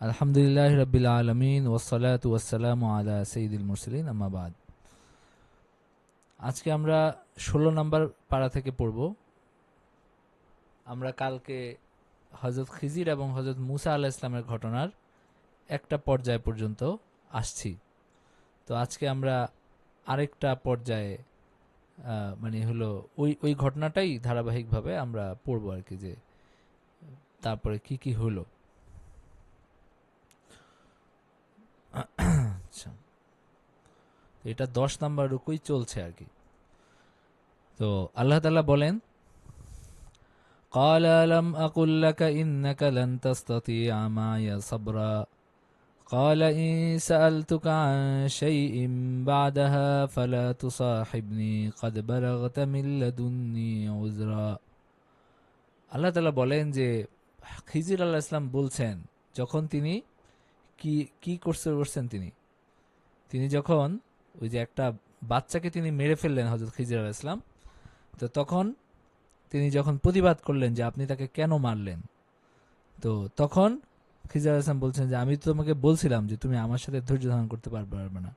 আলহামদুলিল্লাহ রাব্বিল আলামিন ওয়াসসালাতু ওয়াসসালামু আলা সাইয়্যিদিল মুরসালিন আম্মা বাদ। আজকে আমরা ১৬ নম্বর পারা থেকে পড়ব। আমরা কালকে হযরত খিজির এবং হযরত মূসা আলাইহিস সালামের ঘটনার একটা পর্যায় পর্যন্ত আসছি। তো আজকে আমরা আরেকটা পর্যায়ে মানে হলো ওই ঘটনাটাই ধারাবাহিকভাবে আমরা পড়ব আর কি, যে তারপরে কি কি হলো। আচ্ছা, এটা ১০ নম্বর রুকুই চলছে আর কি। তো আল্লাহ তাআলা বলেন, قال لم أقل لك إنك لن تستطيع معي صبرا قال إن سألتك عن شيء بعدها فلا تصاحبني قد بلغت من لدني عذرا। আল্লাহ তাআলা বলেন যে খিজির আলাইহিস সালাম বলছেন, যখন তিনি কি কি করছেন, তিনি তিনি যখন ওই যে একটা বাচ্চাকে তিনি মেরে ফেললেন হযরত খিজির আলাইহিস সালাম, তো তখন তিনি যখন প্রতিবাদ করলেন যে আপনি তাকে কেন মারলেন, তো তখন খিজির আলাইহিস সালাম বলছেন যে আমি তো তোমাকে বলছিলাম যে তুমি আমার সাথে ধৈর্য ধারণ করতে পারবে না।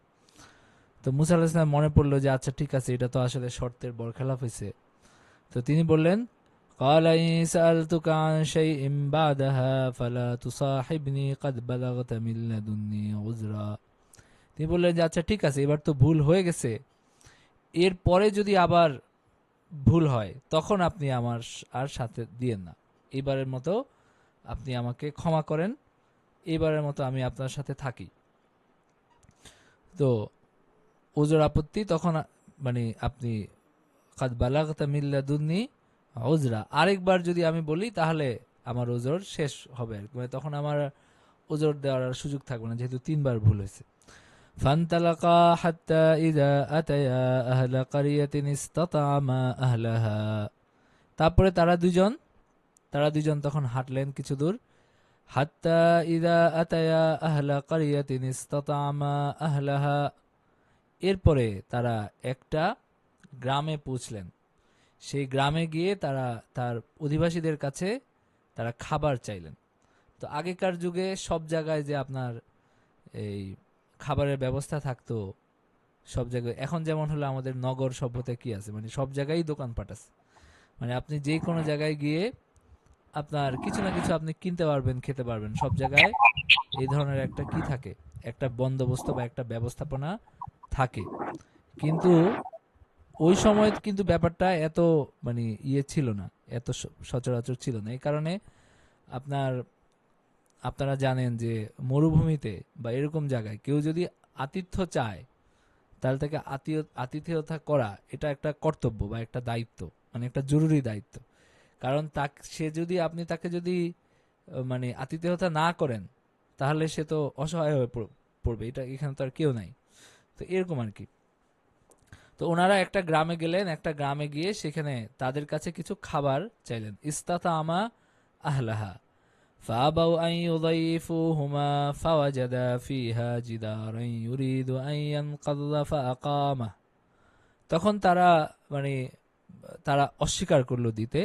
তো মুসা আলাইহিস সালাম মনে পড়লো যে আচ্ছা ঠিক আছে, এটা তো আসলে শর্তের বরখেলাপ হয়েছে। তো তিনি বললেন, قال إن سألتك عن شيء بعدها فلا تصاحبني قد بلغت من لدني عذرا। তিনি বললেন যে আচ্ছা ঠিক আছে, এবার তো ভুল হয়ে গেছে, এর পরে যদি আবার ভুল হয় তখন আপনি আমার আর সাথে দিয়েন না, এবারের মতো আপনি আমাকে ক্ষমা করেন, এবারের মতো আমি আপনার সাথে থাকি। তো ওজোর আপত্তি তখন মানে আপনি কাদ বালাগতা মিল্লাদুন্নি ওজরা, আরেকবার যদি আমি বলি তাহলে আমার ওজোর শেষ হবে আর কি। মানে তখন আমার ওজোর দেওয়ার আর সুযোগ থাকবে না, যেহেতু তিনবার ভুল হয়েছে। ফান্তালাকা হাত্তা ইযা আতায়া আহলা ক্বরিয়াতিন ইসতাতামা আহলাহা। তারপরে তারা দুজন তখন হাঁটলেন কিছু দূর। হাত্তা ইযা আতায়া আহলা ক্বরিয়াতিন ইসতাতামা আহলাহা। এরপরে তারা একটা গ্রামে পৌঁছলেন। সেই গ্রামে গিয়ে তারা তার অধিবাসীদের কাছে তারা খাবার চাইলেন। তো আগেকার যুগে সব জায়গায় যে আপনার এই খাবারের ব্যবস্থা থাকতো, সব জায়গায় এখন যেমন হলো আমাদের নগর সভ্যতায় কি আছে, মানে সব জায়গায় দোকানপাট আছে। মানে আপনি যে কোনো জায়গায় গিয়ে আপনার কিছু না কিছু আপনি কিনতে পারবেন, খেতে পারবেন। সব জায়গায় এই ধরনের একটা কি থাকে, একটা বন্দোবস্ত বা একটা ব্যবস্থাপনা থাকে। কিন্তু ওই সময় কিন্তু ব্যাপারটা এত মানে ছিল না, এত সচরাচর ছিল না। এই কারণে আপনার আপনারা জানেন যে মরুভূমিতে বা এরকম জায়গায় কেউ যদি আতিথ্য চায়, তাহলে তাকে আতিথেয়তা করা এটা একটা কর্তব্য বা একটা দায়িত্ব, মানে একটা জরুরি দায়িত্ব। কারণ সে যদি আপনি তাকে যদি মানে আতিথেয়তা না করেন, তাহলে সে তো অসহায় হয়ে পড়বে। এটা এখানে তো আর কেউ নাই। তো এরকম আর কি। তো ওনারা একটা গ্রামে গেলেন, একটা গ্রামে গিয়ে সেখানে তাদের কাছে কিছু খাবার চাইলেন। ইস্তাতা আমা আহলাহা ফাবাউ আন ইউযাইফুহুমা ফাওয়াজাদা ফিহা জিদারান ইউরিদু আন ইয়ানকাযা ফাআকামা। তখন তারা মানে তারা অস্বীকার করলো দিতে।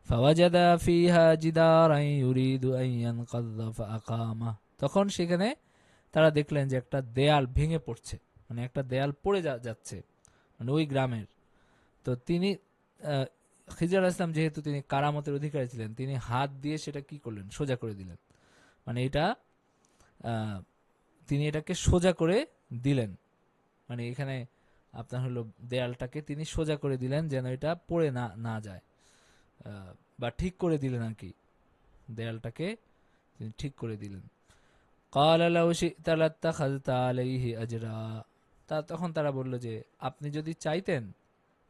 ফাওয়াজাদা ফিহা জিদারান ইউরিদু আন ইয়ানকাযা ফাআকামা। তখন সেখানে তারা দেখলেন যে একটা দেয়াল ভেঙে পড়ছে, মানে একটা দেয়াল পড়ে যাচ্ছে, মানে ওই গ্রামের। তো তিনি খিজির আলাইহিস সালাম যেহেতু তিনি কারামতের অধিকারী ছিলেন, তিনি হাত দিয়ে সেটা কি করলেন, সোজা করে দিলেন। মানে এটা আহ, তিনি এটাকে সোজা করে দিলেন। মানে এখানে আপনার হলো দেয়ালটাকে তিনি সোজা করে দিলেন যেন এটা পড়ে না না যায়, বা ঠিক করে দিলেন আর কি। দেয়ালটাকে তিনি ঠিক করে দিলেন। قال لو شئت لاتخذت عليه أجرا। তখন তারা বলল যে আপনি যদি চাইতেন,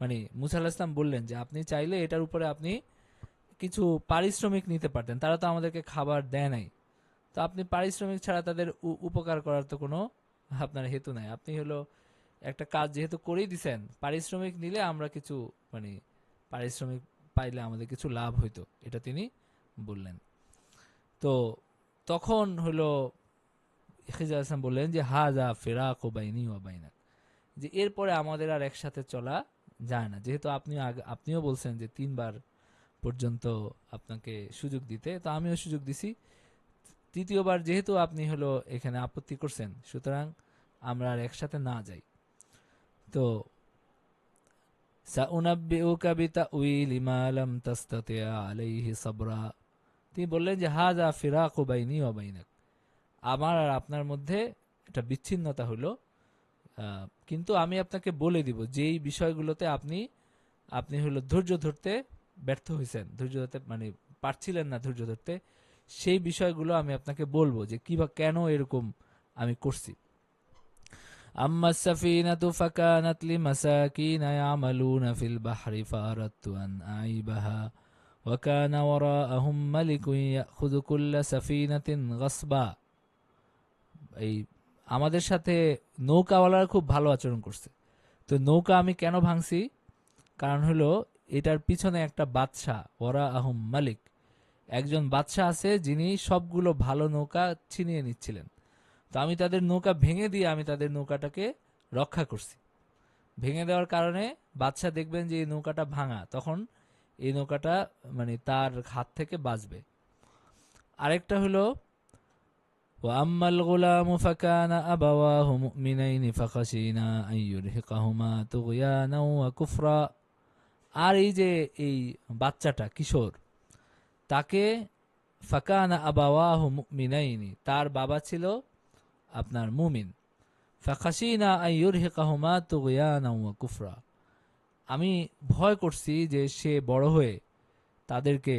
মানে মুসা আলাহিসাম বললেন যে আপনি চাইলে এটার উপরে আপনি কিছু পারিশ্রমিক নিতে পারতেন। তারা তো আমাদেরকে খাবার দেয় নাই, তো আপনি পারিশ্রমিক ছাড়া তাদের উপকার করার তো কোনো আপনার হেতু নাই। আপনি হলো একটা কাজ যেহেতু করেই দিছেন, পারিশ্রমিক নিলে আমরা কিছু মানে পারিশ্রমিক পাইলে আমাদের কিছু লাভ হইতো, এটা তিনি বললেন। তো তখন হলো খিজির আলাইহিস সালাম বললেন যে হাজা ফিরাকু বাইনি ওয়া বাইনাক, যে এরপরে আমাদের আর একসাথে চলা যায় না। যেহেতু আপনিও বলছেন যে তিনবার পর্যন্ত আপনাকে সুযোগ দিতে, তো আমিও সুযোগ দিছি, তৃতীয়বার যেহেতু আপনি হলো এখানে আপত্তি করছেন, সুতরাং আমরা আর একসাথে না যাই। তো সাউনাব্বিউকা বিতাউইলি মা লাম তাস্তাতি আলাইহি সাবরা, তিনি বললেন যে হাযা ফিরাকু বাইনি ওয়া বাইনাক, আমার আর আপনার মধ্যে একটা বিচ্ছিন্নতা হলো, কিন্তু আমি আপনাকে বলে দিব যেই বিষয়গুলোতে আপনি আপনি হলো ধৈর্য ধরতে ব্যর্থ হয়েছেন, ধৈর্য ধরতে মানে পারছিলেন না ধৈর্য ধরতে, সেই বিষয়গুলো আমি আপনাকে বলবো যে কি বা কেন এরকম আমি করছি। আম্মা সাফিনাতু ফাকানাত লিমাসাকিন ইয়ামালুনা ফিল বাহরি ফাআরাদতু আন আইবাহা ওয়া কানা ওয়ারাআহুম মালিকুন ইয়াখুযু কুল্লা সাফিনাতিন গাসবা। এই আমাদের সাথে নৌকাওয়ালারা খুব ভালো আচরণ করছে, তো নৌকা আমি কেন ভাঙছি, কারণ হলো এটার পিছনে একটা বাদশাহ, ওরা আহম মালিক, একজন বাদশাহ আছে যিনি সবগুলো ভালো নৌকা ছিনিয়ে নিচ্ছিলেন। তো আমি তাদের নৌকা ভেঙে দিয়ে আমি তাদের নৌকাটাকে রক্ষা করছি। ভেঙে দেওয়ার কারণে বাদশাহ দেখবেন যে এই নৌকাটা ভাঙা, তখন এই নৌকাটা মানে তার হাত থেকে বাঁচবে। আরেকটা হলো وأما الغلام فكان أبواه مؤمنين فخشينا أن يرهقهما طغيانا وكفرا। আর এই যে এই বাচ্চাটা কিশোর, তাকে ফাকানা আবাওয়াহু মুমিনাইনি, তার বাবা ছিল আপনার মুমিন, ফাখাশিনা আন ইউরহিকাহুমা তুগয়ানা ওয়া কুফরা, আমি ভয় করছি যে সে বড় হয়ে তাদেরকে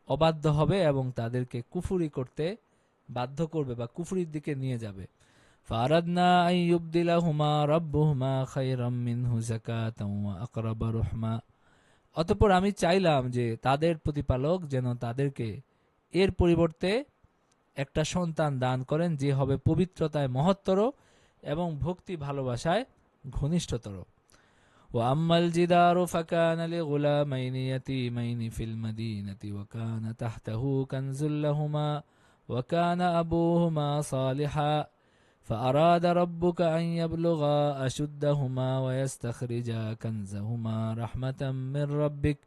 অবাধ্য হবে এবং তাদেরকে কুফরি করতে বাধ্য করবে বা কুফরির দিকে নিয়ে যাবে। ফারাদনা আন ইউবদিলাহুমা রাব্বুহুমা খায়রাম মিনহু যাকাতান ওয়া আকরাবা রহমা। অতঃপর আমি চাইলাম যে তাদের প্রতিপালক যেন তাদেরকে এর পরিবর্তে একটা সন্তান দান করেন যে হবে পবিত্রতায় মহত্তর এবং ভক্তি ভালোবাসায় ঘনিষ্ঠতর। وأما الجدار فكان لغلامين يتيمين في المدينة وكان تحته كنز لهما وكان أبوهما صالحا فأراد ربك أن يبلغا أشدهما ويستخرجا كنزهما رحمة من ربك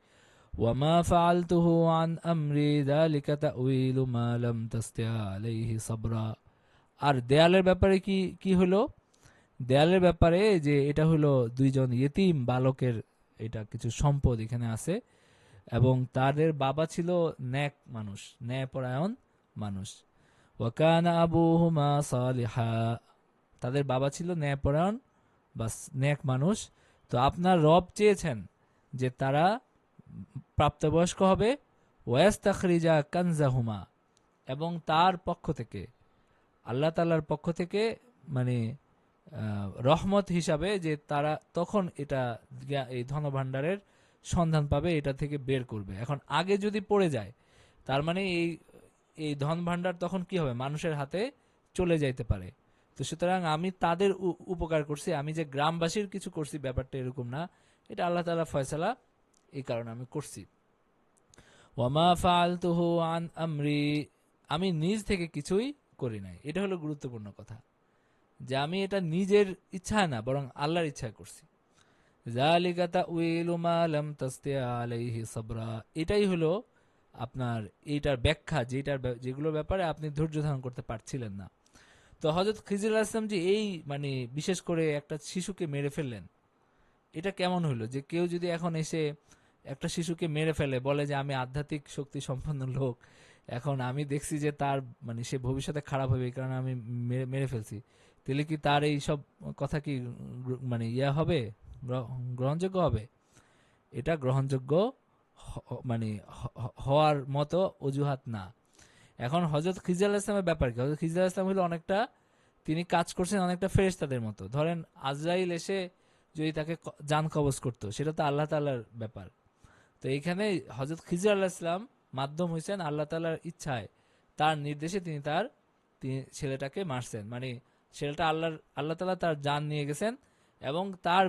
وما فعلته عن أمري ذلك تأويل ما لم تستطع عليه صبرا। আর দেয়ালের ব্যাপারে কি কি হলো, দেয়ালের ব্যাপারে যে এটা হলো দুইজন ইয়েতিম বালকের এটা কিছু সম্পদ এখানে আছে, এবং তাদের বাবা ছিল ন্যাক মানুষ, ন্যায়পরায়ণ মানুষ। ওয়াকানা আবুহুমা সালিহা, তাদের বাবা ছিল ন্যায়পরায়ণ বা ন্যাক মানুষ। তো আপনার রব চেয়েছেন যে তারা প্রাপ্তবয়স্ক হবে, ওয়াস্তাখরিজা কানজাহুমা, এবং তার পক্ষ থেকে আল্লাহ তাআলার পক্ষ থেকে মানে রহমত হিসাবে যে তারা তখন এটা এই ধনভাণ্ডারের সন্ধান পাবে, এটা থেকে বের করবে। এখন আগে যদি পড়ে যায় তার মানে এই এই ধন ভাণ্ডার তখন কি হবে, মানুষের হাতে চলে যাইতে পারে। তো সুতরাং আমি তাদের উপকার করছি, আমি যে গ্রামবাসীর কিছু করছি ব্যাপারটা এরকম না, এটা আল্লাহ তাআলা ফয়সালা, এই কারণে আমি করছি। ওয়ামা ফাআলতুহু আন আমরি, আমি নিজ থেকে কিছুই করি নাই। এটা হলো গুরুত্বপূর্ণ কথা, যে আমি এটা নিজের ইচ্ছা না বরং আল্লাহর ইচ্ছায় করছি। যালিকা তাউইলু মা লাম তাসতি আলাইহি সাবরা, এটাই হলো আপনার এইটার ব্যাখ্যা, যেগুলোর ব্যাপারে আপনি ধৈর্য ধারণ করতে পারছিলেন না। তো হযরত খিজির আলাইহিস সালাম যে এই মানে বিশেষ করে একটা শিশুকে মেরে ফেললেন, এটা কেমন হলো যে কেউ যদি এখন এসে একটা শিশুকে মেরে ফেলে, বলে যে আমি আধ্যাত্মিক শক্তি সম্পন্ন লোক, এখন আমি দেখছি যে তার মানে সে ভবিষ্যতে খারাপ হবে এই কারণে আমি মেরে ফেলছি, তাহলে কি তার এই সব কথা কি মানে হবে, গ্রহণযোগ্য হবে? এটা গ্রহণযোগ্য মানে হওয়ার মতো অজুহাত না। এখন হযরত খিজির আলাইহিস সালামের ব্যাপার কি, হযরত খিজির আলাইহিস সালাম হলো অনেকটা, তিনি কাজ করছেন অনেকটা ফেরেশতাদের মতো। ধরেন আজরাইল এসে যদি তাকে জান কবজ করতো, সেটা তো আল্লাহ তাআলার ব্যাপার। তো এইখানে হযরত খিজির আলাইহিস সালাম মাধ্যম হয়েছেন আল্লাহ তাআলার ইচ্ছায়, তার নির্দেশে তিনি ছেলেটাকে মারছেন, মানে ছেলেটা আল্লাহ তাআলা তার জান নিয়ে গেছেন, এবং তার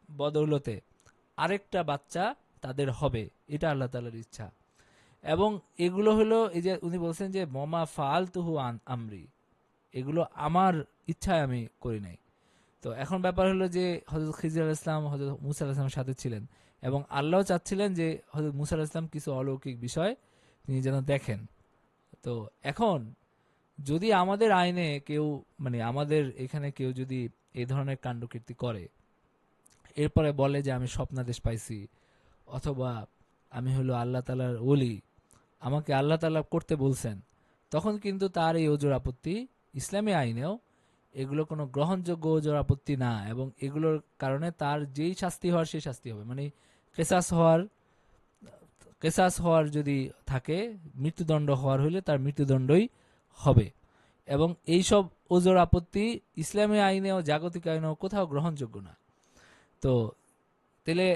বদৌলতে আরেকটা বাচ্চা তাদের হবে, এটা আল্লাহ তাআলার ইচ্ছা। এবং এগুলো হলো এই যে উনি বলছেন যে মমা ফাআলতুহু আন আমরি, এগুলো আমার ইচ্ছায় আমি করি নাই। তো এখন ব্যাপার হলো যে হযরত খিজির আলাইহিস সালাম হযরত মূসা আলাইহিস সালামের সাথে ছিলেন, এবং আল্লাহ চাচ্ছিলেন যে হযরত মূসা আলাইহিস সালাম কিছু অলৌকিক বিষয় তিনি যেন দেখেন। তো এখন যদি আমাদের আইনে কেউ, মানে আমাদের এখানে কেউ যদি এই ধরনের কাণ্ডকীর্তি করে, এরপরে বলে যে আমি স্বপ্নাদেশ পাইছি, অথবা আমি হলো আল্লাহ তালার ওলি, আমাকে আল্লাহ তালা করতে বলছেন, তখন কিন্তু তার এই ওজোর আপত্তি ইসলামী আইনেও এগুলো কোনো গ্রহণযোগ্য ওজোর আপত্তি না, এবং এগুলোর কারণে তার যেই শাস্তি হওয়ার সেই শাস্তি হবে। মানে কেসাস হওয়ার কেসাস হওয়ার যদি থাকে, মৃত্যুদণ্ড হওয়ার হইলে তার মৃত্যুদণ্ডই হবে। এবং এইসব ওজোর আপত্তি ইসলামী আইনেও জাগতিক আইনেও কোথাও গ্রহণযোগ্য না। তো তাহলে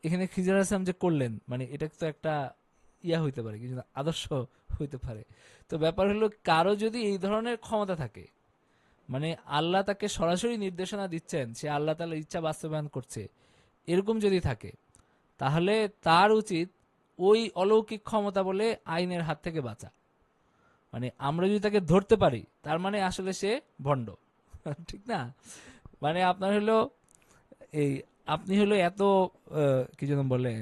এখানে খিজার আসলাম যে করলেন, মানে এটা তো একটা ইয়া হইতে পারে, কিছু আদর্শ হইতে পারে। তো ব্যাপার হলো, কারো যদি এই ধরনের ক্ষমতা থাকে, মানে আল্লাহ তাকে সরাসরি নির্দেশনা দিচ্ছেন, সে আল্লাহ তাআলার ইচ্ছা বাস্তবায়ন করছে, এরকম যদি থাকে, তাহলে তার উচিত ওই অলৌকিক ক্ষমতা বলে আইনের হাত থেকে বাঁচা। মানে আমরা যদি তাকে ধরতে পারি, তার মানে আসলে সে ভণ্ড। ঠিক না? মানে আপনার হলো এই, আপনি হলো এত কি যেন বলে,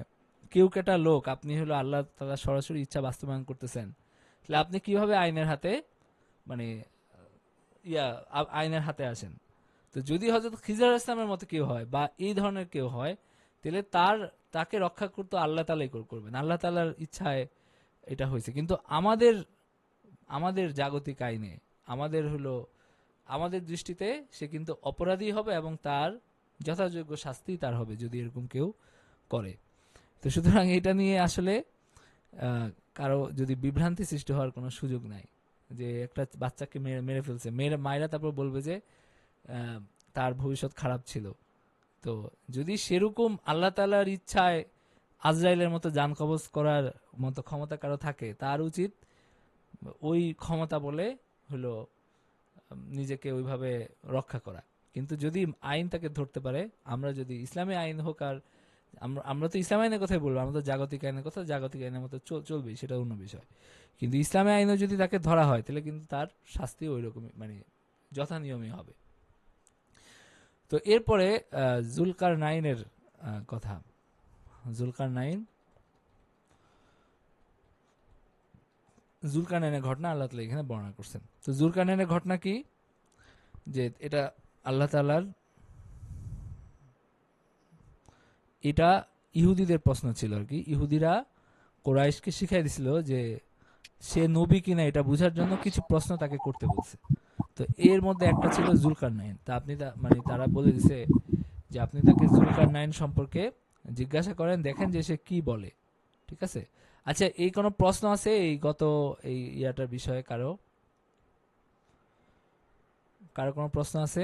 কেউ কেটা লোক, আপনি হলো আল্লাহ তাআলা সরাসরি ইচ্ছা বাস্তবায়ন করতেছেন, তাহলে আপনি কিভাবে আইনের হাতে, মানে আইনের হাতে আসেন? তো যদি হযরত খিজার ইসলামের মতো কেউ হয় বা এই ধরনের কেউ হয়, তাহলে তাকে রক্ষা করতে আল্লাহ তাআলাই করবেন, আল্লাহ তাআলার ইচ্ছায় এটা হয়েছে। কিন্তু আমাদের আমাদের জাগতিক আইনে, আমাদের হলো আমাদের দৃষ্টিতে সে কিন্তু অপরাধী হবে, এবং তার যথাযোগ্য শাস্তি তার হবে যদি এরকম কেউ করে। তো সুতরাং এটা নিয়ে আসলে কারো যদি বিভ্রান্তি সৃষ্টি হওয়ার কোনো সুযোগ নাই, যে একটা বাচ্চাকে মেরে ফেলছে, মায়েরা তারপর বলবে যে তার ভবিষ্যৎ খারাপ ছিল। তো যদি সেরকম আল্লাহ তাআলার ইচ্ছায় আজরাইলের মতো জান কবজ করার মতো ক্ষমতা কারো থাকে, তার উচিত ওই ক্ষমতা বলে হলো নিজেকে ওইভাবে রক্ষা করা। কিন্তু যদি আইন তাকে ধরতে পারে, আমরা যদি ইসলামী আইন হোক, আর আমরা তো ইসলাম আইনের কথাই বলবো, আমরা তো জাগতিক আইনের কথা, জাগতিক আইনের মতো চলবেই, সেটা অন্য বিষয়। কিন্তু ইসলামী আইনও যদি তাকে ধরা হয়, তাহলে কিন্তু তার শাস্তি ওই রকমই, মানে যথা নিয়মই হবে। তো এরপরে জুলকার নাইনের কথা। জুলকার নাইনের ঘটনা আল্লাহ তাআলা এখানে বর্ণনা করছেন। তো জুলকার নাইনের ঘটনা কি, যে এটা আল্লাহ তাআলার, এটা ইহুদিদের প্রশ্ন ছিল আর কি। ইহুদিরা কোরাইশকে শিখাই দিছিল যে সে নবী কিনা এটা বোঝার জন্য কিছু প্রশ্ন তাকে করতে বলছে। তো এর মধ্যে একটা ছিল জুলকার নাইন। তা আপনি মানে তারা বলে দিছে যে আপনি তাকে জুলকার নাইন সম্পর্কে জিজ্ঞাসা করেন, দেখেন যে সে কি বলে। ঠিক আছে? আচ্ছা, এই কোনো প্রশ্ন আছে এই এই ইয়াটার বিষয়ে? কারো কারো কোনো প্রশ্ন আছে?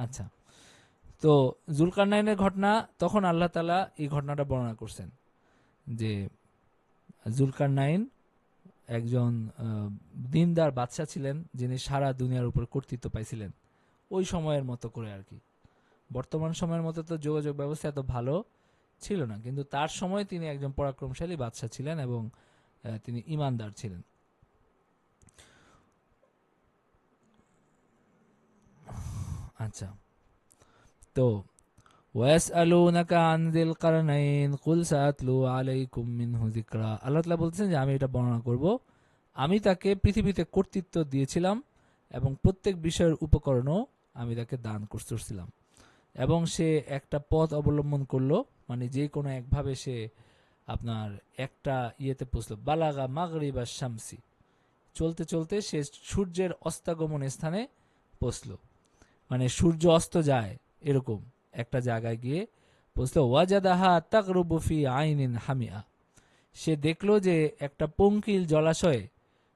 আচ্ছা, তো জুলকারনাইনের ঘটনা, তখন আল্লাহ তাআলা এই ঘটনাটা বর্ণনা করছেন যে জুলকারনাইন একজন দিনদার বাদশা ছিলেন, যিনি সারা দুনিয়ার উপর কর্তৃত্ব পাইছিলেন ওই সময়ের মতো করে আর কি। বর্তমান সময়ের মতো তো যোগাযোগ ব্যবস্থা এত ভালো ছিল না, কিন্তু তার সময় তিনি একজন পরাক্রমশালী বাদশা ছিলেন, এবং তিনি ইমানদার ছিলেন। আচ্ছা, তো ওয়াসআলুনাকা আন যিল কারনাইন কুল সাআতলু আলাইকুম মিনহু যিকরা। আল্লাহ তাআলা বলছেন যে আমি এটা বর্ণনা করব। আমি তাকে পৃথিবীতে কর্তৃত্ব দিয়েছিলাম, এবং প্রত্যেক বিষয়ের উপকরণও আমি তাকে দান করছিলাম, এবং সে একটা পথ অবলম্বন করলো, মানে যে কোনো একভাবে সে আপনার একটা ইয়েতে পৌঁছলো, বালাগা মাগরিবা শামসি, চলতে চলতে সে সূর্যের অস্তাগমন স্থানে পৌঁছলো। মানে সূর্য অস্ত যায় এরকম একটা জায়গায় গিয়ে পৌঁছলো। ওয়াজাদাহা তাগরুবু ফি আইনিন হামিয়া, সে দেখলো যে একটা পঙ্কিল জলাশয়ে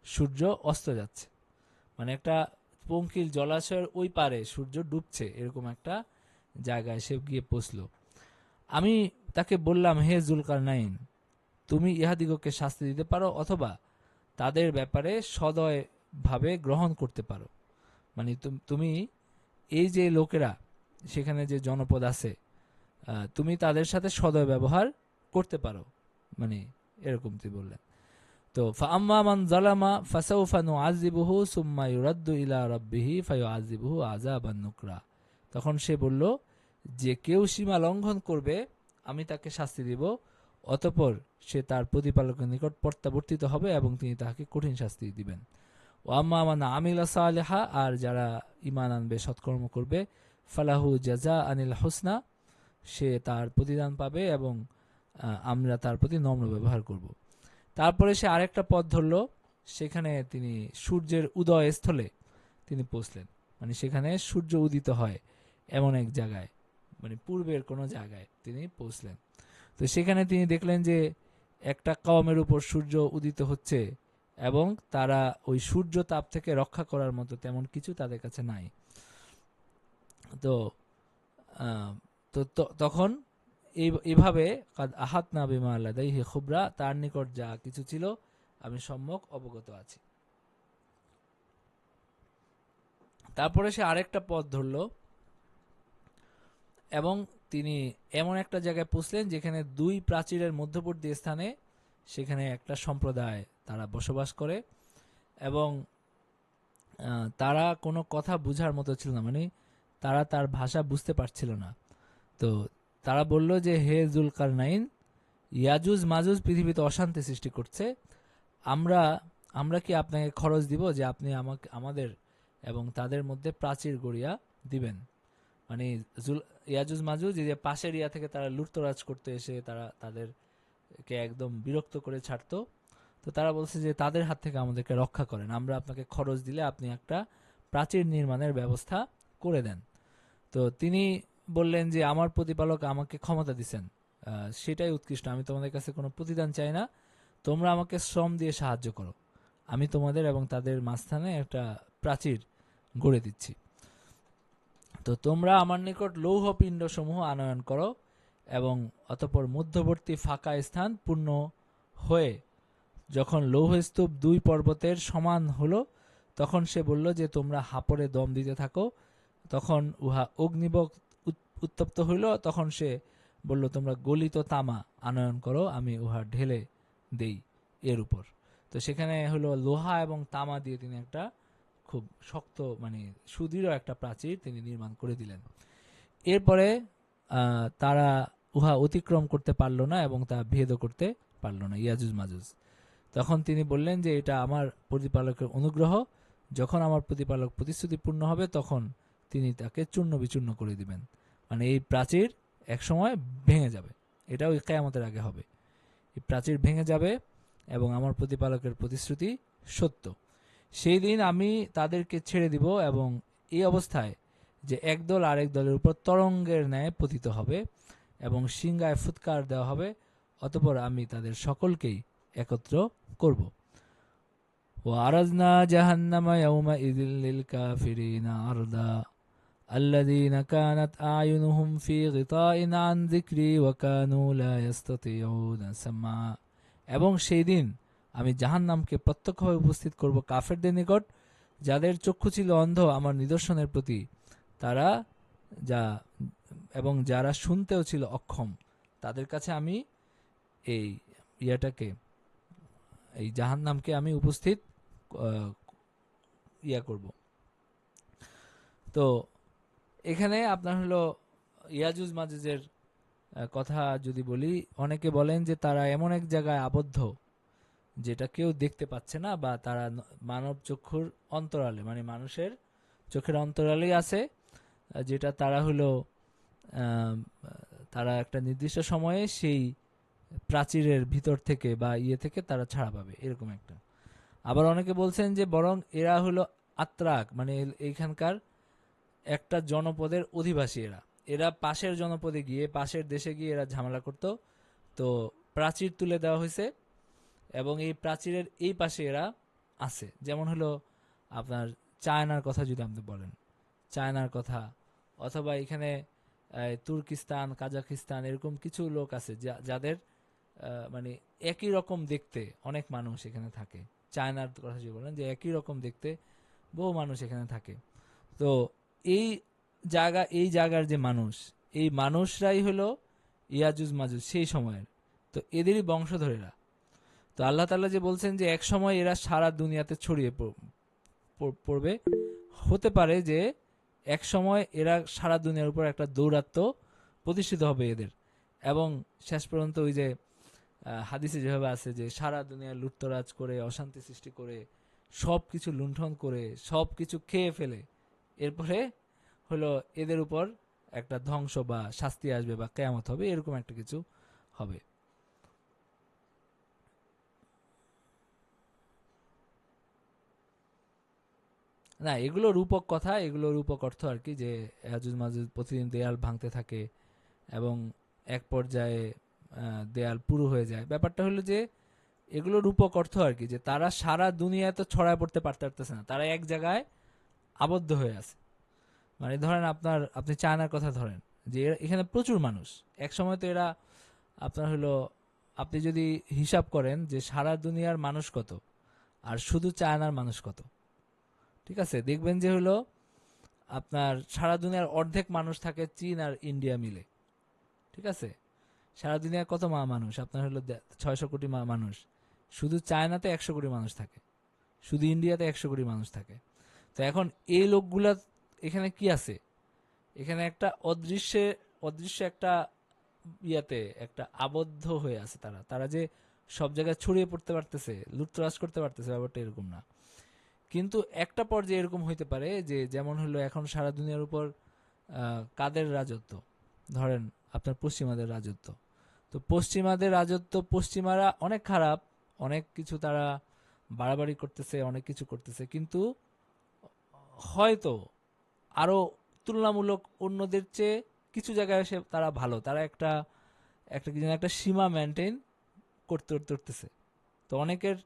সূর্য অস্ত যাচ্ছে। মানে একটা পঙ্কিল জলাশয়ের ওই পারে সূর্য ডুবছে, এরকম একটা জায়গায় সে গিয়ে পৌঁছলো। আমি তাকে বললাম, হে জুলকারনাইন, তুমি ইহাদিগকে শাস্তি দিতে পারো, অথবা তাদের ব্যাপারে সদয় ভাবে গ্রহণ করতে পারো। মানে তুমি এই যে লোকেরা, সেখানে যে জনপদ আছে, তুমি তাদের সাথে সদয় ব্যবহার করতে পারো, মানে এরকম তুই বললেন। তো ফাআম্মা মান যালামা ফাসাউফা নুআযিবুহু সুম্মা ইউরাদ্দু ইলা রাব্বিহি ফায়ুআযিবুহু আযাবান নুকরা। তখন সে বলল যে কেউ সীমা লঙ্ঘন করবে, আমি তাকে শাস্তি দিব, অতঃপর সে তার প্রতিপালকের নিকট প্রত্যাবর্তিত হবে এবং তিনি তাহাকে কঠিন শাস্তি দিবেন। ও আম্মা মান আমিলা সালেহা, আর যারা ঈমান আনবে, সৎকর্ম করবে, ফালাহু জাযা আনিল হুসনা, সে তার প্রতিদান পাবে এবং আমরা তার প্রতি নম্র ব্যবহার করব। তারপরে সে আরেকটা পথ ধরল, সেখানে তিনি সূর্যের উদয় স্থলে তিনি পৌঁছলেন, মানে সেখানে সূর্য উদিত হয় এমন এক জায়গায়, মানে পূর্বের কোনো জায়গায় তিনি পৌঁছলেন। তো সেখানে তিনি দেখলেন যে একটা কওমের উপর সূর্য উদিত হচ্ছে এবং তারা ওই সূর্য তাপ থেকে রক্ষা করার মতো তেমন কিছু তাদের কাছে নাই। তো তখন এইভাবে কাদ আহাতনা বিমা লাদাইহি খুবরা, তার নিকট যা কিছু ছিল আমি সম্যক অবগত আছি। তারপরে সে আরেকটা পথ ধরল এবং তিনি এমন একটা জায়গায় পৌঁছলেন যেখানে দুই প্রাচীরের মধ্যবর্তী স্থানে সেখানে একটা সম্প্রদায় তারা বসবাস করে এবং তারা কোনো কথা বুঝার মতো ছিল না, মানে তারা তার ভাষা বুঝতে পারছিল না। তো তারা বলল যে, হে যুলকারনাইন, ইয়াজুজ মাজুজ পৃথিবীতে অশান্তি সৃষ্টি করছে, আমরা কি আপনাকে খরচ দিব যে আপনি আমাদের এবং তাদের মধ্যে প্রাচীর গড়িয়া দিবেন? মানে ইয়াজুজ মাজুজ যে পাশের ইয়া থেকে তারা লুটতরাজ করতে এসে তারা তাদেরকে একদম বিরক্ত করে ছাড়তো। তো তারা বলছে যে তাদের হাত থেকে আমাদেরকে রক্ষা করেন, আমরা আপনাকে খরচ দিলে আপনি একটা প্রাচীর নির্মাণের ব্যবস্থা করে দেন। তো তিনি বললেন যে আমার প্রতিপালক আমাকে ক্ষমতা দিচ্ছেন, সেটাই উৎকৃষ্ট, আমি তোমাদের কাছে কোনো প্রতিদান চাই না, তোমরা আমাকে শ্রম দিয়ে সাহায্য করো, আমি তোমাদের এবং তাদের মাঝখানে একটা প্রাচীর গড়ে দিচ্ছি। তো তোমরা আমার নিকট লৌহ পিণ্ড সমূহ আনয়ন করো এবং অতঃপর মধ্যবর্তী ফাঁকা স্থান পূর্ণ হয়ে যখন লৌহস্তূপ দুই পর্বতের সমান হলো, তখন সে বলল যে তোমরা হাপড়ে দম দিতে থাকো। তখন উহা অগ্নিবক উত্তপ্ত হইল, তখন সে বলল তোমরা গলিত তামা আনয়ন করো, আমি উহা ঢেলে দেই এর উপর। তো সেখানে হলো লোহা এবং তামা দিয়ে তিনি একটা খুব শক্ত, মানে সুদৃঢ় একটা প্রাচীর তিনি নির্মাণ করে দিলেন। এরপরে তারা উহা অতিক্রম করতে পারল না এবং তা ভেদ করতে পারল না, ইয়াজুজ মাজুজ। তখন তিনি বললেন যে এটা আমার প্রতিপালকের অনুগ্রহ, যখন আমার প্রতিপালক প্রতিশ্রুতি পূর্ণ হবে তখন তিনি তাকে চূর্ণ বিচূর্ণ করে দিবেন, মানে এই প্রাচীর একসময় ভেঙে যাবে, এটাও কিয়ামতের আগে হবে, এই প্রাচীর ভেঙে যাবে এবং আমার প্রতিপালকের প্রতিশ্রুতি সত্য। সেই দিন আমি তাদেরকে ছেড়ে দিব এবং এই অবস্থায় যে একদল আরেক দলের উপর তরঙ্গের ন্যায় পতিত হবে এবং সিংহায় ফুৎকার দেওয়া হবে, অতঃপর আমি তাদের সকলকেই একত্র করব। ওয়ারাজনা জাহান্নামা ইয়াউমাইযিল লিল কাফিরিনা আরদা আল্লাযীনা কানাত আয়ুনুহুম ফি গিতাইন আন যিকরি ওয়া কানু লা ইস্তাতিউনা সামা, এবং সেই দিন আমি জাহান্নামকে প্রত্যক্ষভাবে উপস্থিত করব কাফেরদের নিকট, যাদের চক্ষু ছিল অন্ধ আমার নিদর্শনের প্রতি, তারা এবং যারা শুনতেও ছিল অক্ষম, তাদের কাছে আমি এই এই জাহান্নামকে আমি উপস্থিত করব। তো এখানে আপনার হলো ইয়াজুজ মাজুজের কথা যদি বলি, অনেকে বলেন যে তারা এমন এক জায়গায় আবদ্ধ যেটা কেউ দেখতে পাচ্ছে না, বা তারা মানব চক্ষুর অন্তরালে, মানে মানুষের চোখের অন্তরালেই আছে, যেটা তারা হলো তারা একটা নির্দিষ্ট সময়ে সেই প্রাচীরের ভিতর থেকে বা থেকে তারা ছাড়া পাবে, এরকম একটা। আবার অনেকে বলছেন যে বরং এরা হলো আত্রাক, মানে এইখানকার একটা জনপদের অধিবাসী, এরা পাশের জনপদে গিয়ে, পাশের দেশে গিয়ে এরা ঝামেলা করত। তো প্রাচীর তুলে দেওয়া হয়েছে এবং এই প্রাচীরের এই পাশে এরা আছে। যেমন হলো আপনার চায়নার কথা যদি আপনি বলেন, চায়নার কথা, অথবা এখানে তুর্কিস্তান, কাজাকিস্তান, এরকম কিছু লোক আছে যাদের মানে একই রকম দেখতে অনেক মানুষ এখানে থাকে। চায়নার কথা যদি বলেন যে একই রকম দেখতে বহু মানুষ এখানে থাকে। তো এই জায়গার যে মানুষ, এই মানুষরাই হলো ইয়াজুজ মাজুজ সেই সময়ের, তো এদেরই বংশধরেরা। তো আল্লাহ তাআলা যে বলছেন যে এক সময় এরা সারা দুনিয়াতে ছড়িয়ে পড়বে, হতে পারে যে এক সময় এরা সারা দুনিয়ার উপর একটা দৌরাত্ম্য প্রতিষ্ঠিত হবে এদের, এবং শেষ পর্যন্ত ওই যে হাদিসে যেভাবে আছে যে সারা দুনিয়া লুটতরাজ করে অশান্তি সৃষ্টি করে সব কিছু লুণ্ঠন করে সব কিছু খেয়ে ফেলে এরপরে হলো এদের উপর একটা ধ্বংস বা শাস্তি আসবে বা কেয়ামত হবে, এরকম একটা কিছু হবে। না, এগুলো রূপক কথা, এগুলো রূপক অর্থ আর কি, যে ইয়াজুজ মাজুজ প্রতিদিন দেয়াল ভাঙতে থাকে এবং এক পর্যায়ে দেয়াল পুরো হয়ে যায়। ব্যাপারটা হলো যে এগুলো রূপক অর্থ আর কি, যে তারা সারা দুনিয়ায় তো ছড়ায় পড়তে পারতেছে না, তারা এক জায়গায় আবদ্ধ হয়ে আছে। মানে ধরেন আপনি চায়নার কথা ধরেন, যে এখানে প্রচুর মানুষ, এক সময় তো এরা আপনার হলো, আপনি যদি হিসাব করেন যে সারা দুনিয়ার মানুষ কত আর শুধু চায়নার মানুষ কত, ঠিক আছে, দেখবেন যে হলো আপনার সারা দুনিয়ার অর্ধেক মানুষ থাকে চীন আর ইন্ডিয়া মিলে, ঠিক আছে। সারা দুনিয়ার কত মানুষ আপনার হলো 600 কোটি মানুষ, শুধু চায়নাতে 100 কোটি মানুষ থাকে, শুধু ইন্ডিয়াতে 100 কোটি মানুষ থাকে। তো এখন এই লোকগুলা এখানে কি আছে, এখানে একটা অদৃশ্য একটা ইয়াতে একটা আবদ্ধ হয়ে আছে। তারা তারা যে সব জায়গায় ছড়িয়ে পড়তে পারতেছে, লুটতরাজ করতে পারতেছে, ব্যাপারটা এরকম না। কিন্তু একটা পর্যায়ে এরকম হইতে পারে যে যেমন হলো এখন সারা দুনিয়ার উপর কাদের রাজত্ব, ধরেন আপনার পশ্চিমাদের রাজত্ব। তো পশ্চিমাদের রাজত্ব, পশ্চিমারা অনেক খারাপ, অনেক কিছু তারা বাড়াবাড়ি করতেছে, অনেক কিছু করতেছে, কিন্তু হয়তো আরো তুলনামূলক অন্যদের চেয়ে কিছু জায়গায় এসে তারা ভালো, তারা একটা একটা কি যেন একটা সীমা মেনটেন করতে করতেছে। তো অনেকের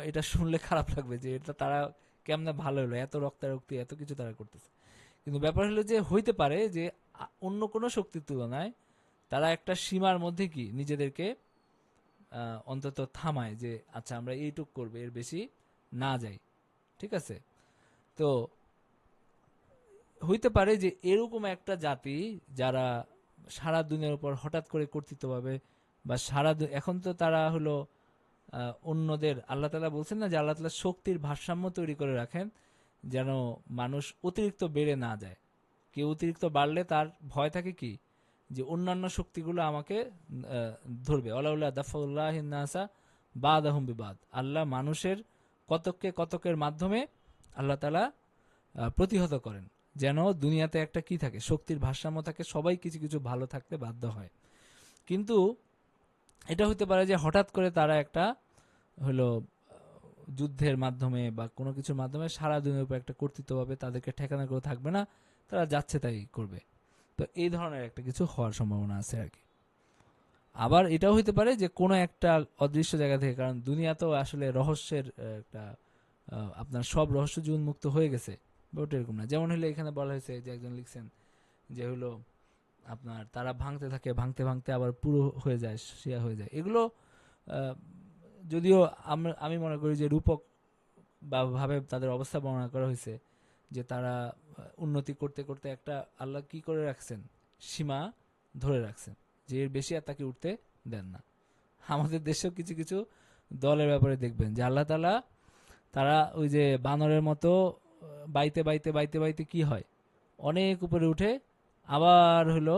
এটা শুনলে খারাপ লাগবে যে এটা তারা কেমনে ভালো হলো, এত রক্তারক্তি এত কিছু তারা করতেছে। কিন্তু ব্যাপার হলো যে হইতে পারে যে অন্য কোনো শক্তির তুলনায় তারা একটা সীমার মধ্যে কি নিজেদেরকে অন্তত থামায়, যে আচ্ছা আমরা এইটুক করবে, এর বেশি না যাই, ঠিক আছে। তো হইতে পারে যে এরকম একটা জাতি যারা সারা দুনিয়ার উপর হঠাৎ করে কর্তৃত্ব পাবে, বা এখন তো তারা হলো অন্যদের, আল্লাহ তাআলা বলছেন না যে আল্লাহ তাআলা শক্তির ভারসাম্য তৈরি করে রাখেন যেন মানুষ অতিরিক্ত বেড়ে না যায়। কেউ অতিরিক্ত বাড়লে তার ভয় থাকে কি, যে অন্যান্য শক্তিগুলো আমাকে ধরবে। অলাউল্লাহ দাফাউল্লাহিন নাসা বাদাহুম বিবাদ, আল্লাহ মানুষের কতককে কতকের মাধ্যমে আল্লাহ তাআলা প্রতিহত করেন, যেন দুনিয়াতে একটা কি থাকে, শক্তির ভারসাম্য থাকে, সবাই কিছু কিছু ভালো থাকতে বাধ্য হয়। কিন্তু এটা হতে পারে যে হঠাৎ করে তারা একটা হলো যুদ্ধের মাধ্যমে বা কোনো কিছুর মাধ্যমে সারা দুনিয়ার উপর একটা কর্তৃত্ব পাবে, তাদেরকে ঠেকানো কেউ থাকবে না, তারা যাচ্ছে তাই করবে। তো এই ধরনের একটা কিছু হওয়ার সম্ভাবনা আছে আর কি। আবার এটাও হইতে পারে যে কোনো একটা অদৃশ্য জায়গা থেকে, কারণ দুনিয়া তো আসলে রহস্যের একটা আপনার সব রহস্য যে উন্মুক্ত হয়ে গেছে ওটা এরকম না। যেমন হলো এখানে বলা হয়েছে যে একজন লিখছেন যে হলো আপনার তারা ভাঙতে থাকে, ভাঙতে ভাঙতে আবার পুরো হয়ে যায়, শিয়া হয়ে যায়। এগুলো আহ, যদিও আমি মনে করি যে রূপক বা ভাবে তাদের অবস্থা বর্ণনা করা হয়েছে, যে তারা উন্নতি করতে করতে একটা আল্লাহ কি করে রাখছেন, সীমা ধরে রাখছেন, যে এর বেশি আর তাকে উঠতে দেন না। আমাদের দেশেও কিছু কিছু দলের ব্যাপারে দেখবেন যে আল্লাহ তাআলা তারা ওই যে বানরের মতো বাইতে বাইতে বাইতে বাইতে কি হয়, অনেক উপরে উঠে আবার হলো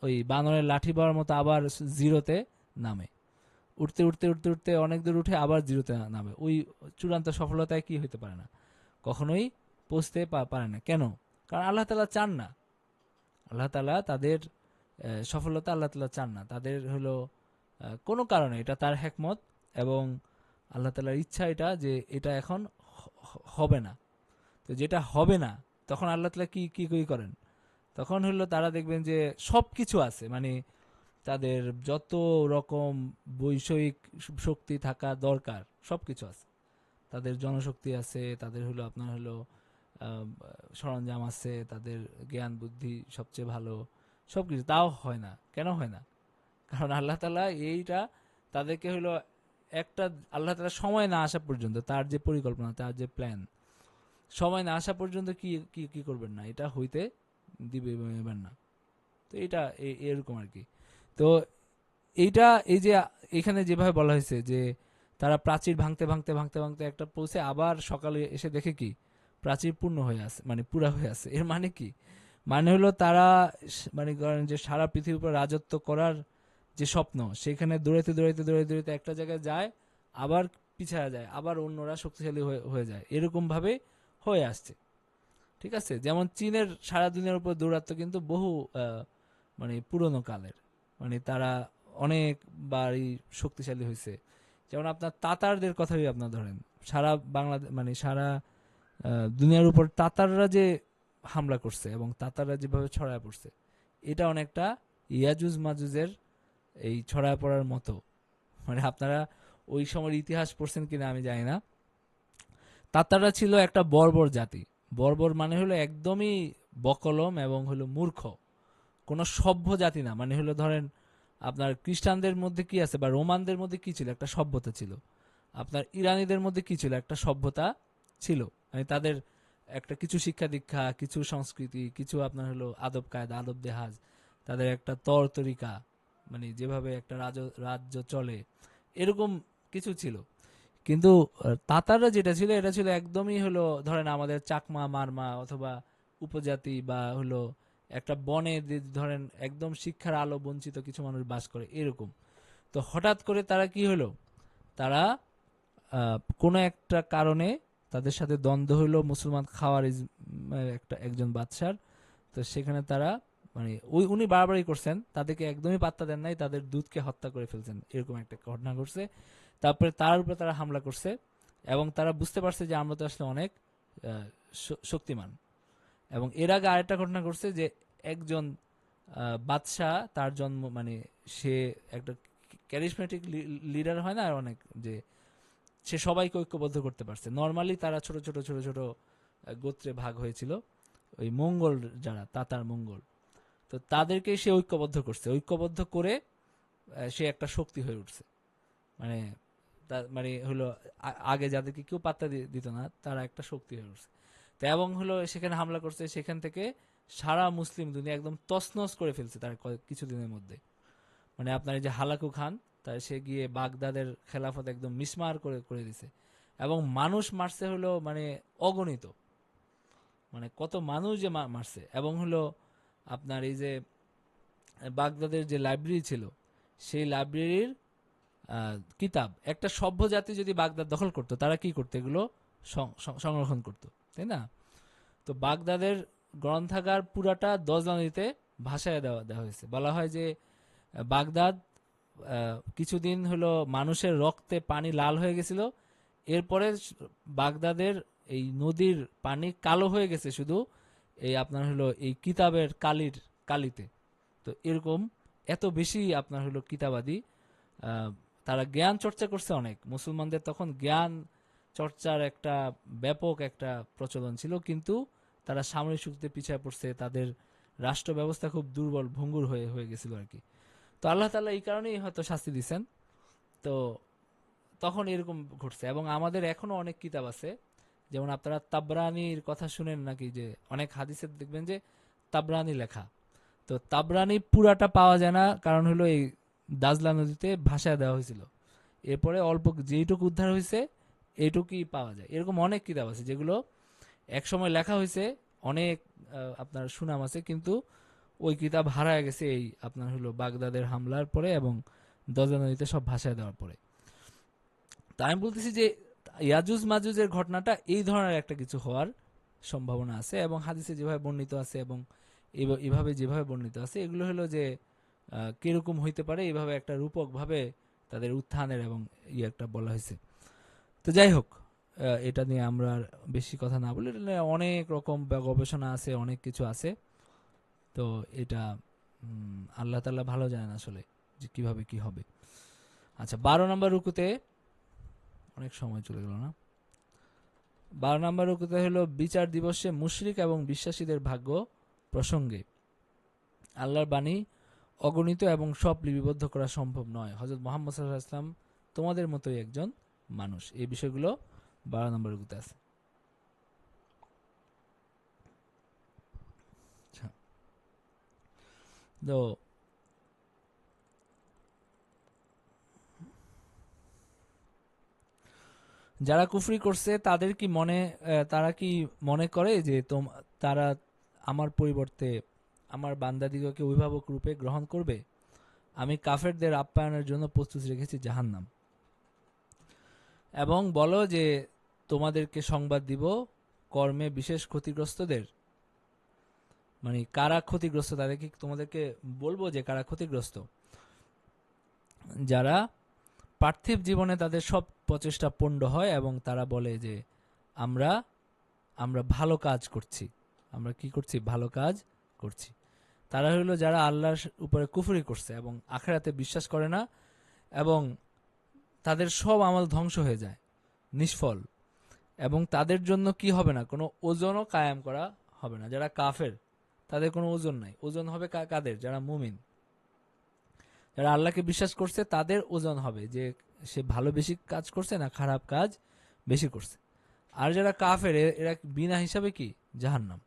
ওই বানরের লাঠি পাওয়ার মতো আবার জিরোতে নামে, উঠতে উঠতে উঠতে উঠতে অনেক দূর উঠে আবার জিরোতে নামে। ওই চূড়ান্ত সফলতায় কি হইতে পারে না, কখনোই পৌঁছতে পারে না। কেন? কারণ আল্লাহ তাআলা চান না, আল্লাহ তাআলা তাদের সফলতা আল্লাহ তাআলা চান না, তাদের হলো কোনো কারণে, এটা তার হেকমত এবং আল্লাহ তাআলার ইচ্ছা এটা, যে এটা এখন হবে না। তো যেটা হবে না তখন আল্লাহ তাআলা কি কি কি করেন, তখন হলো তারা দেখবেন যে সব কিছু আছে, মানে তাদের যত রকম বৈষয়িক শক্তি থাকা দরকার সব কিছু আছে, তাদের জনশক্তি আছে, তাদের হলো আপনার হলো সরঞ্জাম আছে, তাদের জ্ঞান বুদ্ধি সবচেয়ে ভালো, সব কিছু, তাও হয় না। কেন হয় না? কারণ আল্লাহ তাআলা এইটা তাদেরকে হলো একটা, আল্লাহ তাআলা সময় না আসা পর্যন্ত, তার যে পরিকল্পনা, তার যে প্ল্যান, সময় না আসা পর্যন্ত কি কি কি করবেন না, এটা হইতে দিবেন না। তো এটা এরকম আর কি। তো এইটা এই যে এখানে যেভাবে বলা হয়েছে যে তারা প্রাচীর ভাঙতে ভাঙতে ভাঙতে ভাঙতে একটা পৌঁছে আবার সকালে এসে দেখে কি প্রাচীর পূর্ণ হয়ে আছে, মানে পুরা হয়ে আছে। এর মানে কি? মানে হলো তারা মানে করেন যে সারা পৃথিবীর উপর রাজত্ব করার যে স্বপ্ন, সেখানে দৌড়াইতে দৌড়াইতে দৌড়াইতে দৌড়াইতে একটা জায়গায় যায়, আবার পিছায়া যায়, আবার অন্যরা শক্তিশালী হয়ে যায়, এরকম ভাবে হয়ে আসছে। ঠিক আছে, যেমন চীনের সারা দুনিয়ার উপর দৌরাত্ম্য কিন্তু বহু মানে পুরনো কালের, মানে তারা অনেকবারই শক্তিশালী হয়েছে। যেমন আপনার তাতারদের কথাই আপনার ধরেন, সারা বাংলাদেশ মানে সারা দুনিয়ার উপর তাতাররা যে হামলা করছে এবং তাতাররা যেভাবে ছড়ায় পড়ছে, এটা অনেকটা ইয়াজুজ মাজুজের এই ছড়ায় পড়ার মতো। মানে আপনারা ওই সময়ের ইতিহাস পড়ছেন কিনা আমি জানি না। তাতাররা ছিল একটা বর্বর জাতি। বর্বর মানে হলো একদমই বকলম এবং হলো মূর্খ, কোনো সভ্য জাতি না। মানে হলো ধরেন আপনার খ্রিস্টানদের মধ্যে কি আছে বা রোমানদের মধ্যে কি ছিল, একটা সভ্যতা ছিল। আপনার ইরানিদের মধ্যে কি ছিল, একটা সভ্যতা ছিল। মানে তাদের একটা কিছু শিক্ষা দীক্ষা, কিছু সংস্কৃতি, কিছু আপনার হলো আদব কায়দা, আদব দেহাজ, তাদের একটা তর তরিকা, মানে যেভাবে একটা রাজ্য চলে, এরকম কিছু ছিল। কিন্তু তাতাররা যেটা ছিল, এটা ছিল একদমই হলো ধরেন আমাদের চাকমা মারমা অথবা উপজাতি, বা হলো একটা বনে ধরেন একদম শিক্ষার আলো বঞ্চিত কিছু মানুষ বাস করে এরকম। তো হঠাৎ করে তারা কি হলো, তারা কোনো একটা কারণে তাদের সাথে দ্বন্দ্ব হলো মুসলমান খাওয়ারিজ একজন বাদশার। তো সেখানে তারা মানে উনি বাড়াবাড়ি করছেন, তাদেরকে একদমই পাত্তা দেন নাই, তাদের দুধকে হত্যা করে ফেলছেন, এরকম একটা ঘটনা ঘটছে। তারপরে তার উপরে তারা হামলা করছে এবং তারা বুঝতে পারছে যে আমরা তো আসলে অনেক শক্তিমান। এবং এর আগে আরেকটা ঘটনা ঘটছে যে একজন বাদশাহ, তার জন্ম মানে সে একটা ক্যারিসমেটিক লিডার হয় না অনেক, যে সে সবাইকে ঐক্যবদ্ধ করতে পারছে। নর্মালি তারা ছোট ছোট ছোট ছোট গোত্রে ভাগ হয়েছিল, ওই মঙ্গল যারা তাতার মঙ্গল, তো তাদেরকে সে ঐক্যবদ্ধ করছে, ঐক্যবদ্ধ করে সে একটা শক্তি হয়ে উঠছে। মানে মানে হলো আগে যাদেরকে কেউ পাত্তা দিত না, তারা একটা শক্তি হয়ে উঠছে। তো এবং হলো সেখানে হামলা করছে, সেখান থেকে সারা মুসলিম দুনিয়া একদম তছনছ করে ফেলছে তার কিছুদিনের মধ্যে। মানে আপনার এই যে হালাকু খান, তাই সে গিয়ে বাগদাদের খেলাফত একদম মিসমার করে করে দিছে। এবং মানুষ মারছে হলো মানে অগণিত, মানে কত মানুষ যে মারছে। এবং হলো আপনার এই যে বাগদাদের যে লাইব্রেরি ছিল, সেই লাইব্রেরির কিতাব একটা সভ্য জাতি যদি বাগদাদ দখল করতো, তারা কি করতো, এগুলো সংরক্ষণ করতো, তাই না? তো বাগদাদের গ্রন্থাগার পুরাটা দজলানিতে ভাসায় দেওয়া হয়েছে। বলা হয় যে বাগদাদ কিছুদিন হলো মানুষের রক্তে পানি লাল হয়ে গেছিল, এরপরে বাগদাদের এই নদীর পানি কালো হয়ে গেছে শুধু এই আপনার হলো এই কিতাবের কালিতে। তো এরকম এত বেশি আপনার হলো কিতাবাদি, তারা জ্ঞান চর্চা করছে অনেক। মুসলমানদের তখন জ্ঞান চর্চার একটা ব্যাপক একটা প্রচলন ছিল, কিন্তু তারা সামরিক শক্তিতে পিছিয়ে পড়ছে, তাদের রাষ্ট্র ব্যবস্থা খুব দুর্বল ভঙ্গুর হয়ে গেছিল আর কি। তো আল্লাহ তাআলা এই কারণেই হয়তো শাস্তি দিচ্ছেন। তো তখন এরকম ঘটছে। এবং আমাদের এখনো অনেক কিতাব আছে, যেমন আপনারা তাবরানির কথা শুনেন নাকি, যে অনেক হাদিসে দেখবেন যে তাবরানি লেখা। তো তাবরানি পুরাটা পাওয়া যায় না, কারণ হলো এই দাজলা নদীতে ভাসায় দেওয়া হয়েছিল। এরপরে অল্প যেইটুকু উদ্ধার হয়েছে এইটুকুই পাওয়া যায়। এরকম অনেক কিতাব আছে যেগুলো একসময় লেখা হয়েছে, অনেক আপনার সুনাম আছে, কিন্তু ওই কিতাব হারায় গেছে এই আপনার হলো বাগদাদের হামলার পরে এবং দজলা নদীতে সব ভাসায় দেওয়ার পরে। তা আমি বলতেছি যে ইয়াজুজ মাজুজের ঘটনাটা এই ধরনের একটা কিছু হওয়ার সম্ভাবনা আছে, এবং হাদিসে যেভাবে বর্ণিত আছে এবং এভাবে যেভাবে বর্ণিত আছে, এগুলো হলো যে কিরকম হইতে পারে, এইভাবে একটা রূপক ভাবে তাদের উত্থানের এবং একটা বলা হয়েছে। তো যাই হোক, এটা নিয়ে আমরা আর বেশি কথা না বলে, এটা নিয়ে অনেক রকম গবেষণা আছে, অনেক কিছু আছে। তো এটা আল্লাহ তাআলা ভালো জানেন আসলে যে কিভাবে কি হবে। আচ্ছা, 12 নম্বর রুকুতে অনেক সময় চলে গেল না। 12 নম্বর রুকুতে হলো বিচার দিবসে মুশরিক এবং বিশ্বাসীদের ভাগ্য প্রসঙ্গে আল্লাহর বাণী অগণিত এবং সব লিপিবদ্ধ করা সম্ভব নয়। হযরত মুহাম্মদ সাল্লাল্লাহু আলাইহি ওয়াসাল্লাম তোমাদের মতোই একজন মানুষ। এই বিষয়গুলো 12 নম্বর রুকুতে আছে। তো যারা কুফরি করছে তাদের কি তারা কি মনে করে যে তারা আমার পরিবর্তে আমার বান্দাদিগকে অভিভাবক রূপে গ্রহণ করবে? আমি কাফেরদের আপ্যায়নের জন্য প্রস্তুত রেখেছি জাহান্নাম। এবং বলো যে তোমাদেরকে সংবাদ দিব কর্মে বিশেষ ক্ষতিগ্রস্তদের, মানে কারা ক্ষতিগ্রস্ত তাদেরকে তোমাদেরকে বলবো যে কারা ক্ষতিগ্রস্ত, যারা পার্থিব জীবনে তাদের সব প্রচেষ্টা পণ্ড হয় এবং তারা বলে যে আমরা আমরা ভালো কাজ করছি, আমরা কি করছি, ভালো কাজ করছি। তারা হলো যারা আল্লাহর উপরে কুফরি করছে এবং আখিরাতে বিশ্বাস করে না, এবং তাদের সব আমল ধ্বংস হয়ে যায়, নিষ্ফল, এবং তাদের জন্য কি হবে না, কোনো ওজনও কায়েম করা হবে না। যারা কাফের তাদের কোনো ওজন নাই, ওজন হবে কাদের, যারা মুমিন, যারা আল্লাহকে বিশ্বাস করছে তাদের ওজন হবে যে সে ভালো বেশি কাজ করছে না খারাপ কাজ বেশি করছে। আর যারা কাফের এরা বিনা হিসাবে কি জাহান্নাম।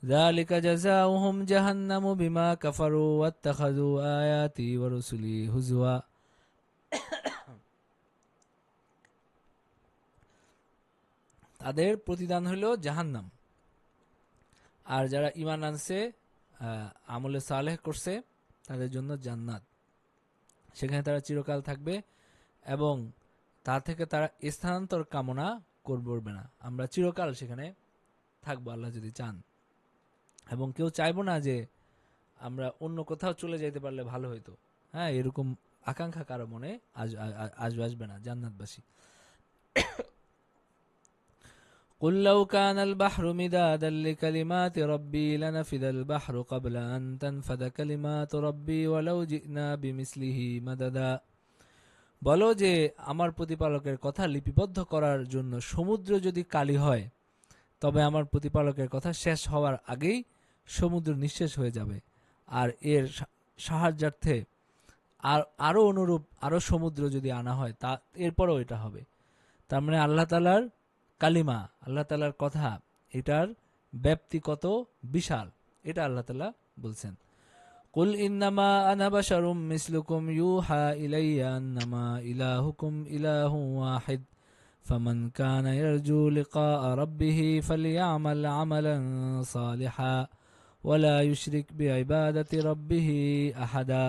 ذلك جزاؤهم جهنم بما كفروا واتخذوا آياتي ورسلي هزوا। তাদের প্রতিদান হলো জাহান্নাম। আর যারা ঈমান আনছে, আমলে সালেহ করছে, তাদের জন্য জান্নাত, সেখানে তারা চিরকাল থাকবে এবং তা থেকে তারা স্থানান্তর কামনা করবে না। আমরা চিরকাল সেখানে থাকবো আল্লাহ যদি চান, এবং কেউ চাইবো না যে আমরা অন্য কোথাও চলে যেতে পারলে ভালো হইতো। হ্যাঁ, এরকম আকাঙ্ক্ষা কারো মনে আসবে না জান্নাতবাসী। قل لو كان البحر مدادا لكلمات ربي لنفذ البحر قبل أن تنفذ كلمات ربي ولو جئنا بمثله مددا। বলো যে আমার প্রতিপালকের কথা লিপিবদ্ধ করার জন্য সমুদ্র যদি কালি হয়, তবে আমার প্রতিপালকের কথা শেষ হওয়ার আগেই সমুদ্র নিঃশেষ হয়ে যাবে, আর এর সাহায্যার্থে আরো অনুরূপ আরো সমুদ্র যদি আনা হয় তা এরপরও এটা হবে। তার মানে আল্লাহ তাআলার কালিমা, আল্লাহ তাআলার কথা, এটার ব্যাপ্তি কত বিশাল, এটা আল্লাহ তাআলা বলছেন। কুল ইন্নামা আনা বাশারুম মিসলুকুম ইউহা ইলাইয়া আন্নামা ইলাহুকুম ইলাহুন ওয়াহিদ ফামান কানা ইয়ারজু লিকা রাব্বিহি ফালইয়ামাল আমালান সালিহা ওয়ালা ইউশরিক বিইবাদাতি রাব্বিহি আহাদা।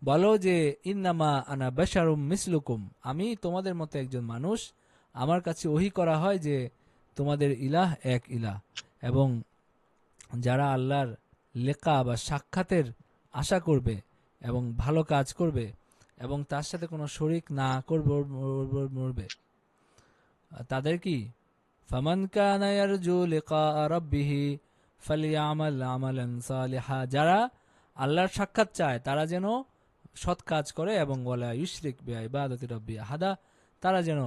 বলো যে ইন্নামা আনা বাশারুম মিসলুকুম, আমি তোমাদের মতো একজন মানুষ, আমার কাছে ওহী করা হয় যে তোমাদের ইলাহ এক ইলাহ, এবং যারা আল্লাহর লেখা বা সাক্ষাতের আশা করবে এবং ভালো কাজ করবে এবং তার সাথে কোনো শরিক না করবে মরবে, তাদের কি ফামান কানা ইয়ারজু লিকা রাব্বিহি ফালইয়ামাল আমালান সালিহা, যারা আল্লাহর সাক্ষাৎ চায় তারা যেন সৎ কাজ করে, এবং ওয়ালা ইউশরিক বিইবাদাতি রাব্বি আহাদা, তারা যেন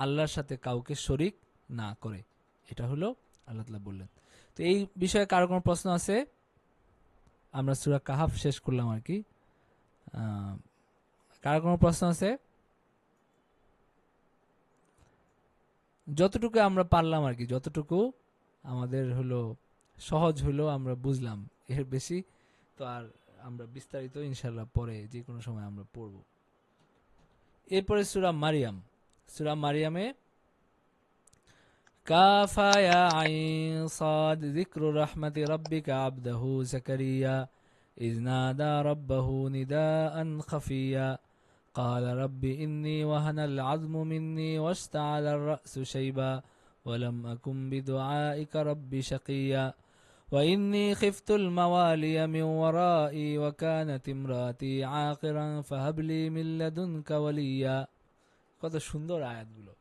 আল্লাহর সাথে কাউকে শরিক না করে। এটা হলো আল্লাহ তাআলা বললেন। তো এই বিষয়ে কারো কোনো প্রশ্ন আছে? আমরা সূরা কাহাফ শেষ করলাম আর কি। কারো কোনো প্রশ্ন আছে? যতটুকু আমরা পারলাম আর কি, যতটুকু আমাদের হলো সহজ হলো আমরা বুঝলাম, এর বেশি তো আর আমরা বিস্তারিত ইনশাআল্লাহ পরে যে কোনো সময় আমরা পড়ব। এরপরে সূরা মারিয়াম। সূরা মারিয়ামে কাফা ইয়া আইন সাদ যিকরু রাহমাতি রাব্বিকা আবদাহু যাকারিয়া ইয নাদা রাব্বাহু নিদাআন খাফিয়া قال رب إني وهن العظم مني واشتعل الرأس شيبا ولم أكن بدعائك رب شقيا وإني خفت الموالي من ورائي وكانت امرأتي عاقرا فهب لي من لدنك وليا। কত সুন্দর আয়াতগুলো।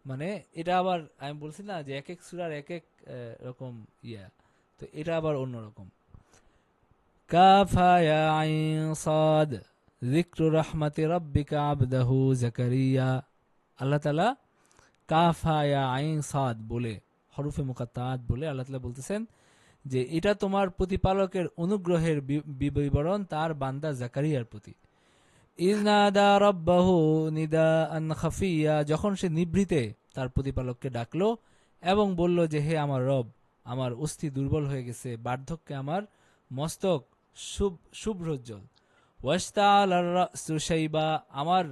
মানে এটা আবার আমি বলছি না যে এক এক সূরার এক এক রকম ইয়া, তো এটা আবার অন্যরকম। কাফা ইয়া আইন সাদ যিকরু রাহমাতি রাব্বিকা আবদাহু যাকারিয়া। আল্লাহ তাআলা কাফা ইয়া আইন সাদ বলে, হরফে মুকাত্তাআত বলে আল্লাহ তাআলা বলতেছেন যে এটা তোমার প্রতিপালকের অনুগ্রহের বিবরণ তার বান্দা জাকারিয়ার প্রতি। ইজনাদা রাব্বাহু নিদাআন খাফিয়া, যখন সে নিভৃতে তার প্রতিপালককে ডাকলো এবং বলল যে হে আমার রব, আমার অস্থি দুর্বল হয়ে গেছে, বার্ধক্যে আমার মস্তক শুভ্রোজ্জ্বল, ওয়াস্তাল আর রাসু শাইবা, আমার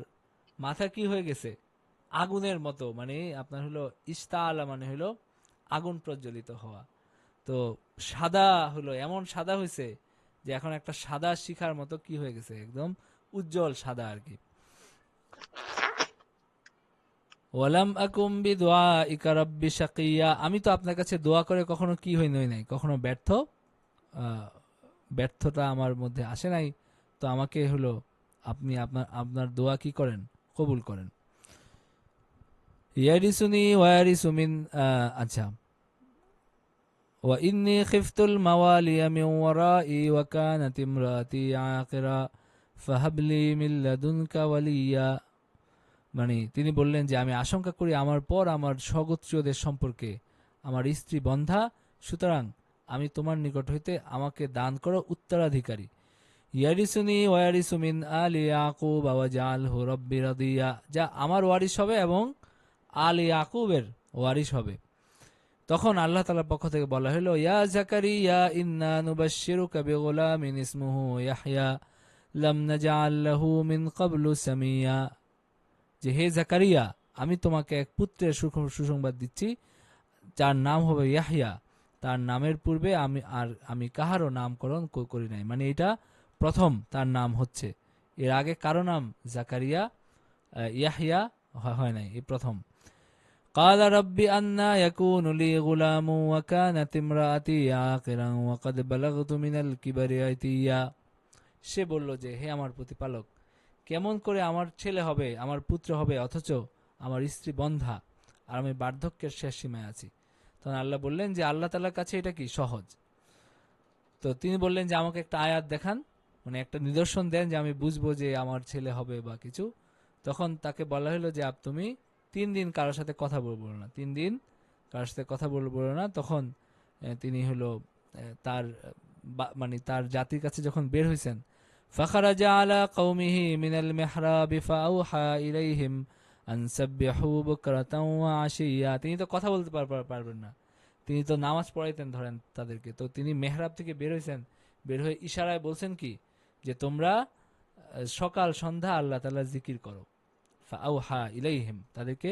মাথা কি হয়ে গেছে আগুনের মতো, মানে আপনার হলো ইস্তালা মানে হলো আগুন প্রজ্বলিত হওয়া, তো সাদা হলো, এমন সাদা হয়েছে যে এখন একটা সাদা শিখার মতো কি হয়ে গেছে, একদম উজ্জ্বল সাদা আর কি। ওয়ালাম আকুম বিদুআইকা রাব্বি শাকিয়া, আমি তো আপনার কাছে দোয়া করে কখনো কি হই নাই, কখনো ব্যর্থতা আমার মধ্যে আসে নাই, তো আমাকে হলো আপনি আপনার আপনার দোয়া কি করেন, কবুল করেন। ইয়ারিসুনি ওয়ারিসু মিন, আচ্ছা, ওয়া ইন্নী খিফতুল মাওয়ালিয়া মিন ওয়ারাই ওয়া কানাত ইমরাতি আকিরা ফাহাবলি মিন লাদুনকা ওয়ালিয়া, মানে তিনি বললেন যে আমি আশঙ্কা করি আমার পর আমার স্বগোত্রীয়দের সম্পর্কে, আমার স্ত্রী বন্ধা, সুতরাং আমি তোমার নিকট হইতে আমাকে দান করো উত্তরাধিকারী। ইয়ারিসুনি ওয়ারিসু মিন আলি ইয়াকুব ওয়াজআলহু রাব্বি রাদিয়া, যা আমার ওয়ারিস হবে এবং আলী ইয়াকুবের ওয়ারিস হবে। তখন আল্লাহ তাআলার পক্ষ থেকে বলা হলো, ইয়া জাকারিয়া ইন্না নুবাশশিরুকা বিগুলামিন ইসমুহু ইয়াহইয়া লাম নাজআল লাহু মিন ক্বাবলু সামিয়া, যে হে জাকারিয়া, আমি তোমাকে এক পুত্রের সুসংবাদ দিচ্ছি, যার নাম হবে ইয়াহইয়া, তার নামের পূর্বে আমি কাহারও নামকরণ করি নাই, মানে এটা প্রথম তার নাম হচ্ছে, এর আগে কারো নাম জাকারিয়া ইয়াহইয়া হয় নাই, এই প্রথম। قال رب أنا يكون لي غلام وكانت امرأتي عاقرا وقد بلغت من الكبر عتيا, সে বলল যে হে আমার প্রতিপালক, কেমন করে আমার ছেলে হবে, আমার পুত্র হবে, অথচ আমার স্ত্রী বন্ধা আর আমি বার্ধক্যের শেষ সীমায় আছি। তখন আল্লাহ বললেন যে আল্লাহ তাআলার কাছে এটা কি সহজ। তো তিনি বললেন যে আমাকে একটা আয়াত দেখান, মানে একটা নিদর্শন দেন যে আমি বুঝবো যে আমার ছেলে হবে বা কিছু। তখন তাকে বলা হলো যে তুমি 3 দিন কারোর সাথে কথা বলবো না, 3 দিন কারোর সাথে কথা বলবো না। তখন তিনি হলো তার মানে তার জাতির কাছে যখন বের হয়েছেন, ফাখারাজা আলা কওমিহি মিনাল মিহরাবি ফাআউহা ইলাইহিম আন সাব্বিহু বুকরাতাও ওয়া আশিয়া, তিনি তো কথা বলতে পারবেন না, তিনি তো নামাজ পড়াইতেন ধরেন তাদেরকে, তো তিনি মেহরাব থেকে বের হয়েছেন, বের হয়ে ইশারায় বলছেন কি যে তোমরা সকাল সন্ধ্যা আল্লাহ তাআলা জিকির করো। ফাআউহা ইলাইহিম, তাদেরকে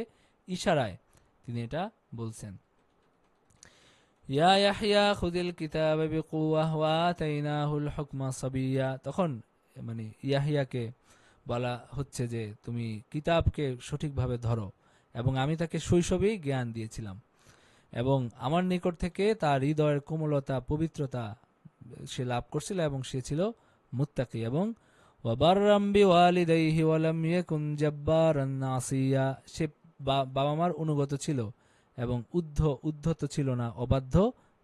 ইশারায় তিনি এটা বলছেন। ইয়া ইয়াহইয়া খুযিল কিতাবা বিকুওয়াহ ওয়া আতাইনাহুল হুকমা সাবিয়্যা, তখন মানে ইয়াহইয়াকে বলা হচ্ছে যে তুমি কিতাবকে সঠিকভাবে ধরো, এবং আমি তাকে শৈশবেই জ্ঞান দিয়েছিলাম, এবং আমার নিকট থেকে তার হৃদয়ের কোমলতা পবিত্রতা সে লাভ করছিল, এবং সে ছিল মুত্তাকি, এবং ওয়াবাররাম বিওয়ালিদাইহি ওয়া লাম ইয়াকুন জাব্বারান আসিয়া, সে বাবা মার অনুগত ছিল এবং উদ্ধত ছিল না, অবাধ্য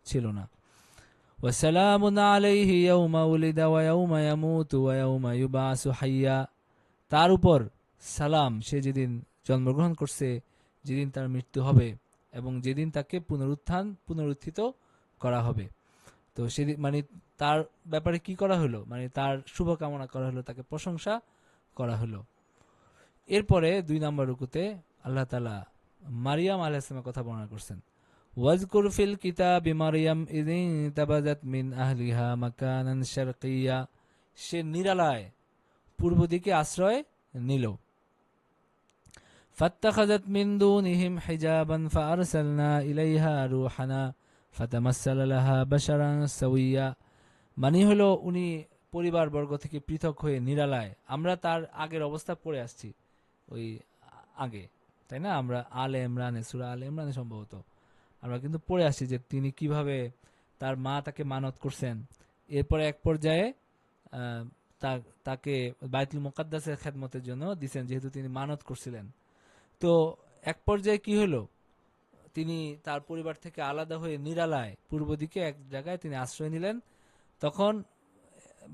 ছিল না। ওয়াসালামুন আলাইহি ইয়াউমা উলিদা ওয়া ইয়াউমা ইয়ামুতু ওয়া ইয়াউমা ইউবআসু হাইয়া, তার উপর সালাম, সে যেদিন জন্মগ্রহণ করছে, যেদিন তার মৃত্যু হবে, এবং যেদিন তাকে পুনরুত্থিত করা হবে। তো সেদিন মানে তার ব্যাপারে কি করা হলো, মানে তার শুভকামনা করা হলো, তাকে প্রশংসা করা হলো। এরপরে 2 নম্বর রুকুতে আল্লাহ তাআলা মারিয়াম আলাইহিস সালামের কথা বর্ণনা করছেন। ওয়াজকুর ফিল কিতাবি মারিয়াম ইযিন তাবাযাত মিন আহলিহা মাকানান শারকিয়্যা, সে নিরালায় পূর্ব দিকে আশ্রয় নিল। ফাত্তাখাযাত মিন দুনিহিম হিজাবান ফাআরসালনা ইলাইহা রূহানা ফাতামাসসালা লাহা বাশারান সাওয়িয়া, মানে হলো উনি পরিবারবর্গ থেকে পৃথক হয়ে নিরালায়, আমরা তার আগের অবস্থা পড়ে আসছি ওই আগে, তাই না, আমরা সূরা আলে ইমরানে সম্ভবত আমরা কিন্তু পড়ে আসছি যে তিনি কিভাবে তার মা তাকে মানত করছেন। এরপরে এক পর্যায়ে তাকে বাইতুল মুকাদ্দাসের খেদমতের জন্য দিছেন, যেহেতু তিনি মানত করছিলেন। তো এক পর্যায়ে কি হলো, তিনি তার পরিবার থেকে আলাদা হয়ে নিরালায় পূর্ব দিকে এক জায়গায় তিনি আশ্রয় নিলেন। তখন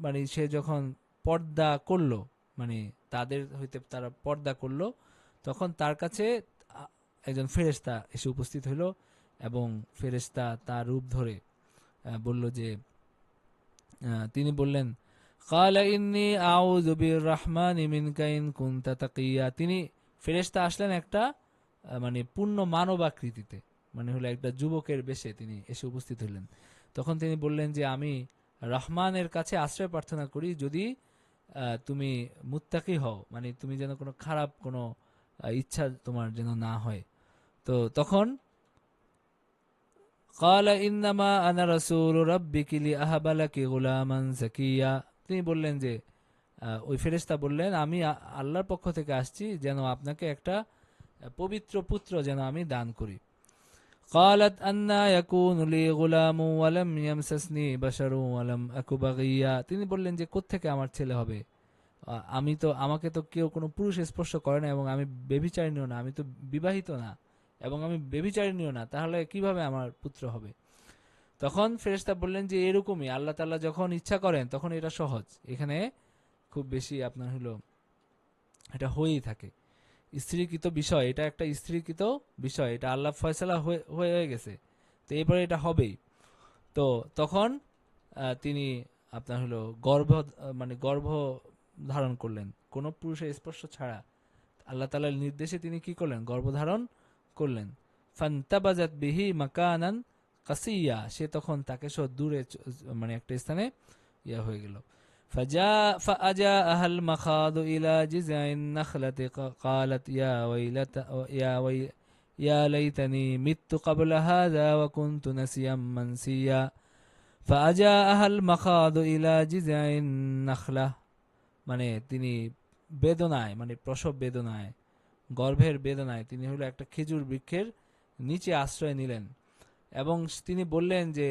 মানে সে যখন পর্দা করলো, মানে তাদের হইতে তারা পর্দা করলো, তখন তার কাছে একজন ফেরেশতা এসে উপস্থিত হইল, এবং ফেরেশতা তার রূপ ধরে বলল যে তিনি বললেন, ক্বালা ইন্নী আউযু বিররহমানি মিনকা ইন কুনতা তাকিয়া, তিনি ফেরেশতা আসলেন একটা মানে পূর্ণ মানবাকৃতিতে, মানে হলো একটা যুবকের বেশে তিনি এসে উপস্থিত হলেন। তখন তিনি বললেন যে আমি রহমানের কাছে আশ্রয় প্রার্থনা করি, যদি তুমি মুত্তাকি হও, মানে তুমি যেন কোনো খারাপ কোনো ইচ্ছা তোমার যেন না হয়। তো তখন ক্বালা ইন্নামা আনা রাসূলু রাব্বিকি লিআহাবা লাকি গুলামান যাকিয়া। তিনি বললেন যে ওই ফেরেশতা বললেন, আমি আল্লাহর পক্ষ থেকে আসছি যেন আপনাকে একটা পবিত্র পুত্র যেন আমি দান করি। قالت أنا يكون لي غلام ولم يمسسني بشر ولم أك بغيا। তিনি বললেন যে কোত্থেকে আমার ছেলে হবে, আমাকে তো কেউ কোনো পুরুষ স্পর্শ করে না এবং আমি ব্যভিচারিণীও না, আমি তো বিবাহিত না এবং আমি ব্যভিচারিণীও না, তাহলে কিভাবে আমার পুত্র হবে। তখন ফেরেশতা বললেন যে এরকমই আল্লাহ তাআলা যখন ইচ্ছা করেন তখন এটা সহজ, এখানে খুব বেশি আপনার হলো এটা হয়েই থাকে। স্ত্রীকৃত বিষয়, এটা একটা স্ত্রীকৃত বিষয়, এটা আল্লাহ ফয়সালা হয়ে গেছে, তো এরপরে এটা হবেই। তো তখন তিনি আপনার হলো গর্ভ ধারণ করলেন কোনো পুরুষের স্পর্শ ছাড়া। আল্লাহ তাআলার নির্দেশে তিনি কি করলেন, গর্ভধারণ করলেন। ফান্তাবাজাত বিহি মাকানান কাসিয়া, সে তখন তাকে সহ দূরে একটা স্থানে হয়ে গেল। فأجاءها المخاض إلى جذع النخلة قالت يا ليتني مت قبل هذا وكنت نسيا منسيا فأجاءها المخاض إلى جذع النخلة, তিনি বেদনায় প্রসব বেদনায়, গর্ভের বেদনায় তিনি হলো একটা খেজুর বৃক্ষের নিচে আশ্রয় নিলেন এবং তিনি বললেন যে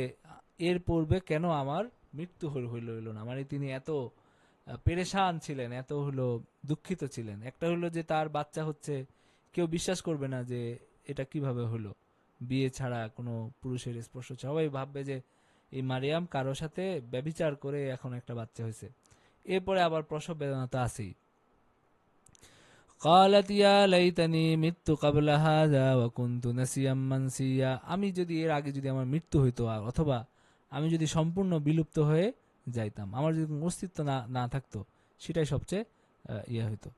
এর পূর্বে কেন আমার মৃত্যু হইল না। তিনি এত পেরেশান ছিলেন, এত হলো দুঃখিত ছিলেন। একটা হলো যে তার বাচ্চা হচ্ছে, কেউ বিশ্বাস করবে না যে এটা কিভাবে হলো, বিয়ে ছাড়া কোনো পুরুষের স্পর্শ, সবাই ভাববে যে এই মারিয়াম কারো সাথে ব্যভিচার করে এখন একটা বাচ্চা হয়েছে। এরপরে আবার প্রসব বেদনা তো আছেই। قالت يا ليتني مت قبل هذا وكنت نسيا منسيا, আমি যদি এর আগে যদি আমার মৃত্যু হইতো, অথবা আমি যদি সম্পূর্ণ বিলুপ্ত হয়ে যাইতাম, আমার যদি কোনো অস্তিত্ব না থাকতো, সেটাই সবচেয়ে হইতো।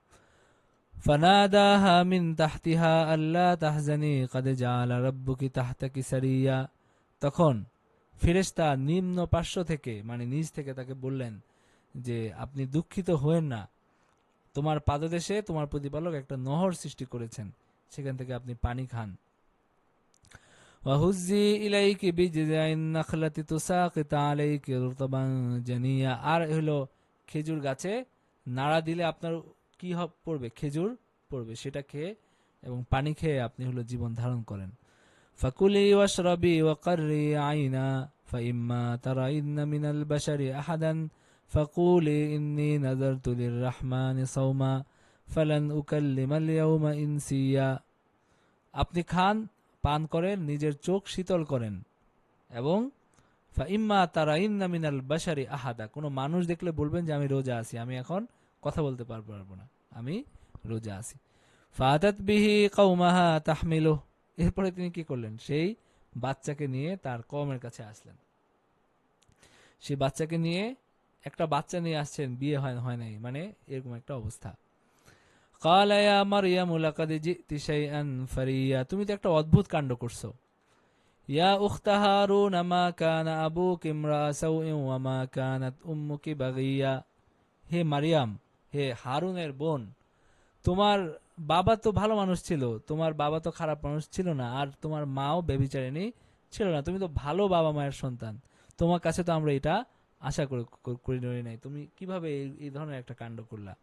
فناداها من تحتها ألا تحزني قد جعل ربك تحتك سريا, তখন ফেরেশতা নিম্ন পার্শ্ব থেকে নিচ থেকে তাকে বললেন যে আপনি দুঃখিত হয়েন না, তোমার পাদদেশে তোমার প্রতিপালক একটা নহর সৃষ্টি করেছেন, সেখান থেকে আপনি পানি খান। ওয়াহুজ্জি ইলাইকি বিজযাইন নাখলাতি তুসাকিত আলাইকি রুতবান জানিয়া, আর হলো খেজুর গাছে নাড়া দিলে আপনার কি পড়বে, খেজুর পড়বে, সেটা খেয়ে এবং পানি খেয়ে আপনি হলো জীবন ধারণ করেন। ফাকুলি ওয়াশরাবি ওয়াকাররি আইনা ফাইম্মা তারাইন্না মিনাল বাশারি আহাদান ফাকুলি ইন্নী নাযারতু লিররহমানি সাওমা ফালান উকাল্লিমাল ইয়াওমা ইনসিয়া, আপনি খান, পান করেন, নিজের চোখ শীতল করেন এবং ফাইম্মা তারাইন্না মিনাল বাশারি আহাদা, কোনো মানুষ দেখলে বলবেন যে আমি রোজা আছি, আমি এখন কথা বলতে পারবো না, আমি রোজা আছি। ফাতাত বিহি কওমাহা তাহমিলুহু, এরপরে তিনি কি করলেন, সেই বাচ্চাকে নিয়ে তার কওমের কাছে আসলেন। সেই বাচ্চাকে নিয়ে, একটা বাচ্চা নিয়ে আসছেন, বিয়ে হয় নাই, এরকম একটা অবস্থা। ক্বালা ইয়া মারইয়ামু লাকাদ জি'তি শাইআন ফারিয়া, তুমি তো একটা অদ্ভুত কাণ্ড করছো। ইয়া উখতা হারুন মা কানা আবুকি ইমরা সাউইন ওয়া মা কানাত উম্মুকি বাগিয়া, হে মারিয়াম, হে হারুনের বোন, তোমার বাবা তো ভালো মানুষ ছিল, তোমার বাবা তো খারাপ মানুষ ছিল না, আর তোমার মাও ব্যভিচারিণী ছিল না, তুমি তো ভালো বাবা মায়ের সন্তান, তোমার কাছে তো আমরা এটা আশা করি নাই, তুমি কিভাবে এই ধরনের একটা কাণ্ড করলা।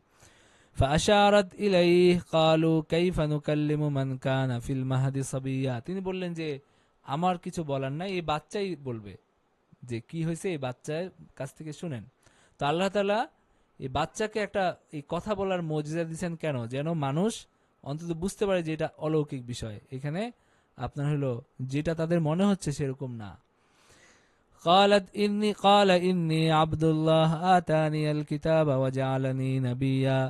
ফাআশারাত ইলাইহি ক্বালু কাইফা নুকাল্লিমু মান কানা ফিল মাহদি সাবিয়া, তিনি বললেন যে আমার কিছু বলার নাই, এই বাচ্চাই বলবে যে কি হয়েছে, এই বাচ্চার কাছ থেকে শুনেন। তো আল্লাহ তাআলা এই বাচ্চাকে একটা এই কথা বলার মুজিজা দিয়েছেন কেন, যেন মানুষ অন্তত বুঝতে পারে যে এটা অলৌকিক বিষয়, এখানে আপনার হলো যেটা তাদের মনে হচ্ছে সেরকম না। قال إني عبد الله آتاني الكتاب وجعلني نبيا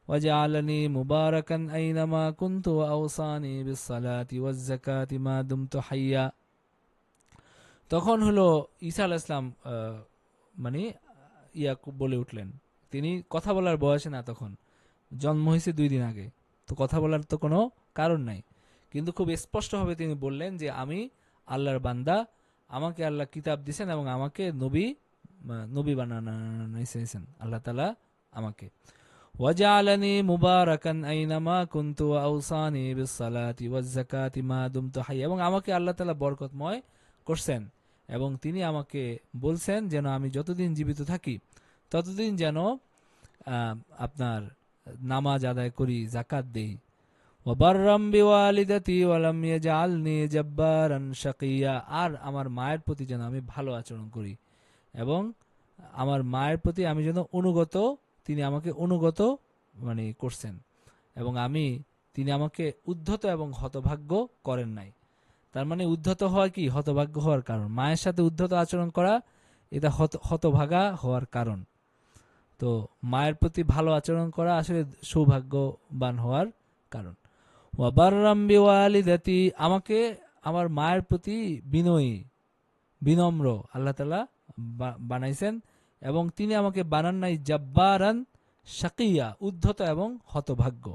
وجعلني مباركا أينما كنت وأوصاني بالصلاة والزكاة ما دمت حيا, তখন হলো ঈসা আলাইহিস সালাম ইয়াকুব বলে উঠলেন, তিনি কথা বলার বয়সে না, তখন জন্ম হয়েছে 2 দিন আগে, তো কথা বলার তো কোনো কারণ নাই, কিন্তু খুব স্পষ্টভাবে তিনি বললেন যে আমি আল্লাহর বান্দা, আমাকে আল্লাহ কিতাব দিয়েছেন এবং আমাকে নবী বানাইছেন আল্লাহ তাআলা আমাকে। ওয়াজআলানি মুবারাকান আইনামা কুনতু ওয়া আওসানি বিস সালাতি ওয়াজ যাকাতি মা দুমতু হাইয়া, এবং আমাকে আল্লাহ তাআলা বরকতময় করছেন এবং তিনি আমাকে বলছেন যেন আমি যতদিন জীবিত থাকি ততদিন যেন আপনার নামাজ আদায় করি, জাকাত দেই। ওয়াবাররাম বিওয়ালিদাতি ওয়ালাম ইয়াজআলনি জাব্বারান শাকিয়া, আর আমার মায়ের প্রতি যেন আমি ভালো আচরণ করি এবং আমার মায়ের প্রতি আমি যেন অনুগত, তিনি আমাকে অনুগত মানে করছেন এবং তিনি আমাকে উদ্ধত এবং হতভাগ্য করেন নাই। তার মানে উদ্ধত হওয়া কি হতভাগ্য হওয়ার কারণ, মায়ের সাথে উদ্ধত আচরণ করা এটা হতভাগা হওয়ার কারণ। তো মায়ের প্রতি ভালো আচরণ করা আসলে সৌভাগ্যবান হওয়ার কারণ। ওয়াবাররাম বিওয়ালিদাতি, আমাকে আমার মায়ের প্রতি বিনয়ী বিনম্র আল্লাহ তাআলা বানাইছেন এবং তিনি আমাকে বানান নাই জাব্বারান শাকিয়া, উদ্ধত এবং হতভাগ্য।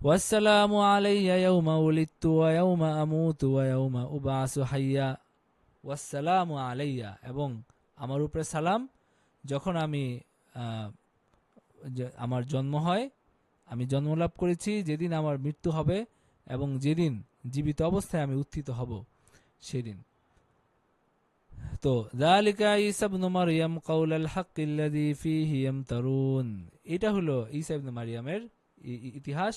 ওয়াসসালামু আলাইয়া ইয়াউমা উলিদতু ওয়া ইয়াউমা আমুতু ওয়া ইয়াউমা উবআসু হাইয়া। ওয়াসসালামু আলাইয়া, এবং আমার উপরে সালাম যখন আমার জন্ম হয়, আমি জন্মলাভ করেছি, যেদিন আমার মৃত্যু হবে এবং যেদিন জীবিত অবস্থায় আমি উত্থিত হব সেদিন। তো যালিকা ঈসা ইবনে মারইয়াম কাউলাল হাক্কিল্লাযী ফীহি ইয়ামতারুন, এটা হলো ঈসা ইবনে মারইয়ামের ইতিহাস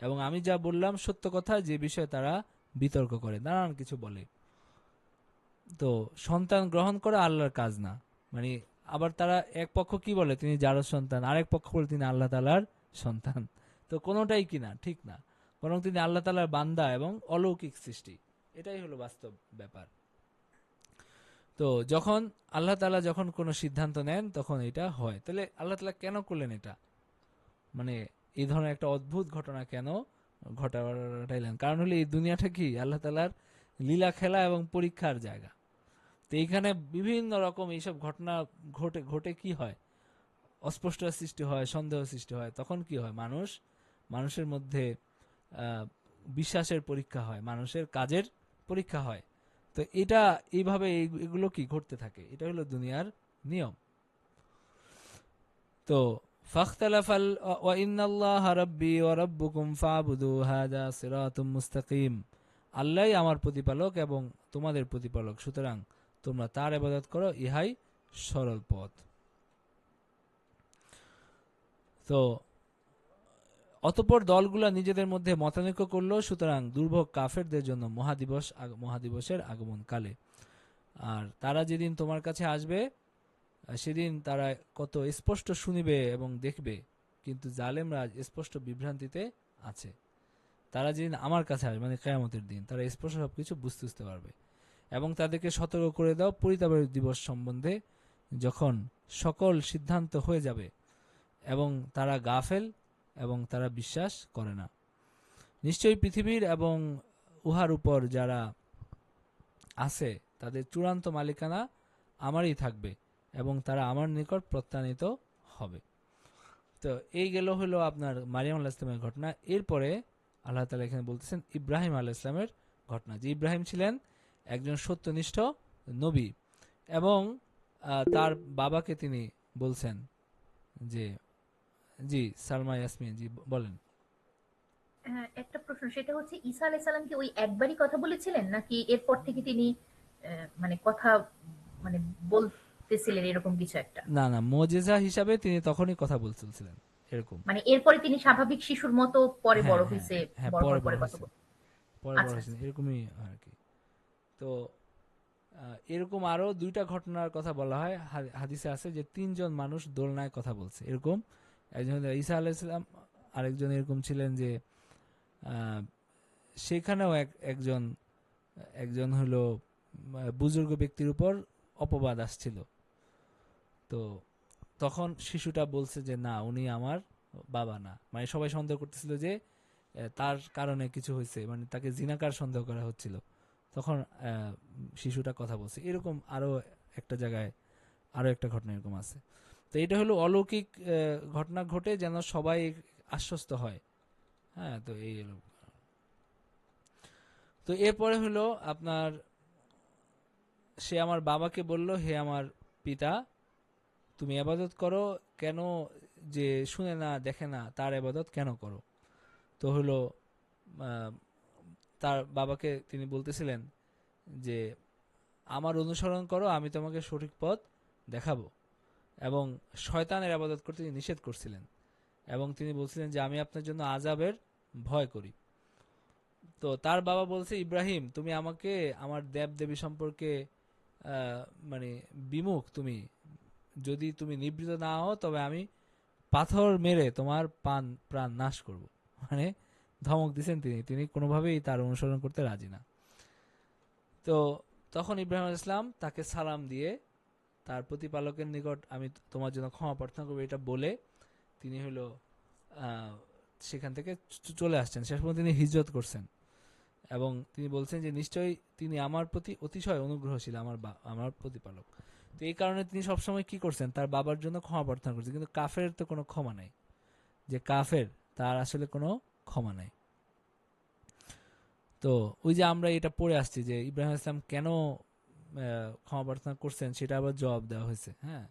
এবং আমি যা বললাম সত্য কথা, যে বিষয়ে তারা বিতর্ক করে, নানান কিছু বলে। তো সন্তান গ্রহণ করা আল্লাহর কাজ না, মানে আবার তারা এক পক্ষ কি বলে তিনি জারজ সন্তান, আরেক পক্ষ বলে তিনি আল্লাহ তাআলার সন্তান। তো কোনোটাই কিনা ঠিক না, বরং তিনি আল্লাহ তাআলার বান্দা এবং অলৌকিক সৃষ্টি, এটাই হলো বাস্তব ব্যাপার। তো যখন আল্লাহ তাআলা যখন কোনো সিদ্ধান্ত নেন তখন এটা হয়। তাহলে আল্লাহ তাআলা কেন করলেন এটা, মানে এই ধরনের একটা অদ্ভুত ঘটনা কেন ঘটাইলেন? কারণ হলো এই দুনিয়াটা কি আল্লাহ তাআলার লীলা খেলা এবং পরীক্ষার জায়গা। তো এইখানে বিভিন্ন রকম এইসব ঘটনা ঘটে কি হয়, অস্পষ্ট সৃষ্টি হয়, সন্দেহ সৃষ্টি হয়। তখন কি হয়, মানুষের মধ্যে বিশ্বাসের পরীক্ষা হয়, মানুষের কাজের পরীক্ষা হয়। তো এটা এইভাবে এগুলো কি ঘটতে থাকে, এটা হলো দুনিয়ার নিয়ম। তো ফাখতালাফাল ওয়া ইন্নাল্লাহা রাব্বি ওয়া রাব্বুকুম ফা'বুদু হাযা সিরাতুম মুস্তাকিম, আল্লাহই আমার প্রতিপালক এবং তোমাদের প্রতিপালক, সুতরাং তোমরা তার ইবাদত করো, ইহাই সরল পথ। তো অতঃপর দলগুলা নিজেদের মধ্যে মতানৈক্য করল, সুতরাং দুর্ভোগ কাফেরদের জন্য মহাদিবসের আগমনকালে। আর তারা যেদিন তোমার কাছে আসবে সেদিন তারা কত স্পষ্ট শুনিবে এবং দেখবে, কিন্তু জালেমরা স্পষ্ট বিভ্রান্তিতে আছে। তারা যেদিন আমার কাছে আসবে মানে কিয়ামতের দিন, তারা স্পষ্ট সবকিছু বুঝতে পারবে। এবং তাদেরকে সতর্ক করে দাও পরিতাপের দিবস সম্বন্ধে, যখন সকল সিদ্ধান্ত হয়ে যাবে এবং তারা গাফেল এবং তারা বিশ্বাস করে না। নিশ্চয়ই পৃথিবীর এবং উহার উপর যারা আছে তাদের চূড়ান্ত মালিকানা আমারই থাকবে এবং তারা আমার নিকট প্রত্যানীত হবে। তো এই গেল হলো আপনার মারিয়াম আলাইহিস সালামের ঘটনা। এরপরে আল্লাহ তাআলা এখানে বলতেছেন ইব্রাহিম আলাইহিস সালামের ঘটনা, যে ইব্রাহিম ছিলেন একজন সত্যনিষ্ঠ নবী এবং তার বাবাকে তিনি বলছেন যে, জি সালমা ইয়াসমিন জি বলেন। হ্যাঁ, একটা প্রশ্ন, সেটা হচ্ছে ঈসা আলাইহিস সালাম কি ওই একবারই কথা বলেছিলেন নাকি এরপর থেকে তিনি মানে কথা মানে বলতেছিলেন এরকম কিছু একটা? না না, মুজিজা হিসাবে তিনি তখনই কথা বলছিলেন এরকম। মানে এরপরে তিনি স্বাভাবিক শিশুর মতো পরে হ্যাঁ বড় হ্যাঁ হয়েছে, হ্যাঁ, বড় পরে হওয়ার বড় পরে কথা হয়েছেন, বল। পরে বড় আচ্ছা হয়েছেন আচ্ছা। এরকমই আর কি। তো এরকম আরো দুইটা ঘটনার কথা বলা হয়, হাদিসে আছে যে তিনজন মানুষ দোলনায় কথা বলছে এরকম। একজন ঈসা আলাইহিস সালাম, আরেকজন এরকম ছিলেন যে সেখানেও একজন একজন হলো বুজুর্গ ব্যক্তির উপর অপবাদ আসছিল। তো তখন শিশুটা বলছে যে না, উনি আমার বাবা না, মানে সবাই সন্দেহ করতেছিল যে তার কারণে কিছু হয়েছে, মানে তাকে জিনাকার সন্দেহ করা হচ্ছিল। তখন শিশুটা কথা বলছে। এরকম আরো একটা জায়গায় আরো একটা ঘটনা এরকম আছে। তো এটা হলো অলৌকিক ঘটনা ঘটে যেন সবাই আশ্বস্ত হয়। হ্যাঁ, তো এই হলো। তো এরপরে হলো আপনার সে আমার বাবাকে বলল, হে আমার পিতা, তুমি আবাদত করো কেন, যে শুনে না দেখে না তার আবাদত কেন করো? তো হলো তার বাবাকে তিনি বলতেছিলেন যে আমার অনুসরণ করো, আমি তোমাকে সঠিক পথ দেখাবো। এবং শয়তানের ইবাদত করতে তিনি নিষেধ করছিলেন, এবং তিনি বলছিলেন যে আমি আপনার জন্য আযাবের ভয় করি। তো তার বাবা বলছে, ইব্রাহিম তুমি আমাকে আমার দেব দেবী সম্পর্কে আহ, মানে বিমুখ, তুমি যদি তুমি নিবৃত না হও তবে আমি পাথর মেরে তোমার প্রাণ নাশ করব। মানে ধমক দিচ্ছেন তিনি, তিনি কোনোভাবেই তার অনুসরণ করতে রাজি না। তো তখন ইব্রাহিম আলাইহিস সালাম তাকে সালাম দিয়ে তার প্রতিপালকের নিকট আমি তোমার জন্য ক্ষমা প্রার্থনা করবো এটা বলে তিনি হলো আহ, সেখান থেকে চলে আসছেন। শেষ পর্যন্ত তিনি হিজরত করছেন এবং তিনি বলছেন যে নিশ্চয়ই তিনি আমার প্রতি অতিশয় অনুগ্রহশীল, আমার প্রতিপালক। তো এই কারণে তিনি সবসময় কি করছেন, তার বাবার জন্য ক্ষমা প্রার্থনা করছেন। কিন্তু কাফের তো কোনো ক্ষমা নাই, যে কাফের তার আসলে কোনো ক্ষমা নাই। তো ওই যে আমরা এটা পড়ে আসছি যে ইব্রাহিম ইসলাম কেন ক্ষমা প্রার্থনা করছেন, সেটা আবার জবাব দেওয়া হয়েছে। হ্যাঁ,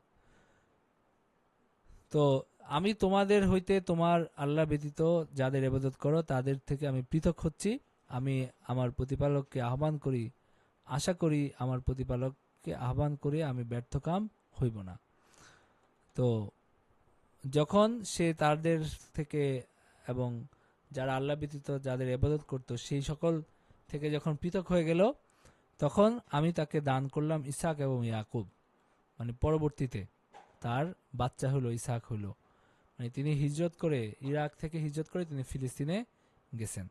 তো আমি তোমাদের হইতে তোমার আল্লাহ ব্যতীত যাদের ইবাদত করো তাদের থেকে আমি পৃথক হচ্ছি। আমি আমার প্রতিপালককে আহ্বান করি, আশা করি আমার প্রতিপালককে আহ্বান করে আমি ব্যর্থকাম হইব না। তো যখন সে তাদের থেকে এবং যারা আল্লাহ ব্যতীত যাদের ইবাদত করত সেই সকল থেকে যখন পৃথক হয়ে গেল, তখন আমি তাকে দান করলাম ইসহাক এবং ইয়াকুব। মানে পরবর্তীতে তার বাচ্চা হলো ইসহাক হলো। মানে তিনি হিজরত করে, ইরাক থেকে হিজরত করে তিনি ফিলিস্তিনে গেছেন।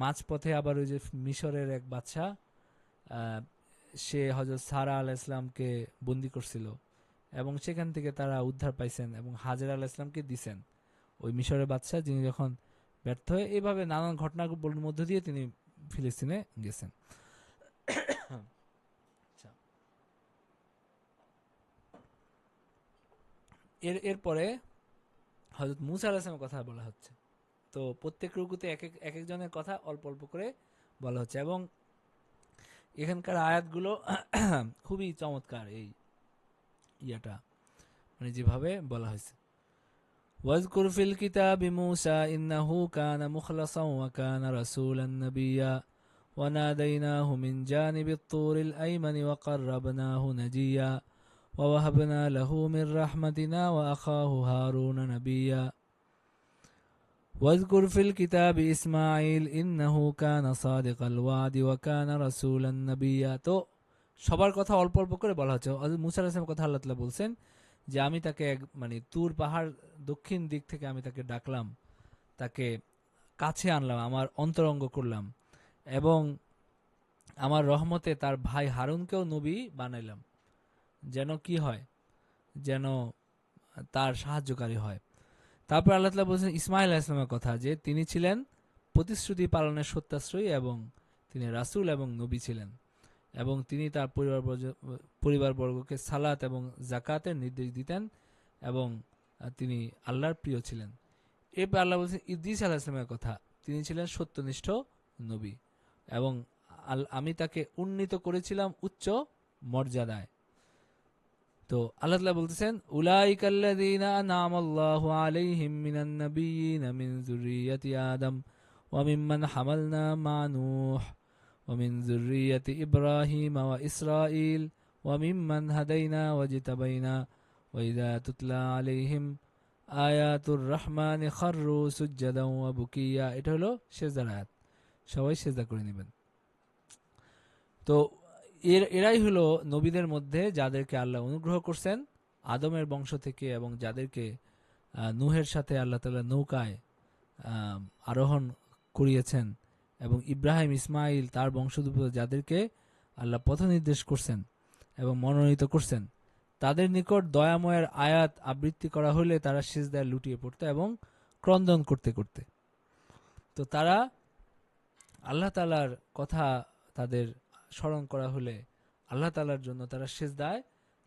মাঝপথে আবার ওই যে মিশরের এক বাদশা, সে হযরত সারা আলাইহিস সালামকে বন্দি করছিল এবং সেখান থেকে তারা উদ্ধার পাইছেন এবং হাজেরা আলাইহিস সালামকে দিছেন ওই মিশরের বাদশা, যিনি যখন ব্যর্থ হয়ে এইভাবে নানান ঘটনার মধ্য দিয়ে তিনি ফিলিস্তিনে গেছেন। আচ্ছা, এরপরে হযরত মুসা আলাইহিস সালামের কথা বলা হচ্ছে। তো প্রত্যেক রুকুতে এক একজনের কথা অল্প অল্প করে বলা হচ্ছে এবং এখানকার আয়াতগুলো খুবই চমৎকার। এই ইয়াটা মানে যেভাবে বলা হয়েছে, ওয়াজকুর ফিল কিতাবি মূসা ইন্নাহু কানা মুখলাসান ওয়া কানা রাসূলান নাবিয়্যা ওয়া নাদাইনাহু মিন জানিবিত তুরিল আইমানি ওয়া কাররাবনাহু নাজিয়্যা ওয়া ওয়াহাবনা লাহু মির রাহমাতিনা ওয়া আখাহু হারুন নাবিয়্যা ওয়াজকুর ফিল কিতাবি ইসমাঈল ইন্নাহু কানা সাদিকাল ওয়াদি ওয়া কানা রাসূলান নাবিয়্যা। তো সবার কথা অল্প অল্প করে বলা হচ্ছে। হযরত মুসা আলাইহিস সালামের কথা আল্লাহ তাআলা বলছেন যে আমি তাকে মানে তুর পাহাড় দক্ষিণ দিক থেকে আমি তাকে ডাকলাম, তাকে কাছে আনলাম, আমার অন্তরঙ্গ করলাম এবং আমার রহমতে তার ভাই হারুনকেও নবী বানাইলাম, যেন কি হয়, যেন তার সাহায্যকারী হয়। তারপর আল্লাহ তাআলা বলছেন ইসমাঈল আলাইহিস সালামের কথা, যে তিনি ছিলেন প্রতিশ্রুতি পালনের সত্যাশ্রয়ী এবং তিনি রাসূল এবং নবী ছিলেন এবং তিনি তার পরিবারবর্গকে সালাত এবং জাকাতের নির্দেশ দিতেন এবং তিনি আল্লাহর প্রিয় ছিলেন। এরপর আল্লাহ বলছেন ইদ্রিস আলাইহিস সালামের কথা, তিনি ছিলেন সত্যনিষ্ঠ নবী এবং আমি তাকে উন্নীত করেছিলাম উচ্চ মর্যাদায়। তো আল্লাহ তাআলা বলতেছেন উলাইকাল্লাযীনা আনআমাল্লাহু আলাইহিম মিনান নাবিয়্যিনা মিন যুররিয়্যাতি আদম ওয়া মিম্মান হামালনা মা নূহ ওয়া মিন যুররিয়্যাতি ইব্রাহিম ওয়া ইসরাঈল ওয়া মিম্মান হাদাইনা ওয়াজতাবাইনা ওয়া ইযা তুতলা আলাইহিম আয়াতুর রহমানি খাররু সুজদান ওয়া বুকিয়া। এটা হলো সেজদার আয়াত, সবাই সেজদা করে নেবেন। তো এরাই হলো নবীদের মধ্যে যাদেরকে আল্লাহ অনুগ্রহ করছেন আদমের বংশ থেকে এবং যাদেরকে নূহের সাথে আল্লাহ তাআলা নৌকায় আরোহণ করিয়েছেন এবং ইব্রাহিম ইসমাইল তার বংশোদ্ভূত যাদেরকে আল্লাহ পথ নির্দেশ করছেন এবং মনোনীত করছেন, তাদের নিকট দয়াময়ের আয়াত আবৃত্তি করা হলে তারা সিজদায় লুটিয়ে পড়ত এবং ক্রন্দন করতে করতে। তো তারা আল্লাহ তাআলার কথা তাদের স্মরণ করা হলে আল্লাহ তাআলার জন্য তারা সিজদায়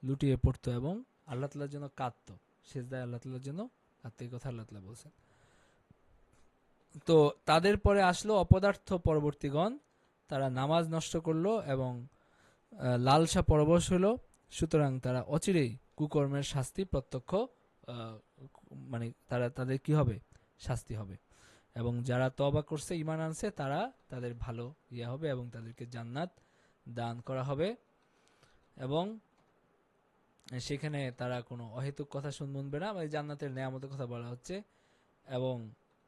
লুটিয়ে পড়ত এবং আল্লাহ তাআলার জন্য কাঁদত, সিজদায় আল্লাহ তাআলার জন্য কাঁদত। এই কথা আল্লাহ তাআলা বলছেন। তো তাদের পরে আসলো অপদার্থ পরবর্তীগণ, তারা নামাজ নষ্ট করলো এবং লালসা পরবশ হলো, সুতরাং তারা অচিরেই কুকর্মের শাস্তি প্রত্যক্ষ মানে তাদের কি হবে, শাস্তি হবে। এবং যারা তওবা করছে ঈমান আনছে তারা তাদের ভালো ইয়া হবে এবং তাদেরকে জান্নাত দান করা হবে এবং সেখানে তারা কোনো অহেতুক কথা শুনবে না। জান্নাতের নেয়ামতের কথা বলা হচ্ছে এবং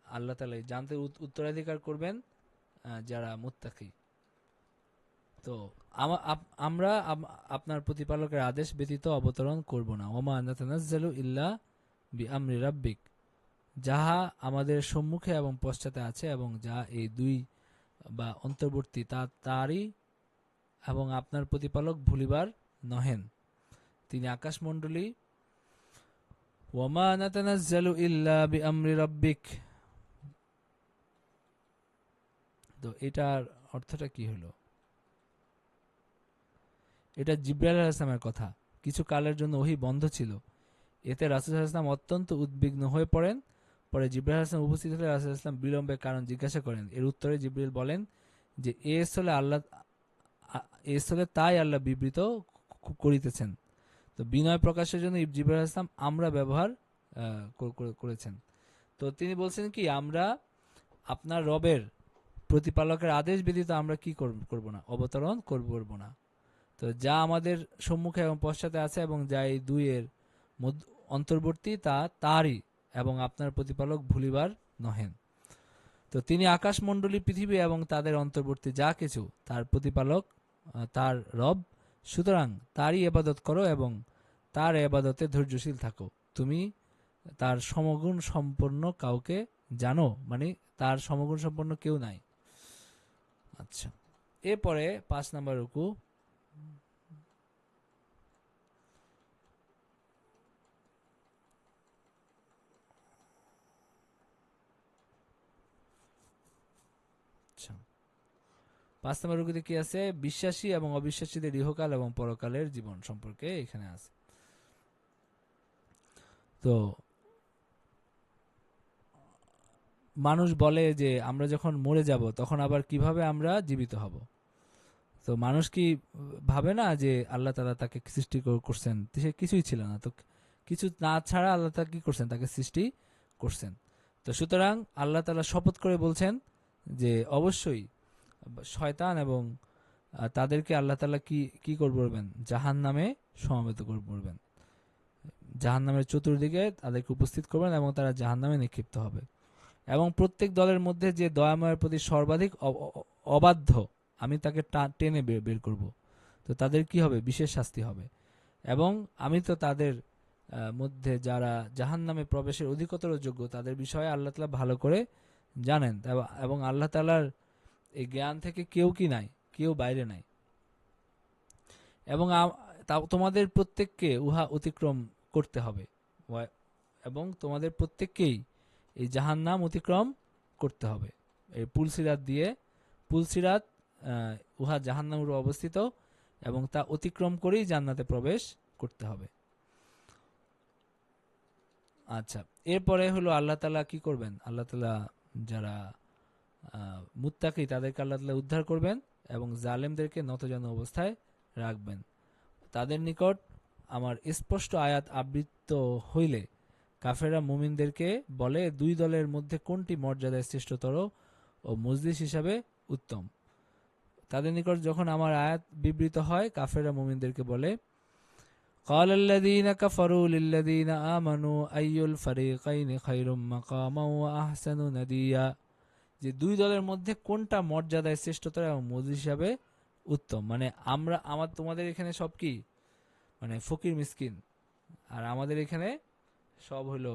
আল্লাহ তাআলা জান্নাতের উত্তরাধিকার করবেন যারা মুত্তাকি। তো আমরা আপনার প্রতিপালকের আদেশ ব্যতীত অবতরণ করব না। ওমা নাতানাজ্জালু ইল্লা বিআমরি রাব্বিক, যাহা আমাদের সম্মুখে এবং পশ্চাতে আছে এবং যা এই দুই বা অন্তর্বর্তী তারই, এবং আপনার প্রতিপালক ভুলিবার নহেন, তিনি আকাশমণ্ডলী। ওয়ামা নাতানাজ্জালু ইল্লা বিআমরি রাব্বিক। তো এটার অর্থটা কি হলো? এটা জিবরাইল আলাইহিস সালামের কথা। কিছু কালের জন্য ওহী বন্ধ ছিল। এতে রাসূল সাল্লাল্লাহু আলাইহি ওয়াসাল্লাম অত্যন্ত উদ্বিগ্ন হয়ে পড়েন। পরে জিবরাইল আলাইহিস সালাম উপস্থিত হলে রাসূল সাল্লাল্লাহু আলাইহি ওয়াসাল্লাম বিলম্বের কারণ জিজ্ঞাসা করেন। এর উত্তরে জিবরাইল বলেন যে এ তাই আল্লাহ বিবৃত করিতেছেন। তো বিনয় প্রকাশের জন্য জিবরাইল আলাইহিস সালাম আমরা ব্যবহার করেছেন। তো তিনি বলছেন কি, আমরা আপনার রবের প্রতিপালকের আদেশ ব্যতীত আমরা কি করব না, অবতরণ করব না। তো যা আমাদের সম্মুখে এবং পশ্চাতে আছে এবং যা এই দুইয়ের অন্তর্বর্তী তারই, এবং আপনার প্রতিপালক ভুলিবার নহেন। তো তিনি আকাশমণ্ডলী, পৃথিবী এবং তাদের অন্তর্বর্তী যা কিছু তার প্রতিপালক, তার রব। সুতরাং তারই ইবাদত করো এবং তার ইবাদতে ধৈর্যশীল থাকো। তুমি তার সমগুণ সম্পন্ন কাউকে জানো, মানে তার সমগুণ সম্পন্ন কেউ নাই। আচ্ছা, এরপরে 5 নম্বর রুকু। আচ্ছা, 5 নম্বর রুকুতে কি আছে? বিশ্বাসী এবং অবিশ্বাসীদের ইহকাল এবং পরকালের জীবন সম্পর্কে এখানে আছে। তো মানুষ বলে যে আমরা যখন মরে যাব তখন আবার কিভাবে আমরা জীবিত হব। তো মানুষ কি ভাবে না যে আল্লাহ তাআলা তাকে সৃষ্টি করছেন, সে কিছুই ছিল না, তো কিছু না ছাড়া আল্লাহ তাআলা কি করছেন, তাকে সৃষ্টি করছেন। তো সুতরাং আল্লাহ তাআলা শপথ করে বলছেন যে অবশ্যই শয়তান এবং তাদেরকে আল্লাহ তাআলা কি করবেন, জাহান্নামে সমবেত করবেন। জাহান্নামের চতুর্দিকে তাদেরকে উপস্থিত করবেন এবং তারা জাহান্নামে নিক্ষিপ্ত হবে। এবং প্রত্যেক দলের মধ্যে যে দয়াময়ের প্রতি সর্বাধিক অবাধ্য, আমি তাকে টেনে বের করব। তো তাদের কি হবে? বিশেষ শাস্তি হবে। এবং আমি তো তাদের মধ্যে যারা জাহান্নামে প্রবেশের অধিকতর যোগ্য তাদের বিষয়ে আল্লাহ তাআলা ভালো করে জানেন, এবং আল্লাহ তাআলার এই জ্ঞান থেকে কেউ কি নাই, কেউ বাইরে নাই। এবং তোমাদের প্রত্যেককে উহা অতিক্রম করতে হবে, এবং তোমাদের প্রত্যেককেই এই জাহান্নাম অতিক্রম করতে হবে এই পুলসিরাত উহা জাহান্নামে অবস্থিত, এবং তা অতিক্রম করেই জান্নাতে প্রবেশ করতে হবে। আচ্ছা, এরপরে হলো আল্লাহ তাআলা কি করবেন? আল্লাহ তাআলা যারা মুত্তাকি তাদেরকে আল্লাহ তাআলা উদ্ধার করবেন এবং জালেমদেরকে নতজানু অবস্থায় রাখবেন। তাদের নিকট আমার স্পষ্ট আয়াত আবৃত্ত হইলে কাফেররা মুমিনদেরকে বলে, দুই দলের মধ্যে কোনটি মর্যাদায় শ্রেষ্ঠতর ও মজলিস হিসাবে উত্তম। তাদের নিকট যখন আমার আয়াত বিবৃত হয়, কাফেররা মুমিনদেরকে বলে, قال الذين كفروا للذين آمنوا أي الفريقين خير مقاما وأحسن نديا, যে দুই দলের মধ্যে কোনটা মর্যাদায় শ্রেষ্ঠতর এবং মজলিস হিসাবে উত্তম। মানে তোমাদের এখানে সব কি, মানে ফকির মিসকিন, আর আমাদের এখানে সব হলো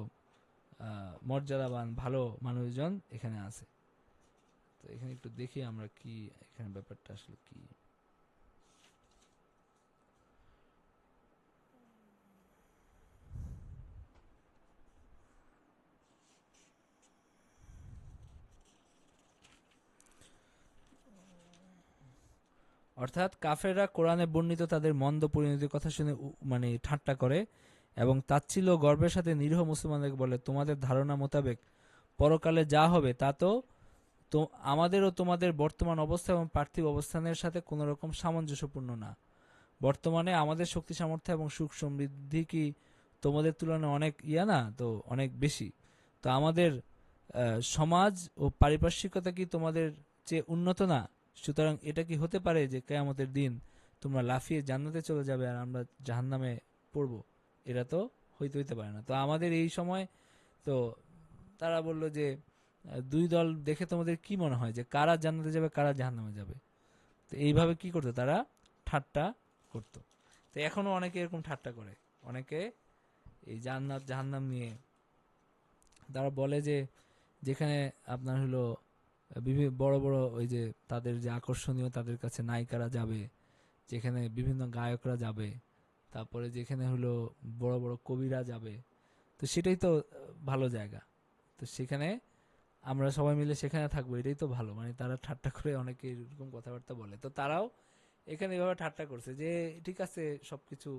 মর্যাদাবান ভালো মানুষজন এখানে আছে। তো এখানে একটু দেখি আমরা কি এখানে ব্যাপারটা আসলে কি। অর্থাৎ কাফেররা কোরআনে বর্ণিত তাদের মন্দ পরিণতির কথা শুনে মানে ঠাট্টা করে এবং তাচ্ছিল্য গর্বের সাথে নিরীহ মুসলমানদেরকে বলে, তোমাদের ধারণা মোতাবেক পরকালে যা হবে তা তো আমাদের ও তোমাদের বর্তমান অবস্থা এবং পার্থিব অবস্থানের সাথে কোনো রকম সামঞ্জস্যপূর্ণ না। বর্তমানে আমাদের শক্তি সামর্থ্য এবং সুখ সমৃদ্ধি কি তোমাদের তুলনায় অনেক না, তো অনেক বেশি। তো আমাদের সমাজ ও পারিপার্শ্বিকতা কি তোমাদের চেয়ে উন্নত না? সুতরাং এটা কি হতে পারে যে কিয়ামতের দিন তোমরা লাফিয়ে জান্নাতে চলে যাবে আর আমরা জাহান্নামে পড়ব? এটা তো হইতে পারে না। তো আমাদের এই সময় তো তারা বলল যে দুই দল দেখে তোমাদের কি মনে হয় যে কারা জান্নাতে যাবে কারা জাহান্নামে যাবে? তো এইভাবে কি করতো তারা? ঠাট্টা করতো। তো এখনো অনেকে এরকম ঠাট্টা করে, অনেকে এই জান্নাত জাহান্নাম নিয়ে তারা বলে যে যেখানে আপনার হলো বিভিন্ন বড় বড় ওই যে তাদের যে আকর্ষণীয় তাদের কাছে নায়িকারা যাবে, যেখানে বিভিন্ন গায়করা যাবে, তারপরে যেখানে হলো বড় বড় কবিরা যাবে, তো সেটাই তো ভালো জায়গা। তো সেখানে আমরা সবাই মিলে সেখানে থাকবো, এটাই তো ভালো। মানে তারা ঠাট্টা করে অনেকে এরকম কথাবার্তা বলে। তো তারাও এখানে এভাবে ঠাট্টা করছে যে ঠিক আছে সবকিছু,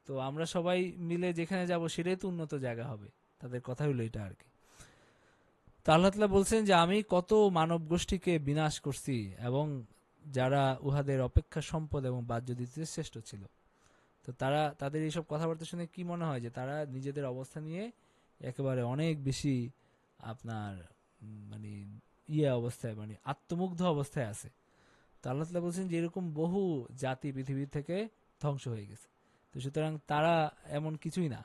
তো আমরা সবাই মিলে যেখানে যাব সেটাই তো উন্নত জায়গা হবে। তাদের কথা হলো এটা আর কি। তো আল্লাহ তাআলা বলছেন যে আমি কত মানব গোষ্ঠীকে বিনাশ করছি এবং যারা উহাদের অপেক্ষা সম্পদ এবং বাহ্য দিতে শ্রেষ্ঠ ছিল। তো তারা তাদের এইসব কথাবার্তা শুনে কি মনে হয় যে তারা নিজেদের অবস্থা নিয়ে একেবারে অনেক বেশি আপনার মানে অবস্থায়, মানে আত্মমুগ্ধ অবস্থায় আছে। তো আল্লাহ তাআলা বলছেন যে এরকম বহু জাতি পৃথিবী থেকে ধ্বংস হয়ে গেছে। তো সুতরাং তারা এমন কিছুই না।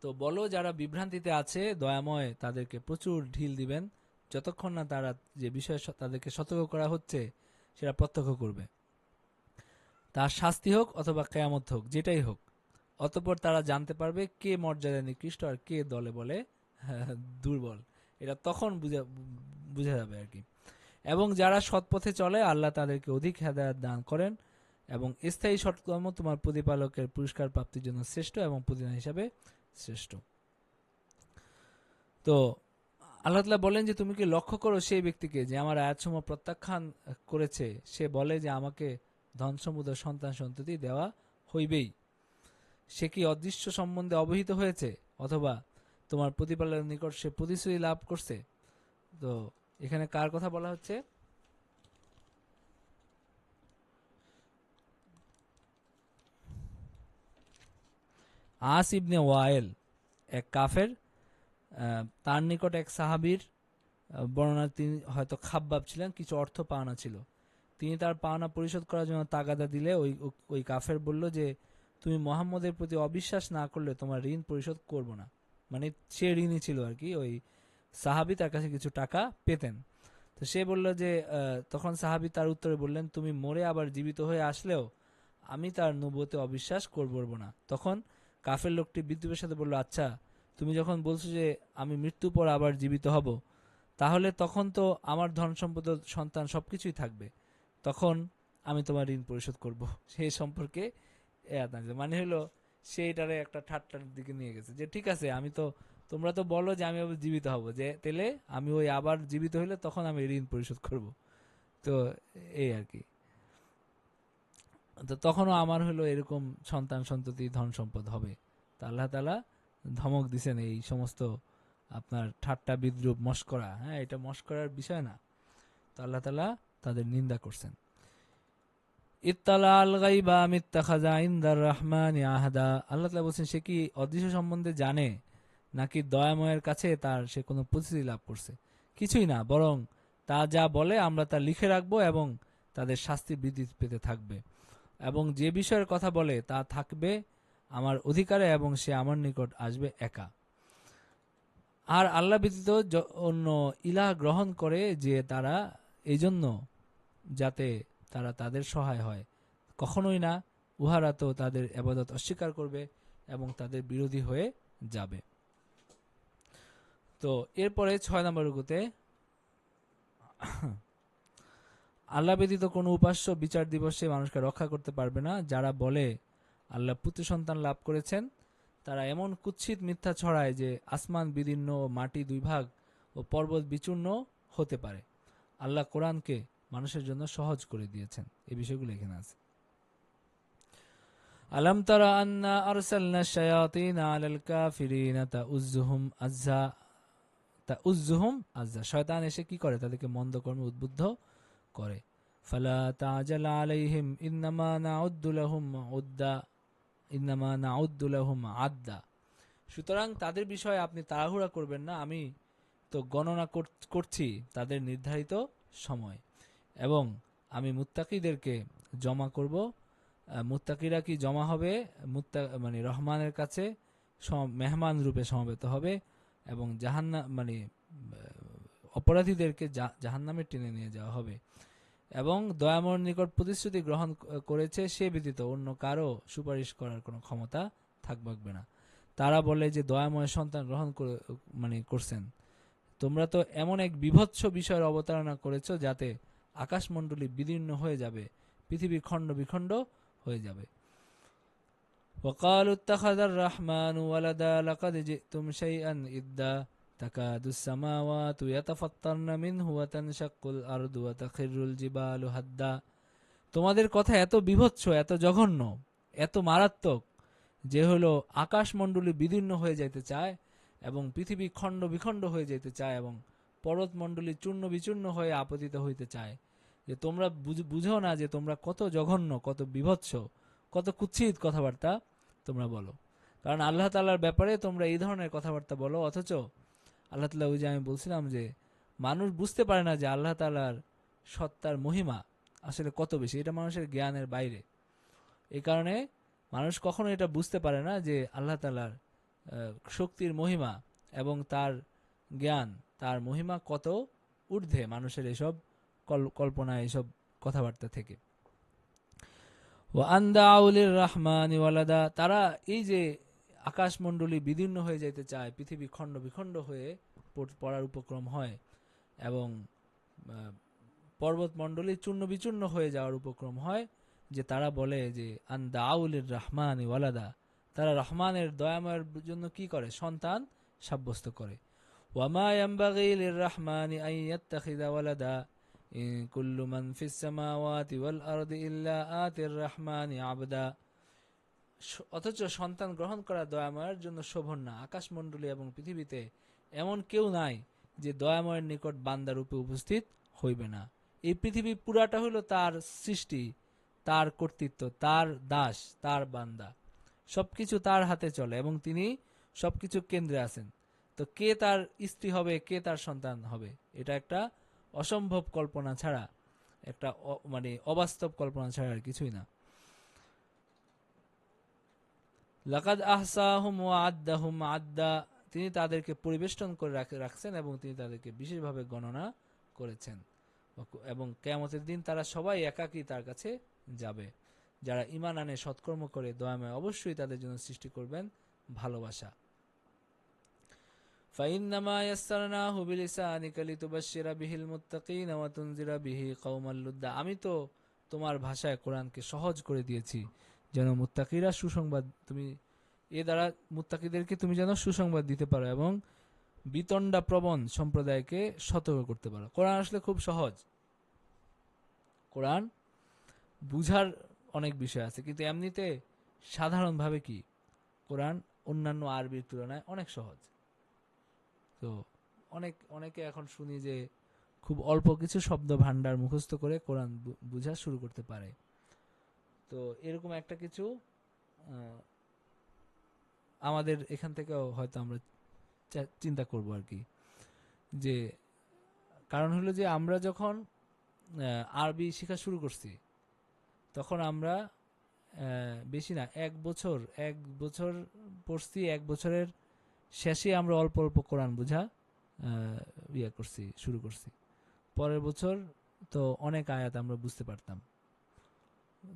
তো বলো যারা বিভ্রান্তিতে আছে দয়াময় তাদেরকে প্রচুর ঢিল দিবেন যতক্ষণ না তারা যে বিষয়ে তাদেরকে সতর্ক করা হচ্ছে সেটা প্রত্যক্ষ করবে, তার শাস্তি হোক অথবা কেয়ামত হোক, যেটাই হোক। অতঃপর তারা জানতে পারবে কে মর্যাদা নিকৃষ্ট আর কে দলে বলে দুর্বল। এটা তখন বুঝা যাবে আর কি। এবং যারা সৎপথে চলে আল্লাহ তাদেরকে অধিক হেদায়েত দান করেন এবং স্থায়ী সৎকর্ম তোমার প্রতিপালকের পুরস্কার প্রাপ্তির জন্য শ্রেষ্ঠ এবং প্রতিদান হিসাবে শ্রেষ্ঠ। তো আল্লাহ তাআলা বলেন যে তুমি কি লক্ষ্য করো সেই ব্যক্তিকে যে আমার আয়াতসমূহ প্রত্যাখ্যান করেছে, সে বলে যে আমাকে ধন সমুদ্র সন্তান সন্ততি দেওয়া হইবেই। সে কি অদৃশ্য সম্বন্ধে অবহিত হয়েছে অথবা তোমার প্রতিপালকের নিকট সে প্রতিশ্রুতি লাভ করছে? তো এখানে কার কথা বলা হচ্ছে? আস ইবনে ওয়াইল, এক কাফের, তার নিকট এক সাহাবীর বর্ণনা, তিনি হয়তো খাব্বাব ছিলেন, কিছু অর্থ পাওনা ছিল। তিনি তার পাওনা পরিশোধ করার জন্য তাগাদা দিলে ওই কাফের বলল যে তুমি মোহাম্মদের প্রতি অবিশ্বাস না করলে তোমার ঋণ পরিশোধ করব না। মানে সে ঋণী ছিল আর কি, ওই সাহাবী তার কাছে কিছু টাকা পেতেন। তো সে বলল যে তখন সাহাবী তার উত্তরে বললেন তুমি মরে আবার জীবিত হয়ে আসলেও আমি তার নবুয়তে অবিশ্বাস করব না। তখন কাফের লোকটি বিদ্রুপের সাথে বলল আচ্ছা তুমি যখন বলছো যে আমি মৃত্যুর পর আবার জীবিত হব, তাহলে তখন তো আমার ধন সম্পদ সন্তান সবকিছুই থাকবে, তখন আমি তোমার ঋণ পরিশোধ করব। সেই সম্পর্কে মানে হলো সে এটারে একটা ঠাট্টার দিকে নিয়ে গেছে যে ঠিক আছে আমি তো, তোমরা তো বলো যে আমি আবার জীবিত হব, যে তেলে আমি ওই আবার জীবিত হইলে তখন আমি ঋণ পরিশোধ করব। তো এই আর কি। তো তখনও আমার হলো এরকম সন্তান সন্ততি ধন সম্পদ হবে। তা আল্লাহ তাআলা ধমক দিছেন এই সমস্ত আপনার ঠাট্টা বিদ্রুপ মস্করা, হ্যাঁ এটা মস্করার বিষয় না। তো আল্লাহ তাআলা তাদের নিন্দা করছেন। ইত্তালা আল গাইবা মিত্তাখাযা ইনদার রহমানি আহদা, আল্লাহ তাআলা বলছেন সে কি অদৃশ্য সম্বন্ধে জানে নাকি দয়াময়ের কাছে তার সে কোনো প্রতিশ্রুতি লাভ করছে? কিছুই না, বরং তা যা বলে আমরা তা লিখে রাখবো এবং তাদের শাস্তি বৃদ্ধি পেতে থাকবে। এবং যে বিষয়ের কথা বলে তা থাকবে আমার অধিকারে এবং সে আমার নিকট আসবে একা। আর আল্লাহ ব্যতীত অন্য ইলাহ গ্রহণ করে যে তারা এই জন্য যাতে তারা তাদের সহায় হয়, কখনোই না। উহারা তো তাদের ইবাদত অস্বীকার করবে এবং তাদের বিরোধী হয়ে যাবে। তো এরপরে 6 নম্বর রুকুতে আল্লাহ ব্যতীত কোনো উপাস্য বিচার দিবসে মানুষকে রক্ষা করতে পারবে না। যারা বলে আল্লাহ পুত্র সন্তান লাভ করেছেন তারা এমন কুৎসিত মিথ্যা ছড়ায় যে আসমান বিদীর্ণ ও মাটি দুই ভাগ ও পর্বত বিচূর্ণ হতে পারে। আল্লাহ কোরআনকে মানুষের জন্য সহজ করে দিয়েছেন। এই বিষয়গুলো এখানে আছে। আলম তারা আন্না আরসালনা শায়াতিন আলাল কাফিরিনা তাউজ্জুহুম আজ্জা, শয়তান এসে কি করে তাদেরকে মন্দ কর্মে উদ্বুদ্ধ করে। ফালা তাজাল আলাইহিম ইন্নামা নাউদ্দু লাহুম আদ্দা, সুতরাং তাদের বিষয়ে আপনি তাড়াহুড়া করবেন না, আমি তো গণনা করছি তাদের নির্ধারিত সময়, এবং আমি মুত্তাকিদেরকে জমা করব। মুত্তাকিরা কি জমা হবে? মানে রহমানের কাছে মেহমান রূপে সমবেত হবে, এবং অপরাধীদেরকে জাহান্নামে টেনে নিয়ে যাওয়া হবে। এবং দয়াময়ের নিকট প্রতিশ্রুতি গ্রহণ করেছে সে ব্যতীত অন্য কারো সুপারিশ করার কোনো ক্ষমতা থাকবে না। তারা বলে যে দয়াময় সন্তান গ্রহণ করছেন। তোমরা তো এমন এক বিভৎস বিষয়ের অবতারণা করেছ যাতে আকাশমণ্ডলী বিদীর্ণ হয়ে যাবে, পৃথিবী খণ্ড বিখণ্ড হয়ে যাবে। وقالوا اتخذ الرحمن ولدا لقد جئتم شيئا إدا تكاد السماوات يتفطرن منه وتنشق الأرض وتخر الجبال هدا। তোমাদের কথা এত বিভৎস, এত জঘন্য, এত মারাত্মক যে হলো আকাশমণ্ডলী বিদীর্ণ হয়ে যাইতে চায় এবং পৃথিবী খণ্ড বিখণ্ড হয়ে যেতে চায় এবং পর্বতমণ্ডলী চূর্ণ বিচূর্ণ হয়ে আপতিত হইতে চায়। যে তোমরা বুঝো না যে তোমরা কত জঘন্য, কত বিভৎস, কত কুৎসিত কথাবার্তা তোমরা বলো। কারণ আল্লাহ তাআলার ব্যাপারে তোমরা এই ধরনের কথাবার্তা বলো, অথচ আল্লাহ তাআলা, ওই যে আমি বলছিলাম যে মানুষ বুঝতে পারে না যে আল্লাহ তাআলার সত্তার মহিমা আসলে কত বেশি, এটা মানুষের জ্ঞানের বাইরে। এই কারণে মানুষ কখনো এটা বুঝতে পারে না যে আল্লাহ তাআলার শক্তির মহিমা এবং তার জ্ঞান, তার মহিমা কত ঊর্ধ্বে মানুষের এসব কল্পনা, এসব কথাবার্তা থেকে। রহমানি ওয়ালাদা, তারা এই যে আকাশমণ্ডলী বিদীর্ণ হয়ে যেতে চায়, পৃথিবী খণ্ড বিখণ্ড হয়ে পড়ার উপক্রম হয় এবং পর্বতমণ্ডলী চূর্ণ বিচূর্ণ হয়ে যাওয়ার উপক্রম হয়, যে তারা বলে যে আন্দাউলির রহমানি ওয়ালাদা, তারা রহমানের দয়াময়ের জন্য কি করে? সন্তান সাব্যস্ত করে। ওয়ামা ইয়ানবাগি লিররহমানি আন ইয়াত্তাখিযা ওয়ালাদা ইন কুল্লু মান ফিস সামাওয়াতি ওয়াল আরদি ইল্লা আতির রহমানি আবদা। অথচ সন্তান গ্রহণ করা দয়াময়ের জন্য শোভন না। আকাশমণ্ডলী এবং পৃথিবীতে এমন কেউ নাই যে দয়াময়ের নিকট বান্দা রূপে উপস্থিত হইবে না। এই পৃথিবী পুরাটা হইল তার সৃষ্টি, তার কর্তৃত্ব, তার দাস, তার বান্দা, সবকিছু তার হাতে চলে এবং তিনি সবকিছু কেন্দ্রে আছেন। তো কে তার স্ত্রী হবে, কে তার সন্তান হবে? এটা একটা অসম্ভব কল্পনা ছাড়া, একটা অবাস্তব কল্পনা ছাড়া আর কিছুই না। লাকাদ আহসাহুম ওয়া আদ্দাহুম আদ্দা, তিনি তাদেরকে পরিবেষ্টন করে রাখছেন এবং তিনি তাদেরকে বিশেষভাবে গণনা করেছেন। এবং কিয়ামতের দিন তারা সবাই একাকী তার কাছে যাবে। যারা ঈমান আনে, সৎকর্ম করে, দয়াময়, অবশ্যই তাদের জন্য সৃষ্টি করবেন ভালোবাসা। ফাইন্নামা ইয়াসসারনাহু বিলিসানিকা লিতুবাশশিরা বিহিল মুত্তাকিনা ওয়া তুনজিরা বিহি কওমান লুদ্দা, আমি তো তোমার ভাষায় কোরআনকে সহজ করে দিয়েছি যেন মুত্তাকিরা সুসংবাদ, তুমি এ দ্বারা মুত্তাকিদেরকে তুমি যেন সুসংবাদ দিতে পারো এবং বিতণ্ডা প্রবণ সম্প্রদায়কে সতর্ক করতে পারো। কোরআন আসলে খুব সহজ, কোরআন বুঝার অনেক বিষয় আছে, কিন্তু এমনিতে সাধারণভাবে কি কোরআন অন্যান্য আরবির তুলনায় অনেক সহজ। তো অনেকে এখন শুনি যে খুব অল্প কিছু শব্দ ভান্ডার মুখস্থ করে কোরআন বুঝা শুরু করতে পারে। তো এরকম একটা কিছু আমাদের এখান থেকেও হয়তো আমরা চিন্তা করব আর কি, যে কারণ হলো যে আমরা যখন আরবি শেখা শুরু করছি তখন আমরা বেশি না, এক বছর পড়ছি, এক বছরের শেষে আমরা অল্প অল্প কোরআন বোঝা শুরু করছি। পরের বছর তো অনেক আয়াত আমরা বুঝতে পারতাম।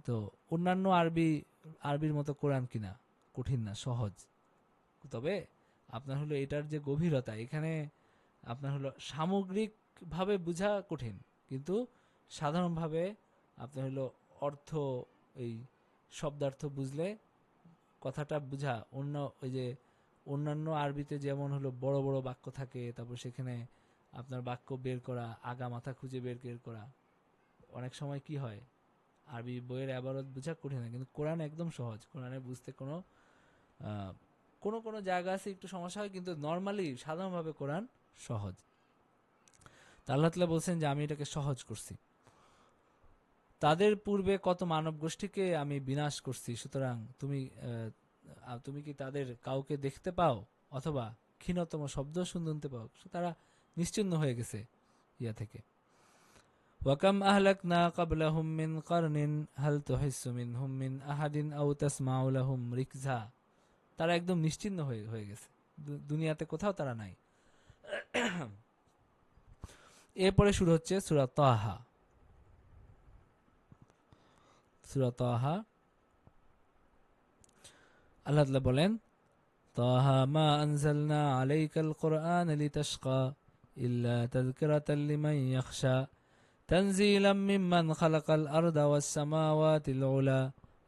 তো অন্যান্য আরবির মতো কোরআন কিনা কঠিন না, সহজ। তবে আপনার হলো এটার যে গভীরতা, এখানে আপনার হলো সামগ্রিকভাবে বোঝা কঠিন, কিন্তু সাধারণভাবে আপনার হলো অর্থ, এই শব্দার্থ বুঝলে কথাটা বোঝা। ওই যে অন্যান্য আরবিতে যেমন হলো বড় বড় বাক্য থাকে, তারপর সেখানে আপনার বাক্য বের করা, আগা মাথা খুঁজে বের করা, অনেক সময় কি হয় আরবি বইয়ের আবারত বোঝা কঠিন হয়, কিন্তু কোরআন একদম সহজ। কোরআনে বুঝতে কোনো জায়গা আছে একটু সমস্যা হয়, কিন্তু নর্মালি সাধারণভাবে কোরআন সহজ। তা আল্লাহ তাআলা বলছেন যে আমি এটাকে সহজ করছি। তাদের পূর্বে কত মানব গোষ্ঠীকে আমি বিনাশ করছি, সুতরাং তুমি কি তাদের কাউকে দেখতে পাও অথবা ক্ষীণতম শব্দ শুনতে পাও? তারা নিশ্চিহ্ন হয়ে গেছে ইয়া থেকে। ওয়াকাম আহলাকনা ক্বাবলাহুম মিন কারনিন হাল তুহিসসু মিনহুম মিন আহাদিন আও তাসমাউ লাহুম রিকজা। তারা একদম নিশ্চিহ্ন হয়ে গেছে, দুনিয়াতে কোথাও তারা নাই। এরপরে শুরু হচ্ছে সূরা তাহা। সূরা তাহা আল্লাহ তাআলা বলেন, তাহা মা আনজালনা আলাইকাল কুরআন লিতাশকা ইল্লা তাযকিরাতাল লিমান ইয়াখশা তানজিলাম মিম্মান খালাকাল আরদা ওয়াস সামাওয়াতিল উলা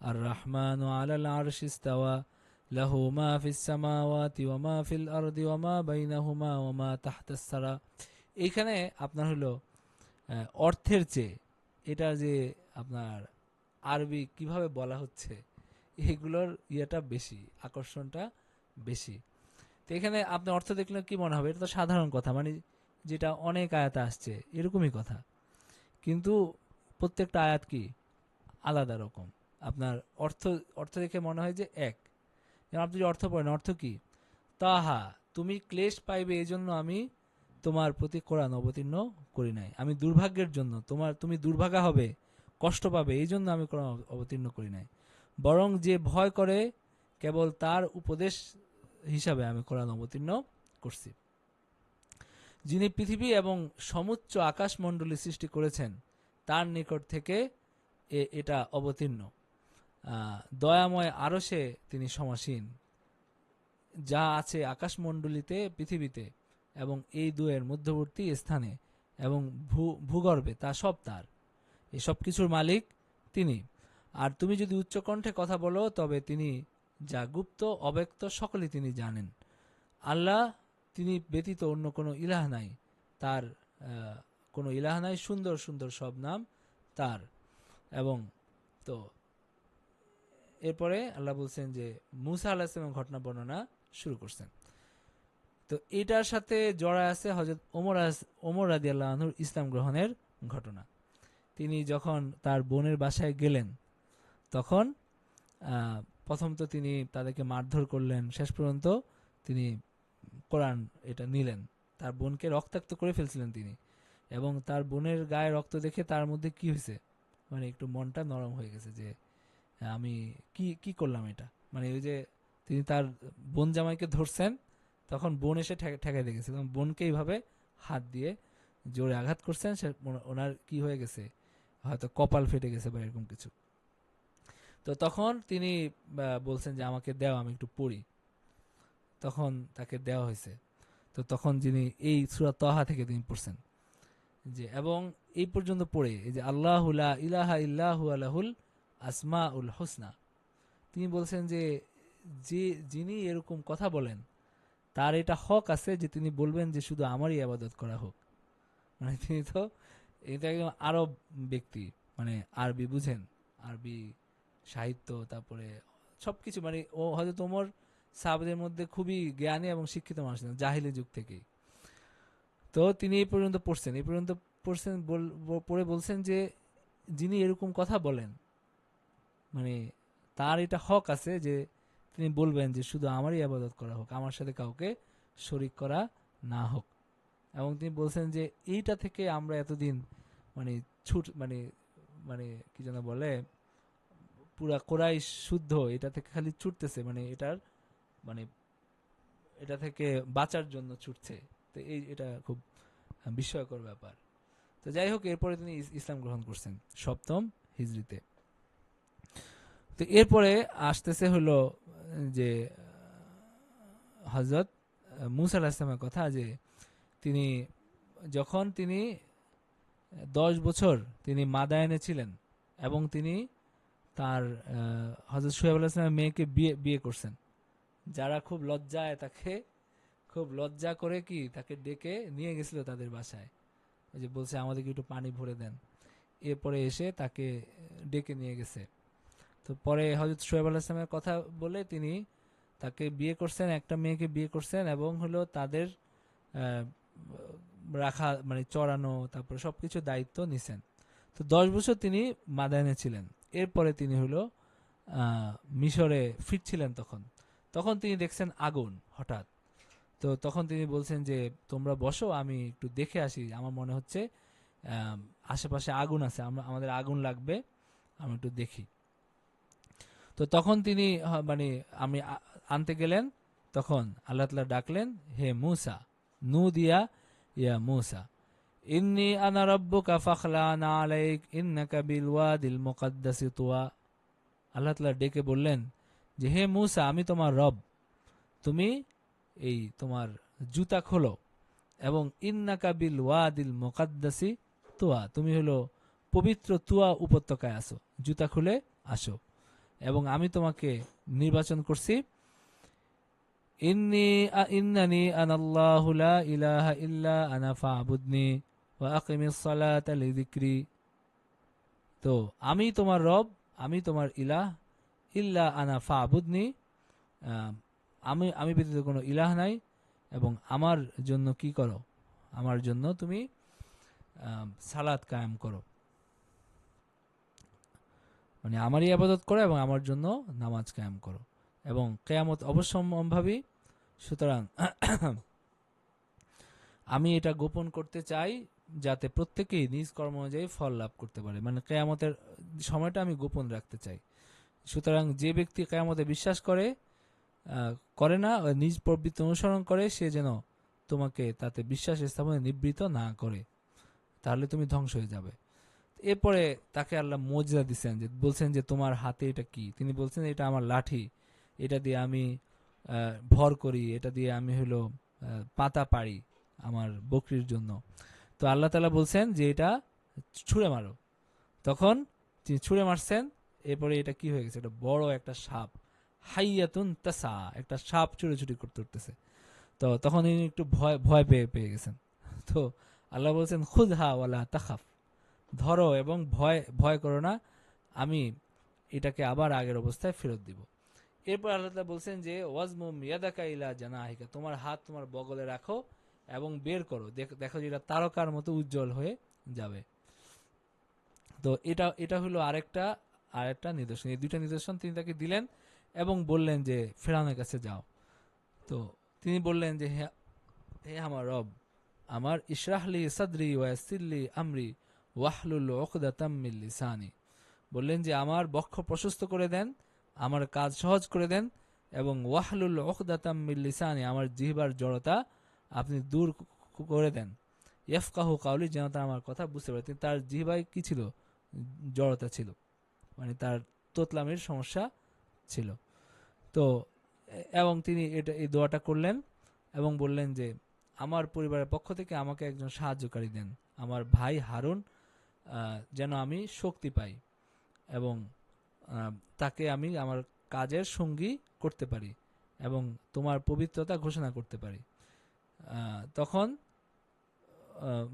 আর রাহমানু আলাল আরশি ইস্তাওয়া লাহু মা ফিস সামাওয়াতি ওয়া মা ফিল আরদি ওয়া মা বাইনাহুমা ওয়া মা তাহতাস সারা। এইখানে আপনার হলো অর্থের চেয়ে এটা যে আপনার আরবি কিভাবে বলা হচ্ছে এগুলোর ইয়েটা বেশি, আকর্ষণটা বেশি। তো এখানে আপনি অর্থ দেখলে কি মনে হবে, এটা তো সাধারণ কথা, মানে যেটা অনেক আয়াতে আসছে এরকমই কথা, কিন্তু প্রত্যেকটা আয়াত কি আলাদা রকম। আপনার অর্থ অর্থ দেখে মনে হয় যে এক। যেমন আপনি যে অর্থ পড়েন, অর্থ কি? তাহা তুমি ক্লেশ পাইবে এই জন্য আমি তোমার প্রতি কোরআন অবতীর্ণ করি নাই, আমি দুর্ভাগ্যের জন্য তুমি দুর্ভাগা হবে, কষ্ট পাবে এই জন্য আমি কোরআন অবতীর্ণ করি নাই, বরং যে ভয় করে কেবল তার উপদেশ হিসাবে আমি কোরআন অবতীর্ণ করছি। যিনি পৃথিবী এবং সমুচ্চ আকাশমণ্ডলী সৃষ্টি করেছেন তার নিকট থেকে এটা অবতীর্ণ। দয়াময় আরশে তিনি সমাসীন, যা আছে আকাশমণ্ডলীতে পৃথিবীতে এবং এই দুয়ের মধ্যবর্তী স্থানে এবং ভূগর্ভে তা সব তার, এই সব কিছুর মালিক তিনি। আর তুমি যদি উচ্চকণ্ঠে কথা বলো তবে তিনি যা গুপ্ত অব্যক্ত সকলে তিনি জানেন। আল্লাহ তিনি ব্যতীত অন্য কোনো ইলাহ নাই, তার কোনো ইলাহ নাই, সুন্দর সুন্দর সব নাম তার। এবং তো এরপরে আল্লাহ বলছেন যে মুসা আলাইহিস সালামের ঘটনা বর্ণনা শুরু করছেন। তো এটার সাথে জড়া আছে হযরত ওমর রাদিয়াল্লাহু আনহুর ইসলাম গ্রহণের ঘটনা। তিনি যখন তার বোনের বাসায় গেলেন তখন প্রথম তো তিনি তাদেরকে মারধর করলেন, শেষ পর্যন্ত তিনি কোরআন এটা নিলেন, তার বোনকে রক্তাক্ত করে ফেলছিলেন তিনি, এবং তার বোনের গায়ে রক্ত দেখে তার মধ্যে কি হয়েছে, মানে একটু মনটা নরম হয়ে গেছে যে আমি কি কি করলাম এটা, মানে ওই যে তিনি তার বোন জামাইকে ধরছেন তখন বোন এসে ঠেকাই দিয়ে গেছে, এবং বোনকে এইভাবে হাত দিয়ে জোরে আঘাত করছেন, সে ওনার কি হয়ে গেছে, হয়তো কপাল ফেটে গেছে বা এরকম কিছু। তো তখন তিনি বলছেন যে আমাকে দেও, আমি একটু পড়ি। তখন তাকে দেওয়া হয়েছে। তো তখন যিনি এই সূরা তাহা থেকে তিনি পড়ছেন যে, এবং এই পর্যন্ত পড়ে এই যে আল্লাহু লা ইলাহা ইল্লাহু আলাহুল আসমাউল হুসনা, তিনি বলছেন যে যিনি এরকম কথা বলেন তার এটা হক আছে যে তিনি বলবেন যে শুধু আমারই ইবাদত করা হোক। মানে তিনি তো এটা একদম আরব ব্যক্তি, মানে আরবি বুঝেন, আরবি সাহিত্য, তারপরে সবকিছু, মানে ও হয়তো তোমার সাহাবাদের মধ্যে খুবই জ্ঞানী এবং শিক্ষিত মানুষ ছিলেন জাহিলি যুগ থেকেই। তো তিনি এই পর্যন্ত পড়ছেন, পড়ে বলছেন যে যিনি এরকম কথা বলেন, মানে তার এটা হক আছে যে তিনি বলবেন যে শুধু আমারই ইবাদত করা হোক, আমার সাথে কাউকে শরিক করা না হোক। এবং তিনি বলছেন যে এইটা থেকে আমরা এতদিন মানে মানে মানে কি যেন বলে, পুরা কোরাই শুদ্ধ এটা থেকে খালি ছুটতেছে, মানে এটার মানে এটা থেকে বাঁচার জন্য ছুটছে। তো এটা খুব বিস্ময়কর ব্যাপার। তো যাই হোক, এরপরে তিনি ইসলাম গ্রহণ করছেন 7ম হিজরিতে। তো এরপরে আসতেছে হলো যে হযরত মূসা আলাইহিস সালামের কথা, যে তিনি যখন তিনি 10 বছর তিনি মাদায়েনে ছিলেন এবং তিনি তার হযরত শুআয়ব আলাইহিস সালামের মেয়েকে বিয়ে করছেন, যারা খুব লজ্জায় তাকে খুব লজ্জা করে কি তাকে ডেকে নিয়ে গেছিল তাদের বাসায়, ওই যে বলছে আমাদেরকে একটু পানি ভরে দেন, এরপরে এসে তাকে ডেকে নিয়ে গেছে। তো পরে হযরত শুআয়ব আলাইহিস সালামের কথা বলে তিনি তাকে বিয়ে করছেন, একটা মেয়েকে বিয়ে করছেন, এবং হলো তাদের রাখা মানে চড়ানো তারপরে সবকিছু দায়িত্ব নিছেন। তো 10 বছর তিনি মাদায়েনে ছিলেন। এরপরে তিনি হলো মিশরে ফিরছিলেন, তখন তিনি দেখছেন আগুন হঠাৎ। তো তখন তিনি বলছেন যে তোমরা বসো, আমি একটু দেখে আসি, আমার মনে হচ্ছে আশেপাশে আগুন আছে, আমাদের আগুন লাগবে, আমি একটু দেখি। তো তখন তিনি মানে আমি আনতে গেলেন, তখন আল্লাহ তাআলা ডাকলেন, হে মূসা, নু দিয়া ইয়া মূসা ইন্নী আনা রাব্বুকা ফাখলা'না আলাইক ইন্নাকা বিল ওয়াদিল মুকাদ্দাসি তুয়া। আল্লাহ তাআলা ডেকে বললেন যে হে মূসা, আমি তোমার রব, তুমি এই তোমার জুতা খোলো, এবং ইন্নাকা বিল ওয়াদিল মুকাদ্দাসি তুয়া, তুমি হলো পবিত্র তুয়া উপত্যকায় আসো, জুতা খুলে আসো, এবং আমি তোমাকে নির্বাচন করছি। ইন্নানি আনাল্লাহু লা ইলাহা ইল্লা আনা ফা'বুদনি ওয়া আকিমিস সালাতা লিযিকরি। তো আমি তোমার রব, আমি তোমার ইলাহ, ইল্লা আনা ফা'বুদনি, আমি ব্যতীত কোনো ইলাহ নাই, এবং আমার জন্য কি করো, আমার জন্য তুমি সালাত কায়েম করো, মানে আমারই ইবাদত করো এবং আমার জন্য নামাজ কায়েম করো, এবং কিয়ামত অবশ্যম্ভাবী, সুতরাং আমি এটা গোপন করতে চাই যাতে প্রত্যেকেই নিজ কর্ম অনুযায়ী ফল লাভ করতে পারে, মানে কিয়ামতের সময়টা আমি গোপন রাখতে চাই। সুতরাং যে ব্যক্তি কিয়ামতে বিশ্বাস করে না, নিজ প্রবৃত্তি অনুসরণ করে, সে যেন তোমাকে তাতে বিশ্বাস স্থাপনে নিবৃত না করে, তাহলে তুমি ধ্বংস হয়ে যাবে। এরপরে তাকে আল্লাহ মুজিজা দিচ্ছেন, যে বলছেন যে তোমার হাতে এটা কি, তিনি বলছেন এটা আমার লাঠি, এটা দিয়ে আমি ভর করি, এটা দিয়ে আমি হলো পাতা পাড়ি আমার বকরির জন্য। তো আল্লাহ তাআলা বলছেন যে এটা ছুঁড়ে মারো, তখন তিনি ছুঁড়ে মারছেন, এরপরে এটা কি হয়ে গেছে, এটা বড় একটা সাপ, হাইয়াতুন তাসা, একটা সাপ ছুটোছুটি করতে করতেছে। তো তখন তিনি একটু ভয় ভয় পেয়ে পেয়ে গেছেন। তো আল্লাহ বলছেন খুযহা ওয়ালা তাখাফ, ধরো এবং ভয় ভয় করো না, আমি এটাকে আবার আগের অবস্থায় ফেরত দিব। এরপর আল্লাহ তাআলা বলছেন যে ওয়াজমুম ইয়াদাকা ইলা জানাহিকা, তোমার হাত তোমার বগলে রাখো এবং বের করো, দেখো যে এটা তারকার মতো উজ্জ্বল হয়ে যাবে। তো এটা এটা হলো আরেকটা নিদর্শন, এই দুইটা নিদর্শন তিনি তাকে দিলেন এবং বললেন যে ফেরাউনের কাছে যাও। তো তিনি বললেন যে হে হে আমার রব, আমার ইশরাহলি সাদরি ওয়াসিরলি আমরি ওয়াহলুল উকদাতাম মিন লিসানি, বললেন যে আমার বক্ষ প্রশস্ত করে দেন, আমার কাজ সহজ করে দেন, এবং ওয়াহলুল উকদাতাম মিন লিসানি, আমার জিহ্বার জড়তা আপনি দূর করে দেন, ইয়াফকাহু কাওলি, যেন তারা আমার কথা বুঝতে পারে। তার জিহ্বায় কি ছিল, জড়তা ছিল, মানে তার তোতলামের সমস্যা ছিল। তো এবং তিনি এই দোয়াটা করলেন এবং বললেন যে আমার পরিবারের পক্ষ থেকে আমাকে একজন সাহায্যকারী দেন, আমার ভাই হারুন, যেন আমি শক্তি পাই এবং তাকে আমি আমার কাজের সঙ্গী করতে পারি এবং তোমার পবিত্রতা ঘোষণা করতে পারি। তখন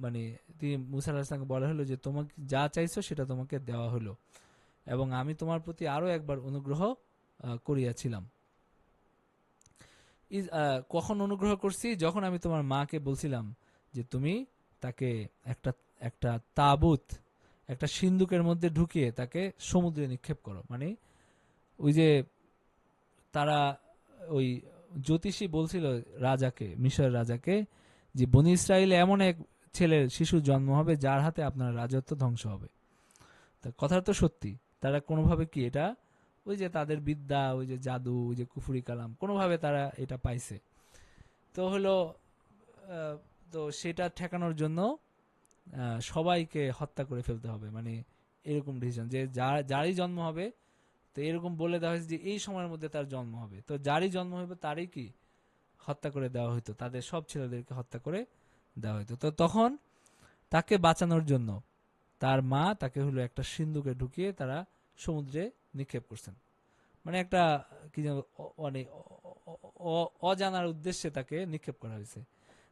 মানে তিনি মুসা আলাইহিস সালামকে বলা হলো যে তোমাকে যা চাইছো সেটা তোমাকে দেওয়া হলো, এবং আমি তোমার প্রতি আরো একবার অনুগ্রহ করিয়াছিলাম। কখন অনুগ্রহ করছি, যখন আমি তোমার মাকে বলছিলাম যে তুমি তাকে একটা একটা তাবুত, একটা সিন্দুকের মধ্যে ঢুকিয়ে তাকে সমুদ্রে নিক্ষেপ করো, মানে ওই যে তারা ওই জ্যোতিষী বলছিল রাজাকে, মিশর রাজাকে, যে বনি ইসরায়েলে এমন এক ছেলের শিশুর জন্ম হবে যার হাতে আপনার রাজত্ব ধ্বংস হবে। তা কথা তো সত্যি, তারা কোনোভাবে কি এটা, ওই যে তাদের বিদ্যা, ওই যে জাদু, ওই যে কুফরি কালাম, কোনোভাবে তারা এটা পাইছে। তো হলো তো সেটা ঠেকানোর জন্য সবাইকে হত্যা করে ফেলতে হবে, মানে এরকম ডিসিশন, যে যারই জন্ম হবে, তো এরকম বলে দেওয়া হয়েছে যে এই সময়ের মধ্যে তার জন্ম হবে, তো যারই জন্ম হবে তারই কি হত্যা করে দেওয়া হইতো, তাদের সব ছেলেদেরকে হত্যা করে দেওয়া হইতো। তো তখন তাকে বাঁচানোর জন্য তার মা তাকে হলো একটা সিন্ধুকে ঢুকিয়ে তারা সমুদ্রে নিক্ষেপ করছেন, মানে একটা কি যেন মানে অজানার উদ্দেশ্যে তাকে নিক্ষেপ করা হয়েছে।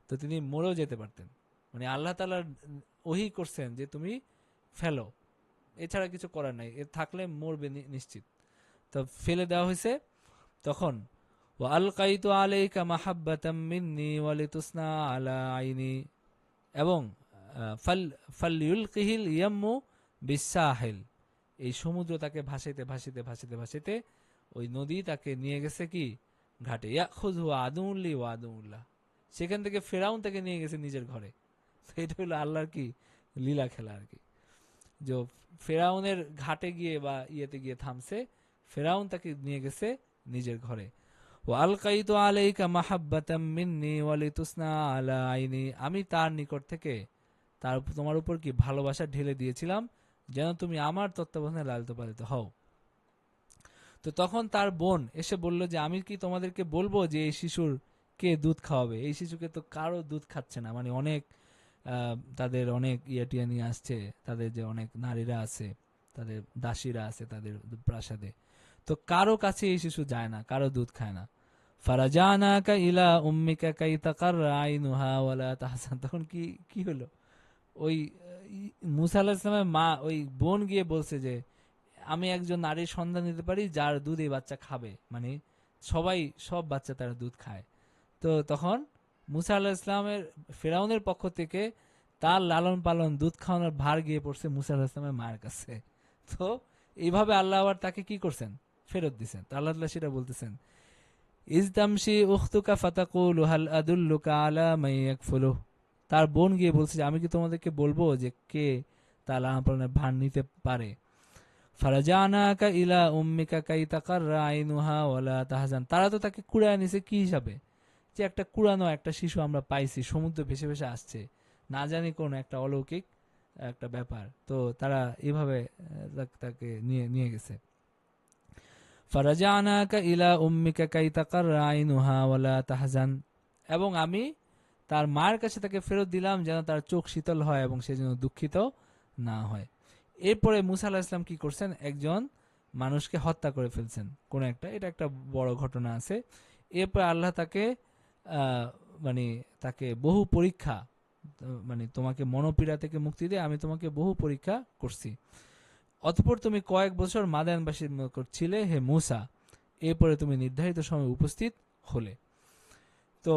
তো তিনি মরেও যেতে পারতেন, মানে আল্লাহ তাআলা ওহী করছেন যে তুমি ফেলো, এছাড়া কিছু করার নাই, এ থাকলে মরবে নিশ্চিত। তো ফেলে দেওয়া হয়েছে। তখন ওয়া আলকাইতু আলাইকা মাহাব্বাতাম মিন্নি ওয়া লিতুসনা আলা আইনি, এবং ফালইউলকিহিল ইয়াম্মু বিসাহিল, এই সমুদ্র তাকে ভাসাইতে ভাসাইতে ভাসাইতে ভাসাইতে ওই নদী তাকে নিয়ে গেছে কি ঘাটে, ইয়াখুযু আদুউল্লি ওয়া আদুউল্লাহ, সেখান থেকে ফেরাউন তাকে নিয়ে গেছে নিজের ঘরে। এটা হলো আল্লাহর কি লীলা খেলা আর কি। যে ফেরাউনের ঘাটে গিয়ে বা ইয়েতে গিয়ে থামছে, ফেরাউন তাকে নিয়ে গেছে নিজের ঘরে। ও আলকাইতু আলাইকা মাহাব্বাতাম মিন্নি ওয়ালিতুসনা আলা আইনি, আমি তার নিকট থেকে তোমার উপর কি ভালোবাসা ঢেলে দিয়েছিলাম যেন তুমি আমার তত্ত্বাবধানে লালিত পালিত হও। তো তখন তার বোন এসে বলল যে আমি কি তোমাদেরকে বলবো যে এই শিশুর কে দুধ খাওয়াবে? এই শিশুকে তো কারো দুধ খাচ্ছে না, মানে অনেক তাদের অনেক টিয়া নিয়ে আসছে, তাদের যে অনেক নারীরা আছে, তাদের দাসীরা আছে তাদের প্রাসাদে, তো কারো কাছে এই শিশু যায় না, কারো দুধ খায় না। ফারাজানাকা ইলা উম্মিকা কাই তাকাররা আইনুহা ওয়ালা তাহজান, তখন কি কি হলো, ওই মুসা আলাহিসামের মা ওই বোন গিয়ে বলছে যে আমি একজন নারীর সন্ধান দিতে পারি যার দুধ এই বাচ্চা খাবে, মানে সব বাচ্চা তার দুধ খায়। তো তখন মুসা আল্লাহ ইসলামের ফেরাউনের পক্ষ থেকে তার লালন পালন দুধ খাওয়ানোর ভার গিয়ে পড়ছে মুসা আল্লাহ ইসলামের মায়ের কাছে। তো এইভাবে আল্লাহ আবার তাকে কি করছেন, ফেরত দিছেন। তো আল্লাহ তাআলা সেটা বলতেছেন, ইজতামশি উখতুকা ফাতাকুলু হাল আদুল্লুকা আলা মান ইয়াকফুলু, তার বোন গিয়ে বলছে যে আমি কি তোমাদেরকে বলবো যে কে তার লালন পালনের ভার নিতে পারে। ফারাজানাকা ইলা উম্মিকা কাই তাকাররা আইনুহা ওয়ালা তাহজান, তারা তো তাকে কুড়ায় নিছে কি হিসাবে, যে একটা কুড়ানো একটা শিশু আমরা পাইছি, সমুদ্র ভেসে ভেসে আসছে, না জানি কোন একটা অলৌকিক একটা ব্যাপার, তো তারা এভাবে তাকে নিয়ে নিয়ে গেছে। ফারাজানাকা ইলা উম্মিকা কাই তাকাররা আইনুহা ওয়ালা তাহজান, এবং আমি তার মায়ের কাছে তাকে ফেরত দিলাম যেন তার চোখ শীতল হয় এবং সে যেন দুঃখিত না হয়। এরপরে মুসা আলাহিসাম ইসলাম কি করছেন, একজন মানুষকে হত্যা করে ফেলছেন কোন একটা, এটা একটা বড় ঘটনা আছে। এরপর আল্লাহ তাকে মানে তাকে বহু পরীক্ষা, মানে তোমাকে মনোপীড়া থেকে মুক্তি দিয়ে আমি তোমাকে বহু পরীক্ষা করছি। অতঃপর তুমি কয়েক বছর মাদায়ানবাসীর নিকট ছিলে হে মুসা, এরপরে তুমি নির্ধারিত সময় উপস্থিত হলে। তো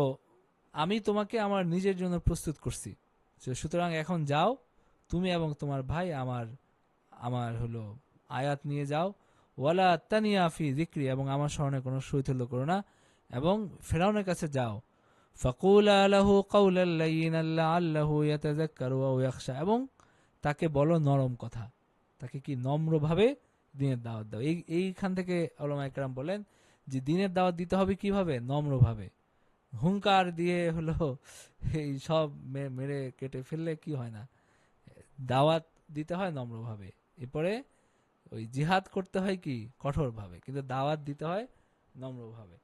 আমি তোমাকে আমার নিজের জন্য প্রস্তুত করছি, সুতরাং এখন যাও তুমি এবং তোমার ভাই আমার আমার হলো আয়াত নিয়ে যাও। ওয়ালা তানিয়া ফি যিকরি, এবং আমার স্মরণে কোনো শৈথল্য করো না, এবং ফেরাউনের কাছে যাও। ফাকুলা লাহু কাওলাল লাইয়িনান লাআল্লাহু ইয়াতাযাক্কারু আও ইয়াখশা, এবং তাকে বলো নরম কথা, তাকে কি নম্রভাবে দ্বীনের দাওয়াত দাও। এইখান থেকে উলামা ইকরাম বলেন যে দ্বীনের দাওয়াত দিতে হবে কিভাবে, নম্রভাবে। হুঙ্কার দিয়ে হলো এই সব মেরে কেটে ফেললে কি হয় না, দাওয়াত দিতে হয় নম্রভাবে। এরপরে ওই জিহাদ করতে হয় কি কঠোরভাবে, কিন্তু দাওয়াত দিতে হয় নম্রভাবে।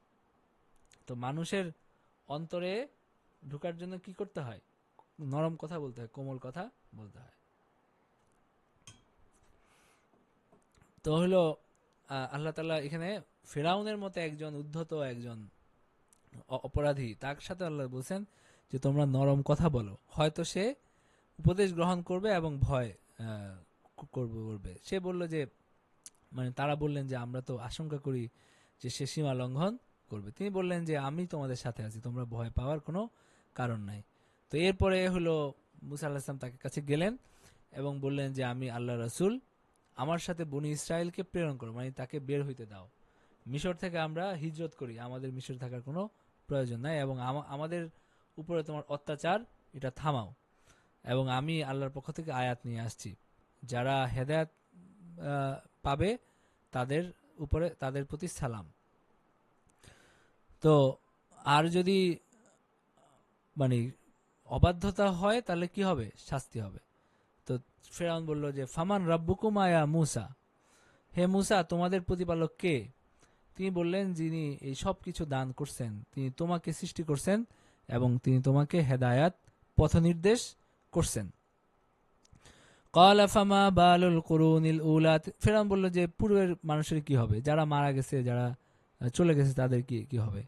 তো মানুষের অন্তরে ঢোকার জন্য কি করতে হয়, নরম কথা বলতে হয়, কোমল কথা বলতে হয়। তো হলো আল্লাহ তাআলা এখানে ফেরাউনের মতো একজন উদ্ধত একজন অপরাধী, তার সাথে আল্লাহ বলছেন যে তোমরা নরম কথা বলো, হয়তো সে উপদেশ গ্রহণ করবে এবং ভয় করবে। সে বলল যে, মানে তারা বললেন যে আমরা তো আশঙ্কা করি যে সে সীমা লঙ্ঘন করবে। তিনি বললেন যে আমি তোমাদের সাথে আছি, তোমরা ভয় পাওয়ার কোনো কারণ নাই। তো এরপরে হলো মুসা আলাহিসাম তাকে কাছে গেলেন এবং বললেন যে আমি আল্লাহ রাসূল, আমার সাথে বনি ইসরায়েলকে প্রেরণ করো, মানে তাকে বের হইতে দাও, মিশর থেকে আমরা হিজরত করি, আমাদের মিশর থাকার কোনো প্রয়োজন নাই, এবং আমাদের উপরে তোমার অত্যাচার এটা থামাও, এবং আমি আল্লাহর পক্ষ থেকে আয়াত নিয়ে আসছি, যারা হেদায়েত পাবে তাদের উপরে তাদের প্রতি সালাম। তো আর যদি মানে অবাধ্যতা হয় তাহলে কি হবে, শাস্তি হবে। তো ফেরাউন বলল যে ফামান রাব্বুকুম আয়া মুসা, হে মুসা তোমাদের প্রতিপালক কে? তিনি বললেন যিনি এই সব কিছু দান করছেন, তিনি তোমাকে সৃষ্টি করছেন এবং তিনি তোমাকে হেদায়াত পথ নির্দেশ করছেন। ক্বালা ফামা বালুল কুরুনিল উলা, ফেরাউন বলল যে পূর্বের মানুষের কি হবে, যারা মারা গেছে, যারা চলে গেছে তাদের কি হবে?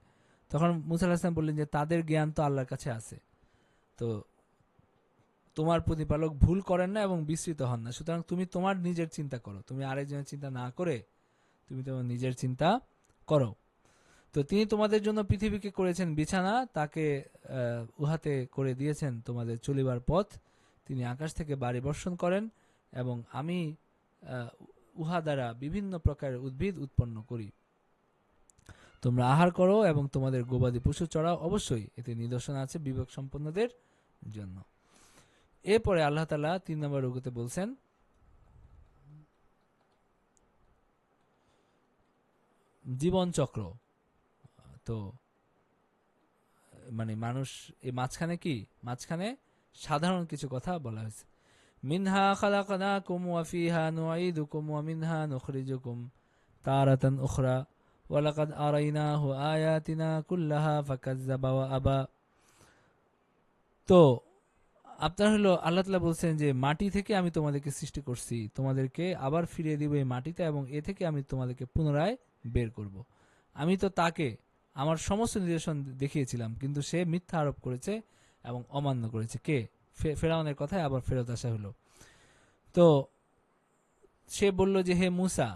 তখন মুসা আলাইহিস সালাম বললেন যে তাদের জ্ঞান তো আল্লাহর কাছে আছে, তো তোমার প্রতিপালক ভুল করেন না এবং বিস্মৃত হন না, সুতরাং তুমি তোমার নিজের চিন্তা করো, তুমি আরেকজনের চিন্তা না করে তুমি তোমার নিজের চিন্তা করো। তো তিনি তোমাদের জন্য পৃথিবীকে করেছেন বিছানা, তাকে উহাতে করে দিয়েছেন তোমাদের চলিবার পথ, তিনি আকাশ থেকে বাড়ি বর্ষণ করেন এবং আমি উহা দ্বারা বিভিন্ন প্রকারের উদ্ভিদ উৎপন্ন করি। তোমরা আহার করো এবং তোমাদের গবাদি পশু চড়াও, অবশ্যই এতে নিদর্শন আছে বিবেক সম্পন্নদের জন্য। এরপরে আল্লাহ তাআলা 3 নম্বর রুকুতে বলছেন জীবন চক্র। তো মানে মানুষ এই মাঝখানে সাধারণ কিছু কথা বলা হয়েছে। মিনহা খালাকনাকুম ওয়া ফিহা নুঈদুকুম ওয়া মিনহা নুখরিজুকুম তারাতান উখরা ওয়া লাকাদ আরাইনাহু আয়াতিনা কুল্লাহা ফাকাজ্জাবা ওয়া আবা। তো আপনার হলো আল্লাহ তাআলা বলছেন যে মাটি থেকে আমি তোমাদেরকে সৃষ্টি করছি, তোমাদেরকে আবার ফিরিয়ে দিব এই মাটিতে, এবং এ থেকে আমি তোমাদেরকে পুনরায় বের করব। আমি তো তাকে আমার সমস্ত নিদর্শন দেখিয়েছিলাম, কিন্তু সে মিথ্যা আরোপ করেছে এবং অমান্য করেছে। কে? ফেরাউনের কথায় আবার ফেরত আসা হলো। তো সে বলল যে হে মূসা,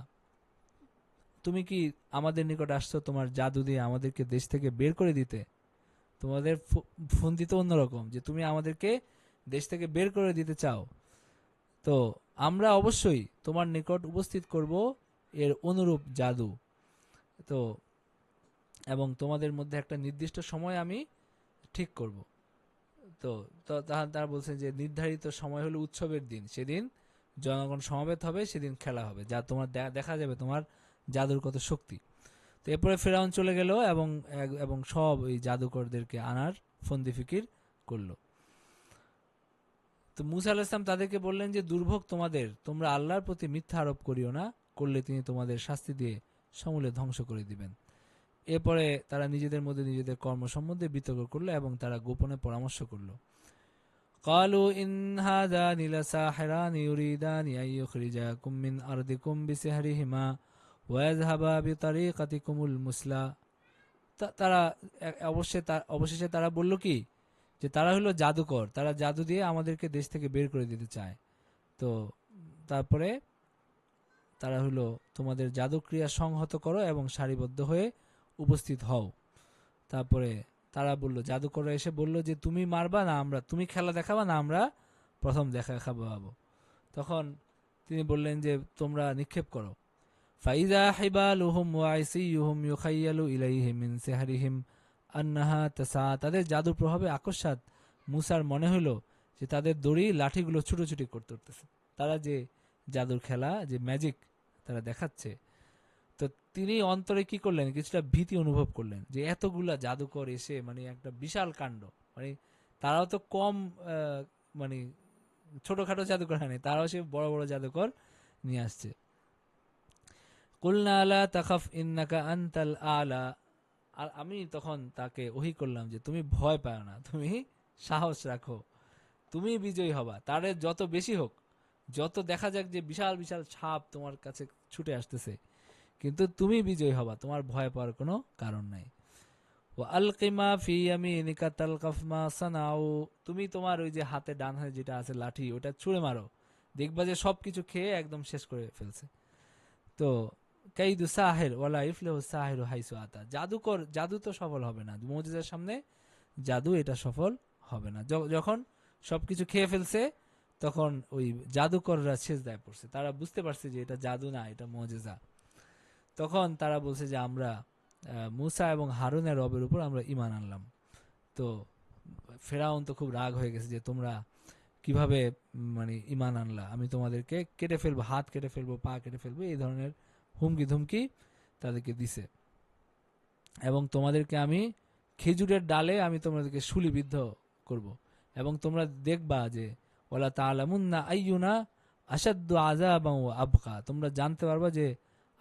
তুমি কি আমাদের নিকট আসছো তোমার জাদু দিয়ে আমাদেরকে দেশ থেকে বের করে দিতে? তোমাদের ফন্দি তো অন্যরকম, যে তুমি আমাদেরকে দেশ থেকে বের করে দিতে চাও। তো আমরা অবশ্যই তোমার নিকট উপস্থিত করব এর অনুরূপ জাদু। তো এবং তোমাদের মধ্যে একটা নির্দিষ্ট সময় আমি ঠিক করব। তো তারা বলছেন যে নির্ধারিত সময় হলো উৎসবের দিন, সেদিন জনগণ সমবেত হবে, সেদিন খেলা হবে, যা তোমার দেখা যাবে তোমার জাদুর কত শক্তি। তো এরপরে ফেরাউন চলে গেল এবং সব ওই জাদুকরদেরকে আনার ফন্দি ফিকির করলো। তো মূসা আলাইহিস সালাম তাদেরকে বললেন যে দুর্ভোগ তোমাদের, তোমরা আল্লাহর প্রতি মিথ্যা আরোপ করিও না, করলে তিনি তোমাদের শাস্তি দিয়ে সমূলে ধ্বংস করে দিবেন। এরপরে তারা নিজেদের মধ্যে নিজেদের কর্ম সম্বন্ধে বিতর্ক করলো এবং তারা গোপনে পরামর্শ করলো। قالوا إن هذان لساحران يريدان أن يخرجاكم من أرضكم بسحرهما ويذهبا بطريقتكم المثلى। তারা অবশেষে তারা বলল কি, যে তারা হলো জাদুকর, তারা জাদু দিয়ে আমাদেরকে দেশ থেকে বের করে দিতে চায়। তো তারপরে তারা হলো তোমাদের জাদুক্রিয়া সংহত করো এবং সারিবদ্ধ হয়ে উপস্থিত হও। তারপরে তারা বলল, জাদুকররা এসে বলল যে তুমি মারবা না আমরা, তুমি খেলা দেখাবা না আমরা প্রথম দেখাবো। তখন তিনি বললেন যে তোমরা নিক্ষেপ করো। ফাইযা হিবালুহুম ওয়া ইসিয়ুহুম ইউখাইয়ালু ইলাইহি মিন সিহরিহিম আন্নাহা তাসা। তাদের জাদুর প্রভাবে আকস্মাৎ মূসার মনে হলো যে তাদের দড়ি লাঠিগুলো ছুটোছুটি করতেছে। তারা যে জাদুর খেলা, যে ম্যাজিক তারা দেখাচ্ছে, তো তিনি অন্তরে কি করলেন, কিছুটা ভীতি অনুভব করলেন যে এতগুলা জাদুকর এসে মানে একটা বিশাল কাণ্ড, মানে তারাও তো কম মানে ছোটখাটো জাদুকর হয়নি, তারাও সে বড় বড় জাদুকর নিয়ে আসছে। কুলনা লা তাখাফ ইন্নাকা আনতাল আলা। আর আমি তখন তাকে ওহী করলাম যে তুমি ভয় পাও না, তুমি সাহস রাখো, তুমি বিজয়ী হবা। তারে যত বেশি হোক, যত দেখা যাক যে বিশাল বিশাল ছাপ তোমার কাছে ছুটে আসতেছে, কিন্তু তুমি বিজয়ী হবা, তোমার ভয় পাওয়ার কোনো কারণ নাই। ওয়া আলকিমা ফি ইয়ামিনিকা তালকাফ মা সানাউ। তুমি তোমার ওই যে হাতে ডান হাতে যেটা আছে লাঠি, ওটা ছুঁড়ে মারো, দেখবা যে সবকিছু খেয়ে একদম শেষ করে ফেলছে। তো কাইদু সাহির ওয়ালা ইফলিহু সাহিরু হাইসু আতা। জাদু তো সফল হবে না, মুজিজার সামনে জাদু এটা সফল হবে না। যখন সবকিছু খেয়ে ফেলছে, তখন ওই জাদুকররা সিজদায় পড়ছে, তারা বুঝতে পারছে যে এটা জাদু না, এটা মুজিজা। তখন তারা বলছে যে আমরা মূসা এবং হারুনের রবের উপর আমরা ঈমান আনলাম। তো ফেরাউন তো খুব রাগ হয়ে গেছে যে তোমরা কিভাবে মানে ঈমান আনলা, আমি তোমাদেরকে কেটে ফেলবো, হাত কেটে ফেলবো, পা কেটে ফেলবো, এই ধরনের হুমকি ধুমকি তাদেরকে দিছে। এবং তোমাদেরকে আমি খেজুরের ডালে আমি তোমাদেরকে শুলিবিদ্ধ করব, এবং তোমরা দেখবা যে ওয়ালা তাআলামুন্না আইয়ুনা আশাদ্দু আযাবান ওয়া আবকা। তোমরা জানতে পারবা যে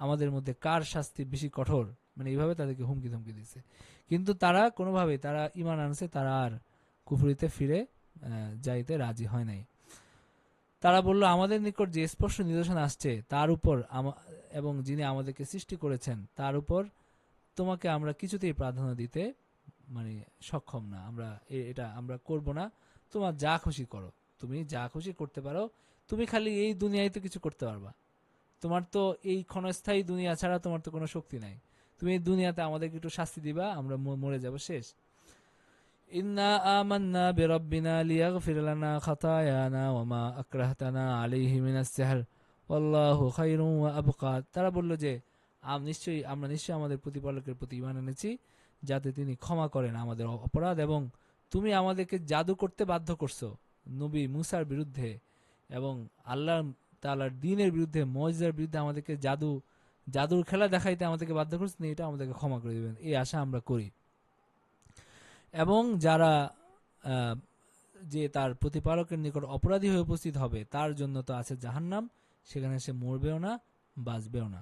আমাদের মধ্যে কার শাস্তি বেশি কঠোর। মানে এইভাবে তাদেরকে হুমকি ধমকি দিচ্ছে। কিন্তু তারা কোনোভাবেই তারা ঈমান আনছে, তারা আর কুফরিতে ফিরে যাইতে রাজি হয় নাই। তারা বলল, আমাদের নিকট যে স্পষ্ট নিদর্শন আসছে তার উপর এবং যিনি আমাদেরকে সৃষ্টি করেছেন তার উপর তোমাকে আমরা কিছুতেই প্রাধান্য দিতে মানে সক্ষম না, আমরা এটা আমরা করব না। তোমার যা খুশি করো, তুমি যা খুশি করতে পারো, তুমি খালি এই দুনিয়ায় তো কিছু করতে পারবা, তোমার তো এই ক্ষণস্থায়ী দুনিয়া ছাড়া তোমার তো কোনো শক্তি নাই, তুমি এই দুনিয়াতে আমাদেরকে একটু শাস্তি দিবা, আমরা মরে যাব, শেষ। ইন্না আমান্না বিরাব্বিনা লিয়াগফির লানা খাতায়ানা ওয়া মা আকরাহতানা আলাইহি মিনাস সিহর ওয়াল্লাহু খায়রুন ওয়া আবকা। তারা বলল যে আমরা নিশ্চয়ই আমাদের প্রতিপালকের প্রতি ঈমান এনেছি, যাতে তিনি ক্ষমা করেন আমাদের অপরাধ, এবং তুমি আমাদেরকে জাদু করতে বাধ্য করছো নবী মুসার বিরুদ্ধে, এবং আল্লাহ তাআলার দ্বীনের বিরুদ্ধে, মুজিজার বিরুদ্ধে আমাদেরকে জাদুর খেলা দেখাইতে আমাদেরকে বাধ্য করছেন, এটা আমাদেরকে ক্ষমা করে দিবেন, এই আশা আমরা করি। এবং যারা আহ, যে তার প্রতিপালকের নিকট অপরাধী হয়ে উপস্থিত হবে, তার জন্য তো আছে জাহান্নাম, সেখানে সে মরবেও না, বাঁচবেও না।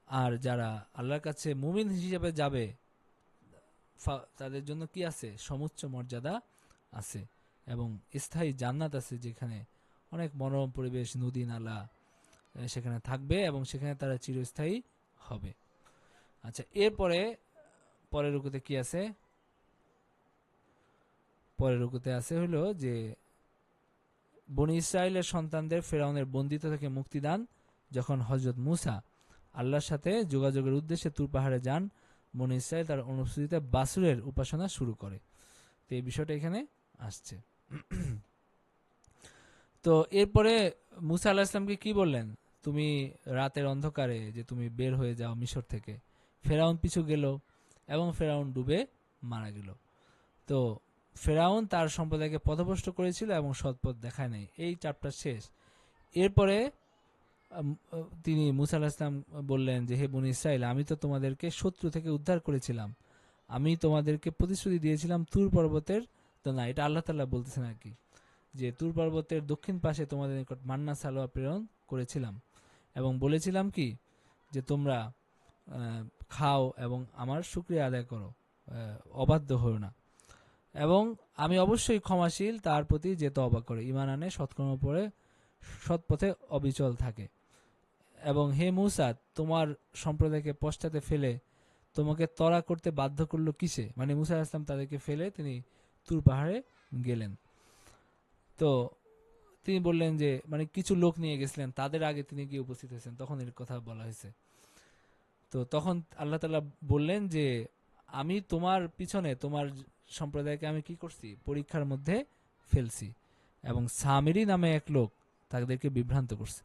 আর যারা আল্লাহর কাছে মুমিন হিসেবে যাবে, তাদের জন্য কি আছে? সমুচ্চ মর্যাদা আছে এবং স্থায়ী জান্নাত আছে, যেখানে অনেক মনোরম পরিবেশ, নদী নালা সেখানে থাকবে এবং সেখানে তারা চিরস্থায়ী হবে। আচ্ছা, এরপরে পরের রুকুতে কি আছে? পরের রুকুতে আছে হলো যে বনি ইসরায়েলের সন্তানদের ফেরাউনের বন্দিত্ব থেকে মুক্তিদান। যখন হযরত মূসা আল্লাহর সাথে যোগাযোগের উদ্দেশ্যে তুর পাহাড়ে যান, বনি ইসরায়েল তার অনুপস্থিতিতে বাসুরের উপাসনা শুরু করে। তো এই বিষয়টা এখানে আসছে। তো এরপরে মূসা আলাইহিস সালামকে কি বললেন? তুমি রাতের অন্ধকারে যে তুমি বের হয়ে যাও মিশর থেকে। ফেরাউন পিছু গেল এবং ফেরাউন ডুবে মারা গেল। তো ফেরাউন তার সম্প্রদায়কে পথভ্রষ্ট করেছিল এবং সৎপথ দেখায় নাই। এই চ্যাপ্টার শেষ। এরপরে তিনি মূসা আলাইহিস সালাম বললেন যে, হে বনী ইসরাইল, আমি তো তোমাদেরকে শত্রু থেকে উদ্ধার করেছিলাম, আমি তোমাদেরকে প্রতিশ্রুতি দিয়েছিলাম তুর পর্বতের, তো না, এটা আল্লাহ তাআলা বলতেছেন আর কি, যে তুর পর্বতের দক্ষিণ পাশে তোমাদের নিকট মান্না সালোয়া প্রেরণ করেছিলাম এবং বলেছিলাম কি, যে তোমরা খাও এবং আমার শুকরিয়া আদায় করো, অবাধ্য হও না, এবং আমি অবশ্যই ক্ষমাশীল তার প্রতি যে তওবা করে, ঈমান আনে, সৎকর্ম পড়ে, সৎপথে অবিচল থাকে। এবং হে মূসা, তোমার সম্প্রদায়কে পশ্চাতে ফেলে তোমাকে তড়া করতে বাধ্য করলো কিসে? মানে মূসা আলাইহিস সালাম তাদেরকে ফেলে তিনি তুর পাহাড়ে গেলেন। তো তিনি বললেন যে, মানে কিছু লোক নিয়ে গেছিলেন, তাদের আগে তিনি গিয়ে উপস্থিত হয়েছেন, তখন এর কথা বলা হয়েছে। তো তখন আল্লাহ তাআলা বললেন যে, আমি তোমার পিছনে তোমার সম্প্রদায়কে আমি কি করছি? পরীক্ষার মধ্যে ফেলছি, এবং সামিরি নামে এক লোক তাদেরকে বিভ্রান্ত করছে।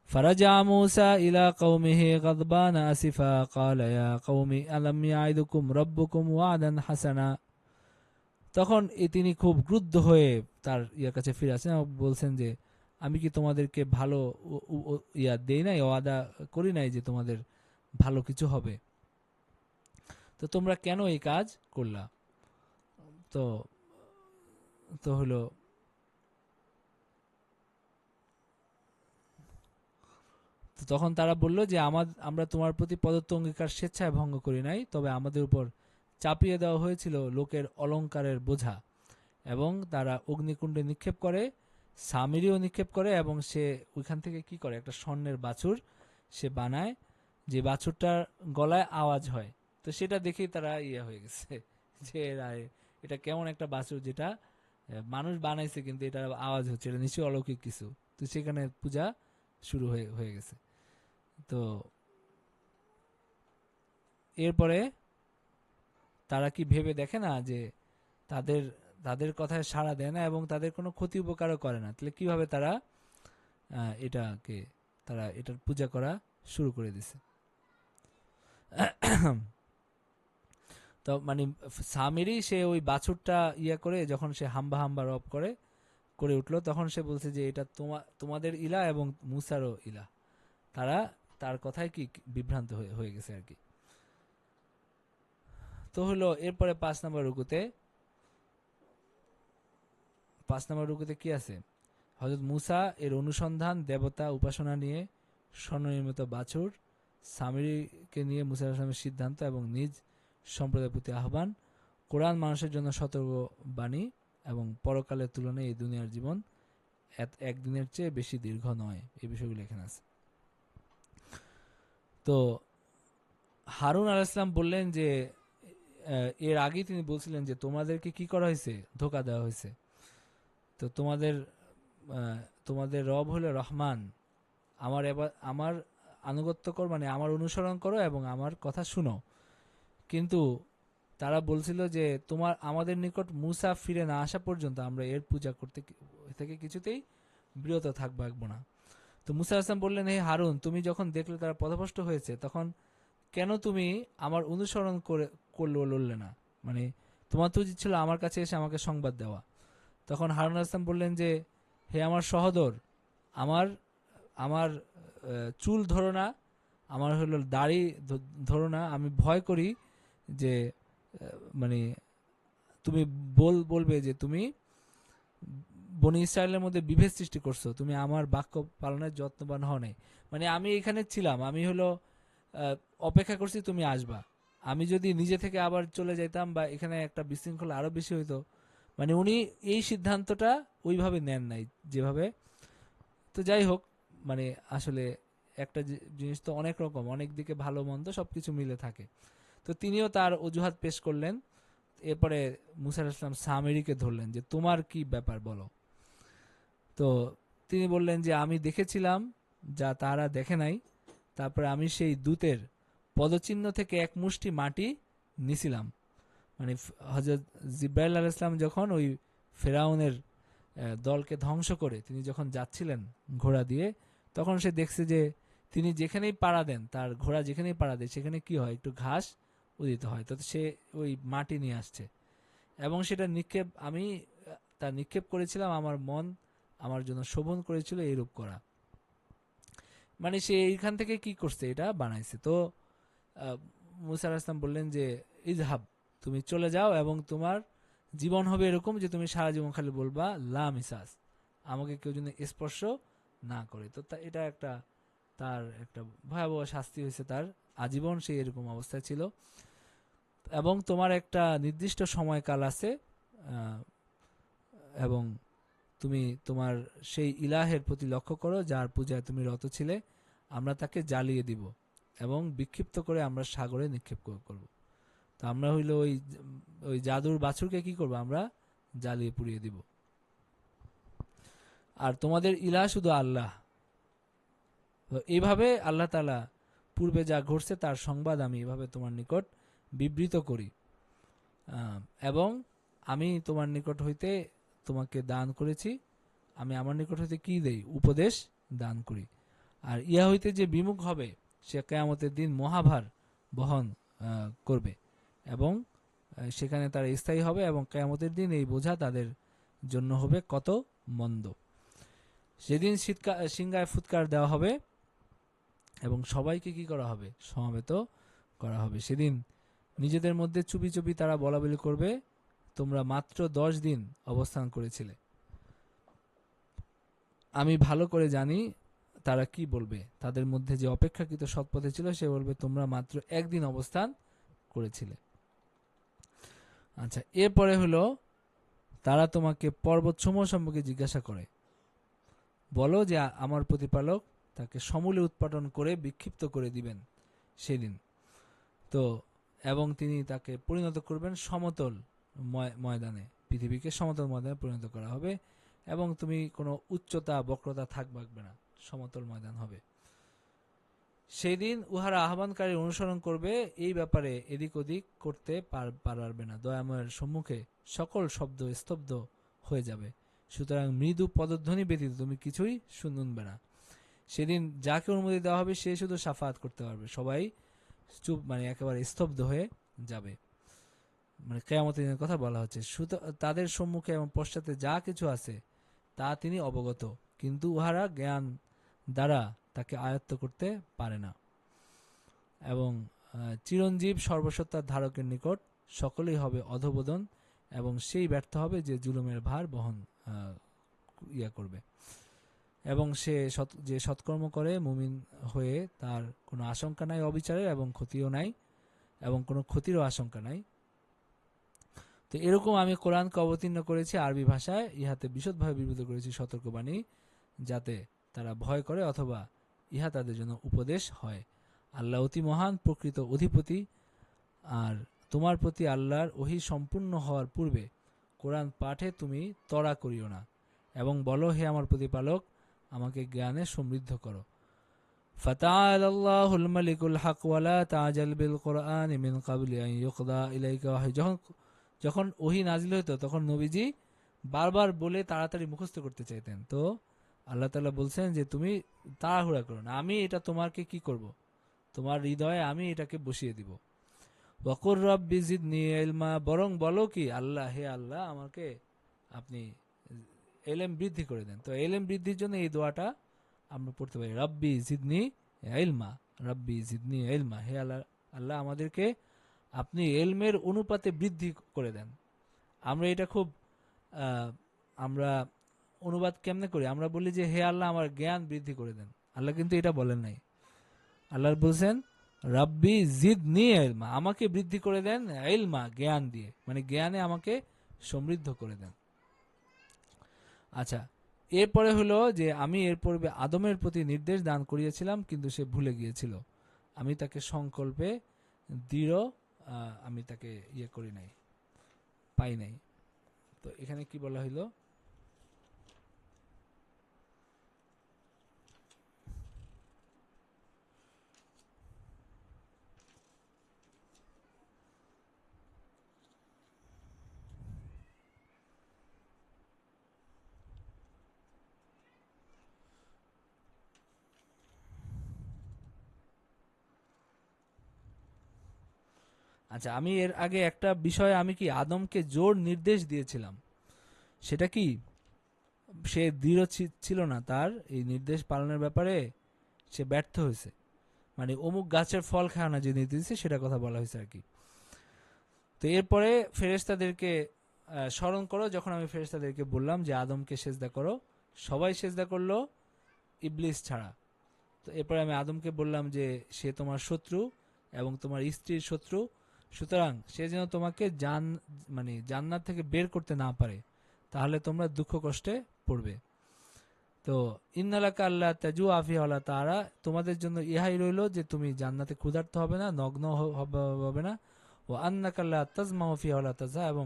ফারাজা মূসা ইলা কওমিহি গাদবান আসিফা ক্বালা ইয়া কওমি আলাম ইয়াইদুকুম রাব্বুকুম ওয়া'দান হাসানা। তখন তিনি খুব ক্রুদ্ধ হয়ে তার ইয়ার কাছে ফিরে আসেন এবং বলছেন যে, আমি কি তোমাদেরকে ভালো ইয়া দেই নাই, ওয়াদা করি নাই যে তোমাদের ভালো কিছু হবে? তো তোমরা কেন এই কাজ করলা? তো তো হলো তো তখন তারা বলল যে, আমরা তোমার প্রতি প্রদত্ত অঙ্গীকার স্বেচ্ছায় ভঙ্গ করি নাই, তবে আমাদের উপর চাপিয়ে দেওয়া হয়েছিল লোকের অলংকারের বোঝা, এবং তারা অগ্নিকুণ্ডে নিক্ষেপ করে, সামিরিও নিক্ষেপ করে, এবং সে ওইখান থেকে কি করে, একটা স্বর্ণের বাছুর সে বানায়, যে বাছুরটার গলায় আওয়াজ হয়। তো সেটা দেখেই তারা ইয়ে হয়ে গেছে যে এটা কেমন একটা বাছুর, যেটা মানুষ বানাইছে কিন্তু এটা আওয়াজ হচ্ছে, এটা নিশ্চয়ই অলৌকিক কিছু। তো সেখানে পূজা শুরু হয়ে হয়ে গেছে। তো এরপরে তারা কি ভেবে দেখে না যে তাদের তাদের কথায় সাড়া দেয় না এবং তাদের কোনো ক্ষতি উপকারও করে না, তাহলে কিভাবে তারা এটাকে তারা এটার পূজা করা শুরু করে দিছে। তো মানে সামিরি সে ওই বাছুরটা ইয়া করে যখন সে হাম্বা হাম্বা রব করে করে উঠলো, তখন সে বলছে যে এটা তোমাদের ইলা এবং মুসারও ইলা। তারা তার কথায় কি বিভ্রান্ত হয়ে গেছে আর কি। তো হলো এরপরে 5 নম্বর রুকুতে কি আছে? হযরত মূসা এর অনুসন্ধান, দেবতা উপাসনা নিয়ে, স্বর্ণনির্মিত বাছুর, সামিরিকে নিয়ে মূসা আলাইহিস সালামের সিদ্ধান্ত এবং নিজ সম্প্রদায়ের প্রতি আহ্বান, কোরআন মানুষের জন্য সতর্ক বাণী, এবং পরকালের তুলনায় এই দুনিয়ার জীবন একদিনের চেয়ে বেশি দীর্ঘ নয়, এই বিষয়গুলো এখানে আছে। তো হারুন আলাইহিস সালাম বললেন যে, এর আগেই তিনি বলছিলেন যে তোমাদেরকে কি করা হয়েছে? ধোঁকা দেওয়া হয়েছে। তো তোমাদের রব হলো রহমান, আমার আনুগত্য কর, মানে আমার অনুসরণ করো এবং আমার কথা শুনো। কিন্তু তারা বলছিল যে আমাদের নিকট মূসা ফিরে না আসা পর্যন্ত আমরা এর পূজা করতে থেকে কিছুতেই বিরত থাকবো না। তো মুসা আলাইহিস সালাম বললেন, হে হারুন, তুমি যখন দেখলে তারা পথভ্রষ্ট হয়েছে তখন কেন তুমি আমার অনুসরণ করলে না? মানে তোমার তো উচিত ছিল আমার কাছে এসে আমাকে সংবাদ দেওয়া। তখন হারুন আলাইহিস সালাম বললেন যে, হে আমার সহোদর, আমার আমার চুল ধরো না, আমার হলো দাড়ি ধরো না, আমি ভয় করি যে মানে তুমি বলবে যে তুমি বনি ইসরায়েলের মধ্যে বিভেদ সৃষ্টি করছো, তুমি আমার বাক্য পালনের যত্নবান হও নাই। মানে আমি এখানে ছিলাম, আমি হলো অপেক্ষা করছি তুমি আসবা। আমি যদি নিজে থেকে আবার চলে যাইতাম বা এখানে একটা বিশৃঙ্খলা আরো বেশি হইতো। মানে উনি এই সিদ্ধান্তটা ওইভাবে নেন নাই যেভাবে। তো যাই হোক, মানে আসলে একটা জিনিস তো অনেক রকম, অনেক দিকে ভালো মন্দ সবকিছু মিলে থাকে। তো তিনিও তার অজুহাত পেশ করলেন। এরপরে মুসা আলাইহিস সালাম সামেরীকে ধরলেন যে তোমার কি ব্যাপার বলো। তো তিনি বললেন যে আমি দেখেছিলাম যা তারা দেখে নাই, তারপরে আমি সেই দূতের পদচিহ্ন থেকে এক মুষ্টি মাটি নিছিলাম। মানে হযরত জিব্রাইল আলাইহিস সালাম যখন ওই ফেরাউনের দলকে ধ্বংস করে তিনি যখন যাচ্ছিলেন ঘোড়া দিয়ে, তখন সে দেখছে যে তিনি যেখানেই পাড়া দেন, তার ঘোড়া যেখানেই পাড়া দেয় সেখানে কি হয়, একটু ঘাস উদিত হয়। তো সে ওই মাটি নিয়ে আসছে এবং সেটা নিক্ষেপ, আমি তা নিক্ষেপ করেছিলাম, আমার মন আমার জন্য শোভন করেছিল এইরূপ করা। মানে সে এইখান থেকে কি করছে, এটা বানাইছে। তো মুসা আলাইহিস সালাম বললেন যে ইজহাব, তুমি চলে যাও এবং তোমার জীবন হবে এরকম যে তুমি সারা জীবন খালি বলবা লা মিসাস, আমাকে কেউ যেন স্পর্শ না করে। তো এটা একটা তার একটা ভয়াবহ শাস্তি হয়েছে, তার আজীবন সে এরকম অবস্থায় ছিল। এবং তোমার একটা নির্দিষ্ট সময়কাল আছে, এবং তুমি তোমার সেই ইলাহের প্রতি লক্ষ্য করো যার পূজায় তুমি রত ছিলে, আমরা তাকে জ্বালিয়ে দিব এবং বিক্ষিপ্ত করে আমরা সাগরে নিক্ষেপ করব। তো আমরা হইলো ওই ওই জাদুর বাছুরকে কি করব, আমরা জ্বালিয়ে পুড়িয়ে দিব। আর তোমাদের ইলাহ শুধু আল্লাহ। তো এইভাবে আল্লাহ তাআলা পূর্বে যা ঘটছে তার সংবাদ আমি এভাবে তোমার নিকট বিবৃত করি, এবং আমি তোমার নিকট হইতে তোমাকে দান করেছি, আমি আমার নিকট হইতে কি দেই, উপদেশ দান করি। আর ইহা হইতে যে বিমুখ হবে সে কিয়ামতের দিন মহাভার বহন করবে এবং সেখানে তারা স্থায়ী হবে, এবং কিয়ামতের দিন এই বোঝা তাদের জন্য হবে কত মন্দ। সেদিন সিংহায় ফুৎকার দেওয়া হবে এবং সবাইকে কি করা হবে, সমবেত করা হবে। সেদিন নিজেদের মধ্যে চুপি চুপি তারা বলাবলি করবে, তোমরা মাত্র 10 দিন অবস্থান করেছিলে। আমি ভালো করে জানি তারা কি বলবে। তাদের মধ্যে যে অপেক্ষাকৃত সৎপথে ছিল সে বলবে তোমরা মাত্র একদিন অবস্থান করেছিলে। আচ্ছা, এরপরে হলো তারা তোমাকে পর্বতসমূহ সম্পর্কে জিজ্ঞাসা করে, বলো যে আমার প্রতিপালক তাকে সমূলে উৎপাটন করে বিক্ষিপ্ত করে দিবেন সেদিন। তো এবং তিনি তাকে পরিণত করবেন সমতল ময়দানে, পৃথিবীকে সমতল ময়দানে পরিণত করা হবে এবং তুমি কোনো উচ্চতা বক্রতা থাকবে না, সমতল ময়দান হবে। সেই দিন উহারা আহ্বানকারীর অনুসরণ করবে, এই ব্যাপারে এদিক ওদিক করতে পারবে না। দয়াময়ের সম্মুখে সকল শব্দ স্তব্ধ হয়ে যাবে, সুতরাং মৃদু পদধ্বনি ব্যতীত তুমি কিছুই শুনবে না। সেদিন যাকে অনুমতি দেওয়া হবে সে শুধু শাফাত করতে পারবে, সবাই চুপ, মানে একেবারে স্তব্ধ হয়ে যাবে। মানে কিয়ামতের দিনের কথা বলা হচ্ছে। তাদের সম্মুখে এবং পশ্চাতে যা কিছু আছে তা তিনি অবগত, কিন্তু উহারা জ্ঞান দ্বারা তাকে আয়ত্ত করতে পারে না। এবং চিরঞ্জীব সর্বসত্তার ধারকের নিকট সকলেই হবে অধোবোধন, এবং সেই ব্যর্থ হবে যে জুলুমের ভার বহন করবে। এবং সে যে সৎকর্ম করে মুমিন হয়ে তার কোনো আশঙ্কা নাই অবিচারের, এবং ক্ষতিও নাই, এবং কোনো ক্ষতিরও আশঙ্কা নাই। তো এরকম আমি কোরআনকে অবতীর্ণ করেছি আরবি ভাষায়, ইহাতে বিশদভাবে বিবৃত করেছি সতর্কবাণী, যাতে তারা ভয় করে অথবা ইহা তাদের জন্য উপদেশ হয়। আল্লাহ অতি মহান প্রকৃত অধিপতি। আর তোমার প্রতি আল্লাহর ওহী সম্পূর্ণ হওয়ার পূর্বে কোরআন পাঠে তুমি তড়া করিও না, এবং বলো, হে আমার প্রতিপালক, আমাকে জ্ঞানে সমৃদ্ধ করো। ফাতাআলা আল্লাহুল মালিকুল হক ওয়ালা তাআজাল বিল কুরআনি মিন ক্বাবলি আন ইউকদা ইলাইকা ওয়াহী। যখন ওহী নাজিল হতো তখন নবীজি বারবার বলে তাড়াতাড়ি মুখস্থ করতে চাইতেন। তো আল্লাহ তাআলা বলছেন যে তুমি তাড়াহুড়া করো না, আমি এটা তোমাকে কি করব, তোমার হৃদয়ে আমি এটাকে বসিয়ে দিব। ওয়াকুর রব্বি জিদনি ইলমা, বরং বলো কি আল্লাহ, হে আল্লাহ আমাকে আপনি এলেম বৃদ্ধি করে দেন। তো এলেম বৃদ্ধির জন্য এই দোয়াটা আমরা পড়তে পারি, রব্বি জিদনি ইলমা, রব্বি জিদনি ইলমা, হে আল্লাহ, আল্লাহ আমাদেরকে আপনি এলমের অনুপাতে বৃদ্ধি করে দেন। আমরা এটা খুব আহ, আমরা অনুবাদ কেমনে করি, আমরা বলি যে হে আল্লাহ আমার জ্ঞান বৃদ্ধি করে দেন। আল্লাহ কিন্তু এটা বলেন নাই, আল্লাহ বলছেন রাব্বি জিদনি ইলমা, আমাকে বৃদ্ধি করে দেন ইলমা, জ্ঞান দিয়ে, মানে জ্ঞানে আমাকে সমৃদ্ধ করে দেন। আচ্ছা, এরপরে হলো যে আমি এর পূর্বে আদমের প্রতি নির্দেশ দান করিয়েছিলাম কিন্তু সে ভুলে গিয়েছিল, আমি তাকে সংকল্পে দৃঢ় আমি তাকে ইয়ে করি নাই, পাই নাই। তো এখানে কি বলা হইলো, আচ্ছা আমি এর আগে একটা বিষয় আমি কি আদমকে জোর নির্দেশ দিয়েছিলাম, সেটা কি সে দৃঢ় ছিল না, তার এই নির্দেশ পালনের ব্যাপারে সে ব্যর্থ হয়েছে, মানে অমুক গাছের ফল খায় না যে নির্দেশ দিয়েছে সেটা কথা বলা হয়েছে আর কি। তো এরপরে ফেরেশতাদেরকে স্মরণ করো, যখন আমি ফেরেশতাদেরকে বললাম যে আদমকে সেজদা করো, সবাই সেজদা করলো ইবলিস ছাড়া। তো এরপরে আমি আদমকে বললাম যে সে তোমার শত্রু এবং তোমার স্ত্রীর শত্রু, সুতরাং সে যেন তোমাকে মানে জান্নাত থেকে বের করতে না পারে, তাহলে তোমরা দুঃখ কষ্টে পড়বে। তো ইন্নালাকা আল্লাহ তাজু আফি আল্লাহ, তারা তোমাদের জন্য ইহাই রইল যে তুমি জান্নাতে ক্ষুধার্ত হবে না, নগ্ন হবে না, ও আন্নাকাল্লা তাজমা ফি আল্লাহ তাজা, এবং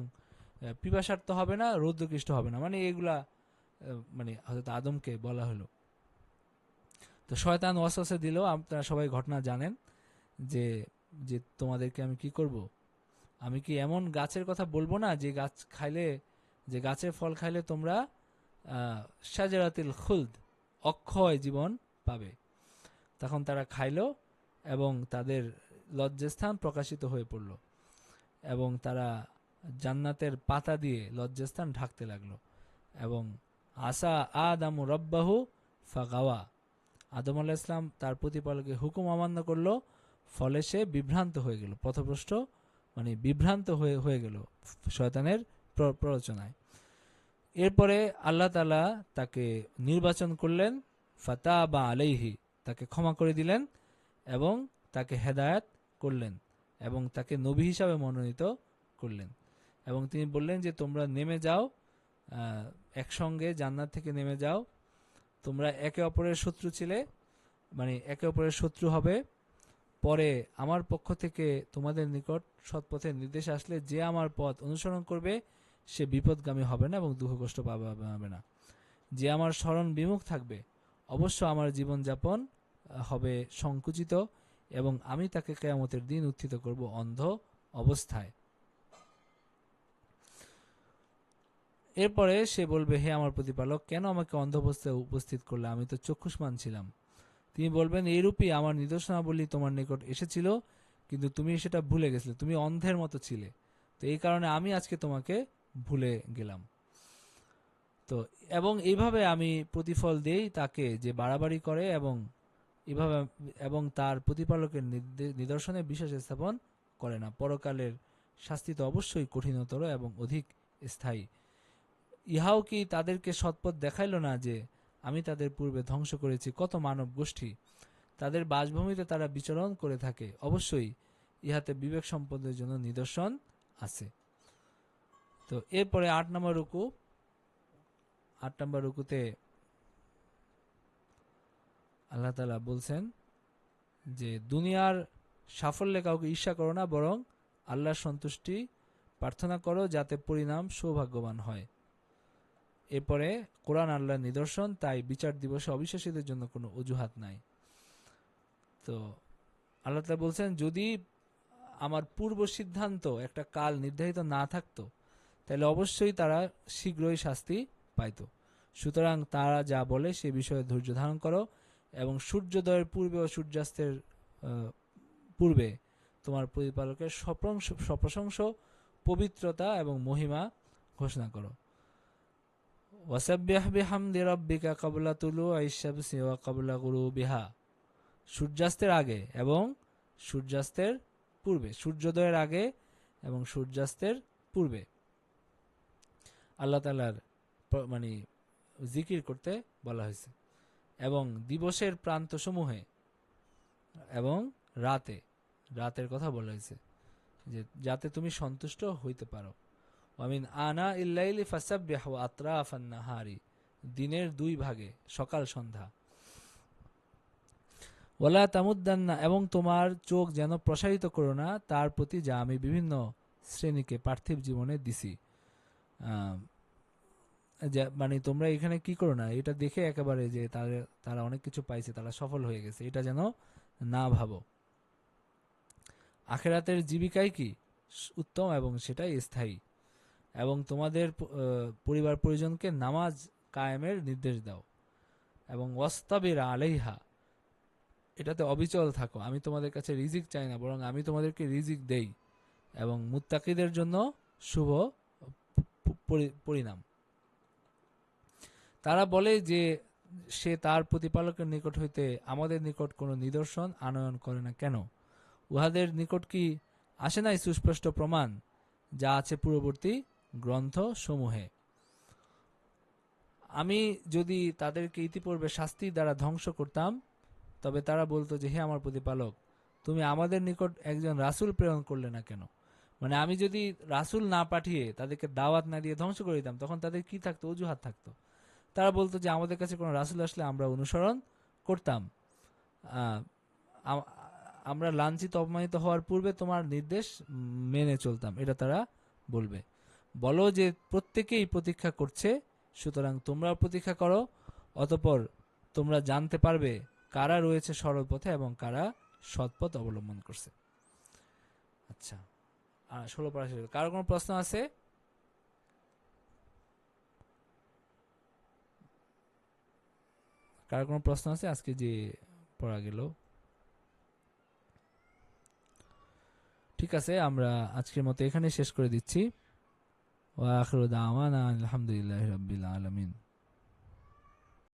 পিপাসার্থ হবে না, রৌদ্রকৃষ্ট হবে না, মানে এগুলা মানে হযরত আদমকে বলা হলো। তো শয়তান ওয়াসওয়াসা দিল, আপনারা সবাই ঘটনা জানেন যে যে তোমাদেরকে আমি কি করব, আমি কি এমন গাছের কথা বলবো না যে গাছ খাইলে, যে গাছের ফল খাইলে তোমরা শাজারাতিল খুলদ, অক্ষয় জীবন পাবে। তখন তারা খাইলো এবং তাদের লজ্জাস্থান প্রকাশিত হয়ে পড়ল এবং তারা জান্নাতের পাতা দিয়ে লজ্জাস্থান ঢাকতে লাগলো। এবং আসা আদামু রব্বাহু ফাগাওয়া, আদম আলাহ ইসলাম তার প্রতিপালকের হুকুম অমান্য করলো, ফলে সে বিভ্রান্ত হয়ে গেল, পথভ্রষ্ট মানে বিভ্রান্ত হয়ে গেল শয়তানের প্ররোচনায়। এরপরে আল্লাহ তাআলা তাকে নির্বাচন করলেন, ফাতাবা আলাইহি, তাকে ক্ষমা করে দিলেন এবং তাকে হেদায়েত করলেন এবং তাকে নবী হিসাবে মনোনীত করলেন। এবং তিনি বললেন যে তোমরা নেমে যাও, একসঙ্গে জান্নাত থেকে নেমে যাও, তোমরা একে অপরের শত্রু ছিলে, মানে একে অপরের শত্রু হবে, পরে আমার পক্ষ থেকে তোমাদের নিকট সৎপথের নির্দেশ আসলে যে আমার পথ অনুসরণ করবে সে বিপদগামী হবে না এবং দুঃখ কষ্ট পাবে না, যে আমার স্মরণ বিমুখ থাকবে অবশ্য আমার জীবনযাপন হবে সংকুচিত এবং আমি তাকে কিয়ামতের দিন উত্থিত করব অন্ধ অবস্থায়। এরপরে সে বলবে, হে আমার প্রতিপালক, কেন আমাকে অন্ধ অবস্থায় উপস্থিত করলে, আমি তো চক্ষুষ্মান ছিলাম। তিনি বলবেন, এইরূপই আমার নিদর্শনাবলী তোমার নিকট এসেছিল কিন্তু তুমি সেটা ভুলে গেছিলে, তুমি অন্ধের মতো ছিলে, তো এই কারণে আমি আজকে তোমাকে ভুলে গেলাম। তো এবং এইভাবে আমি প্রতিফল দেই তাকে যে বাড়াবাড়ি করে এবং এভাবে এবং তার প্রতিপালকের নিদর্শনে বিশ্বাস স্থাপন করে না, পরকালের শাস্তি তো অবশ্যই কঠিনতর এবং অধিক স্থায়ী। ইহাও কি তাদেরকে সৎপথ দেখাইল না যে আমি তাদের পূর্বে ধ্বংস করেছি কত মানব গোষ্ঠী, তাদের বাসভূমিতে তারা বিচরণ করে থাকে, অবশ্যই ইহাতে বিবেক সম্পদের জন্য নিদর্শন আছে। তো এরপরে ৮ নম্বর রুকু, ৮ নম্বর রুকুতে আল্লাহ তাআলা বলছেন যে দুনিয়ার সাফল্যে কাউকে ঈর্ষা করো না, বরং আল্লাহর সন্তুষ্টি প্রার্থনা করো যাতে পরিণাম সৌভাগ্যবান হয়। এরপরে কোরআন আল্লাহর নিদর্শন, তাই বিচার দিবসে অবিশ্বাসীদের জন্য কোনো অজুহাত নাই। তো আল্লাহ তাআলা বলছেন যদি আমার পূর্ব সিদ্ধান্ত একটা কাল নির্ধারিত না থাকতো তাহলে অবশ্যই তারা শীঘ্রই শাস্তি পাইত। সুতরাং তারা যা বলে সে বিষয়ে ধৈর্য ধারণ করো এবং সূর্যোদয়ের পূর্বে ও সূর্যাস্তের পূর্বে তোমার প্রতিপালকের সপ্রশংস পবিত্রতা এবং মহিমা ঘোষণা করো। ওয়াসাব্বিহ বিহামদি রাব্বিকা ক্বাবলা তুলুইশ শামসি ওয়া ক্বাবলা গুরুবিহা, সূর্যাস্তের আগে এবং সূর্যাস্তের পূর্বে, সূর্যোদয়ের আগে এবং সূর্যাস্তের পূর্বে আল্লাহ তাআলার মানে জিকির করতে বলা হয়েছে, এবং দিবসের প্রান্তসমূহে এবং রাতের কথা বলা হয়েছে যে যাতে তুমি সন্তুষ্ট হইতে পারো। ওয়ামিন আনা ইল্লাইলি ফাসাব্বিহ ওয়া আতরাফান নাহারি, দিনের দুই ভাগে, সকাল সন্ধ্যা। ওয়ালা তামুদ্দান্না, এবং তোমার চোখ যেন প্রসারিত করো না তার প্রতি যা আমি বিভিন্ন শ্রেণীকে পার্থিব জীবনে দিছি। মানে তোমরা এখানে কি করো না, এটা দেখে একেবারে যে তারা অনেক কিছু পাইছে, তারা সফল হয়ে গেছে, এটা যেন না ভাবো। আখিরাতের জীবিকাই কি উত্তম এবং সেটাই স্থায়ী, এবং তোমাদের পরিবার পরিজনকে নামাজ কায়েমের নির্দেশ দাও, এবং ওয়াস্তাবির আলাইহা, এটাতে অবিচল থাকো। আমি তোমাদের কাছে রিজিক চাই না, বরং আমি তোমাদেরকে রিজিক দেই, এবং মুত্তাকিদের জন্য শুভ পরিণাম। তারা বলে যে সে তার প্রতিপালকের নিকট হইতে আমাদের নিকট কোনো নিদর্শন আনয়ন করে না কেন? উহাদের নিকট কি আসে নাই সুস্পষ্ট প্রমাণ যা আছে পূর্ববর্তী গ্রন্থ সমূহে? আমি যদি তাদেরকে ইতিপূর্বে শাস্তি দ্বারা ধ্বংস করতাম তবে তারা বলতো যে হে আমার প্রতিপালক, তুমি আমাদের নিকট একজন রাসূল প্রেরণ করলে না কেন? মানে আমি যদি রাসূল না পাঠিয়ে তাদেরকে দাওয়াত না দিয়ে ধ্বংস করে দিতাম তখন তাদের কি থাকতো? অজুহাত থাকতো। তারা বলতো যে আমাদের কাছে কোনো রাসূল আসলে আমরা অনুসরণ করতাম, আমরা লাঞ্ছিত অপমানিত হওয়ার পূর্বে তোমার নির্দেশ মেনে চলতাম, এটা তারা বলবে। বলো যে প্রত্যেকেই প্রতীক্ষা করছে, সুতরাং তোমরাও প্রতীক্ষা করো, অতঃপর তোমরা জানতে পারবে কারা রয়েছে সরল পথে এবং কারা সৎপথ অবলম্বন করছে। আচ্ছা, 16 পড়া শেষ। কারো কোনো প্রশ্ন আছে? কারো কোনো প্রশ্ন আছে আজকে যে পড়া গেল? ঠিক আছে, আমরা আজকের মতো এখানে শেষ করে দিচ্ছি। ওয়া আখিরু দাওয়ানা আলহামদুলিল্লাহি রাব্বিল আলামিন।